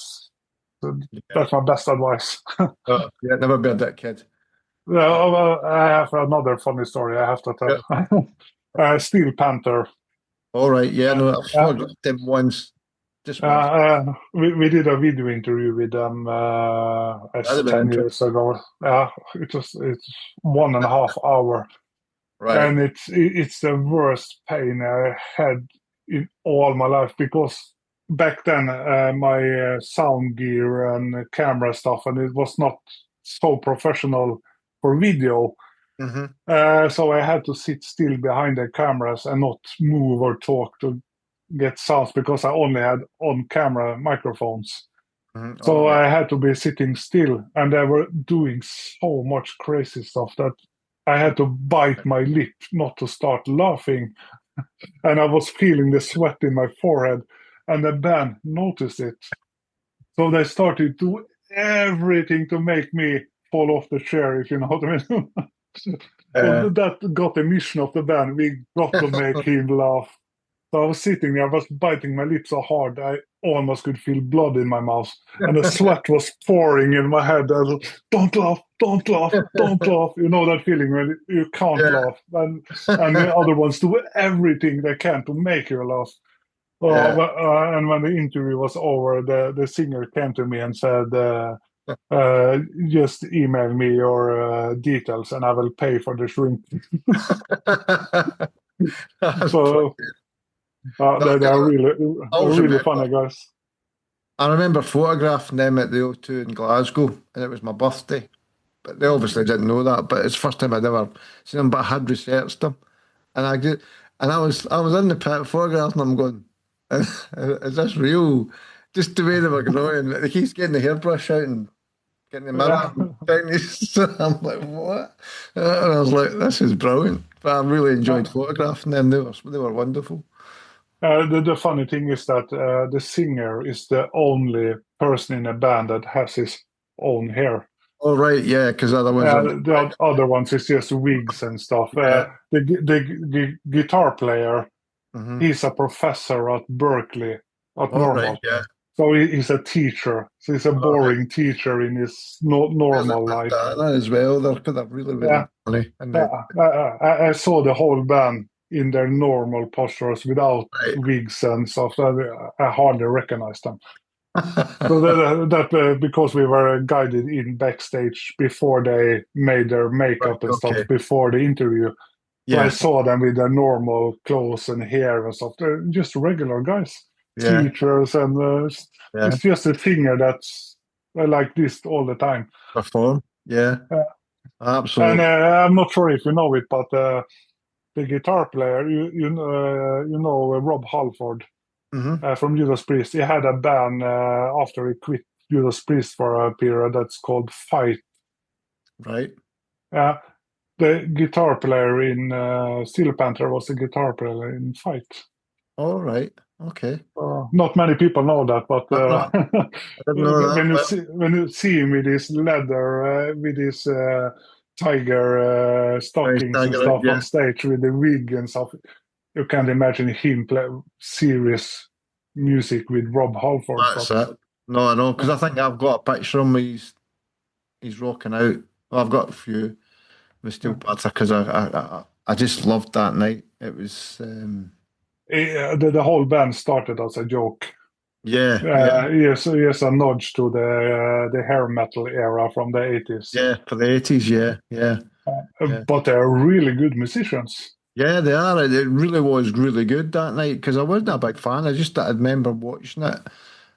That's my best advice. Yeah. Never be a dickhead. Well, I have another funny story I have to Yeah. tell. Steel Panther. All right. Yeah. Uh, No, I've uh, photographed him once, just once. we did a video interview with them That'd as have been 10 interesting. years ago. It's 1.5 hours, Right. and it's the worst pain I had in all my life because back then my sound gear and camera stuff and it was not so professional for video. Mm-hmm. So I had to sit still behind the cameras and not move or talk to get sounds because I only had on camera microphones. Mm-hmm. All So right. I had to be sitting still, and they were doing so much crazy stuff that I had to bite my lip not to start laughing. And I was feeling the sweat in my forehead, and the band noticed it. So they started to do everything to make me fall off the chair, if you know what I mean. So Uh, that got the mission of the band. We got to make him laugh. So I was sitting there, I was biting my lips so hard I almost could feel blood in my mouth. And the sweat was pouring in my head. I was, don't laugh, don't laugh, don't laugh. You know that feeling when you can't yeah. laugh. And the other ones do everything they can to make you laugh. Yeah. And when the interview was over, the singer came to me and said, just email me your details and I will pay for the shrimp. That's So brilliant. they are I always really remember. funny guys. I remember photographing them at the O2 in Glasgow, and it was my birthday. But they obviously didn't know that. But it's the first time I'd ever seen them. But I had researched them, and I was in the pit photographing them, going, "Is this real?" Just the way they were going, they keep getting the hairbrush out and getting the mirror Yeah. and things. So I'm like, "What?" And I was like, "This is brilliant." But I really enjoyed photographing them. They were wonderful. The funny thing is that the singer is the only person in a band that has his own hair. Oh right, yeah, because other ones are The other ones is just wigs and stuff. yeah. The guitar player, Hmm. he's a professor at Berkeley, at All right, normal. yeah. So he's a teacher. So he's a All right. boring teacher in his There's a normal life. bandana as well. They're really, really Yeah, funny. And I, I saw the whole band in their normal postures without right. wigs and stuff. So I hardly recognized them. So because we were guided in backstage before they made their Right, makeup and stuff okay. before the interview. So I Yeah, saw them with their normal clothes and hair and stuff. They're just regular guys, yeah, teachers, and yeah. it's just a singer that's like this all the time. Perform. Yeah, Uh, and absolutely. I'm not sure if you know it, but the guitar player, you know Rob Halford Hmm. from Judas Priest. He had a band after he quit Judas Priest for a period that's called Fight. Right. Uh, the guitar player in Steel Panther was a guitar player in Fight. All right. Okay. Not many people know that, but I didn't know that. when you see him with his leather, with his tiger stockings and stuff on stage with the wig and stuff, you can't imagine him play serious music with Rob Halford. That's it. No, I know, because I think I've got a picture of him. He's rocking out. Well, I've got a few with Steel Panther because I just loved that night. It was the whole band started as a joke. Yes, a nudge to the hair metal era from the 80s. Yeah, for the 80s, yeah. But they're really good musicians. Yeah, they are. It really was really good that night because I wasn't a big fan. I remember watching it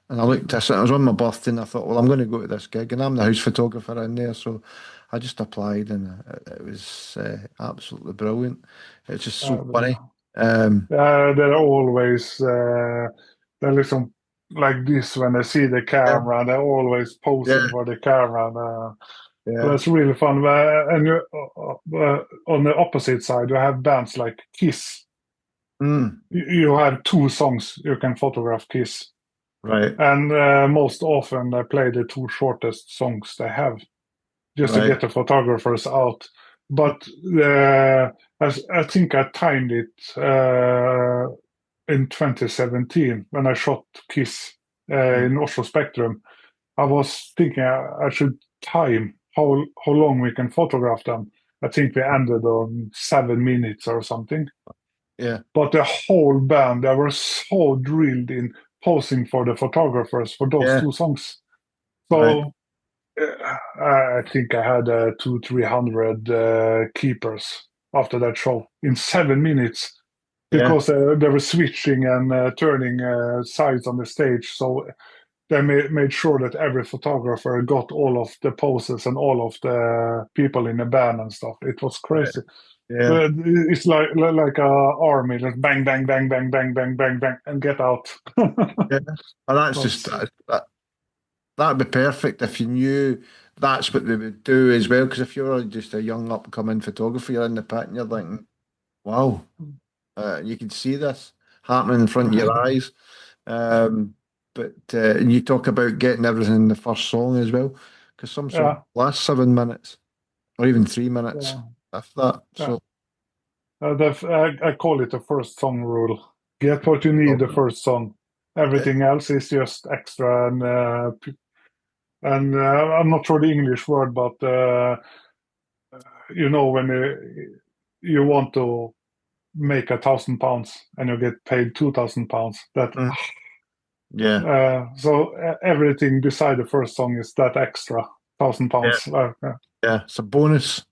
and I looked at it. It was on my birthday and I thought, well, I'm going to go to this gig and I'm the house photographer in there. So I just applied and it was absolutely brilliant. It's just so funny. They're always they listen like this when they see the camera. They're always posing for the camera. So it's really fun. And on the opposite side, you have bands like Kiss. You have 2 songs you can photograph Kiss. Right. And most often they play the 2 shortest songs they have just to get the photographers out. But I think I timed it in 2017 when I shot Kiss in Oslo Spectrum. I was thinking I should time how long we can photograph them. I think we ended on 7 minutes or something. Yeah. But the whole band, they were so drilled in posing for the photographers for those 2 songs. So I think I had 200-300 keepers after that show in 7 minutes because they were switching and turning sides on the stage. So they made sure that every photographer got all of the poses and all of the people in the band and stuff. It was crazy. Yeah. It's like a army, like bang, bang, bang, bang, bang, bang, bang, bang, and get out. And that's that'd be perfect if you knew that's what they would do as well. Because if you're just a young upcoming photographer, you're in the pit and you're thinking, wow, you can see this happening in front of your eyes. But you talk about getting everything in the first song as well, because some songs last 7 minutes or even 3 minutes, if that. So I call it the first song rule. Get what you need the first song. Everything else is just extra. And I'm not sure the English word, but when you want to make £1,000 and you get paid £2,000, that. So everything beside the first song is that extra £1,000. It's a bonus.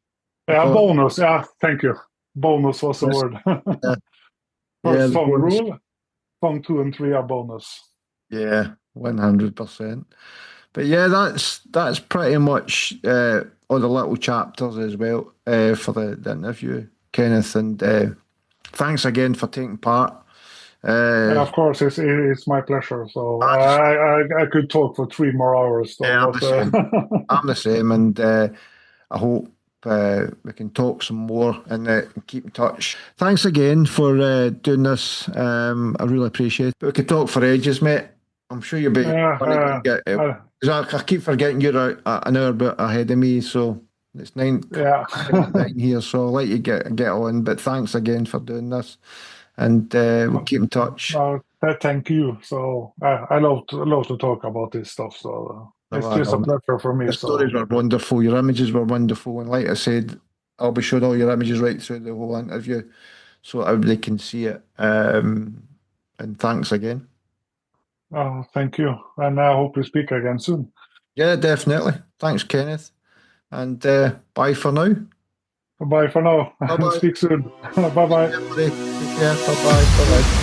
Bonus. Thank you. Bonus was the word. First song bonus. Rule. Song 2 and 3 are bonus. 100%. But that's pretty much all the little chapters as well for the interview, Kenneth. And thanks again for taking part. Of course, it's my pleasure. So I could talk for 3 more hours. So, I'm the same, and I hope we can talk some more and keep in touch. Thanks again for doing this. I really appreciate it. But we could talk for ages, mate. I'm sure you'll be I keep forgetting you're an hour ahead of me, so it's 9 here, so I'll let you get on. But thanks again for doing this. And we'll keep in touch. Thank you. So I love to talk about this stuff. So it's just a pleasure for me. The stories were wonderful. Your images were wonderful. And like I said, I'll be showing all your images right through the whole interview so everybody can see it. And thanks again. Thank you. And I hope we speak again soon. Yeah, definitely. Thanks, Kenneth. And bye for now. Bye for now. Bye-bye. Speak soon. Bye-bye. Take care. Bye-bye. Bye-bye.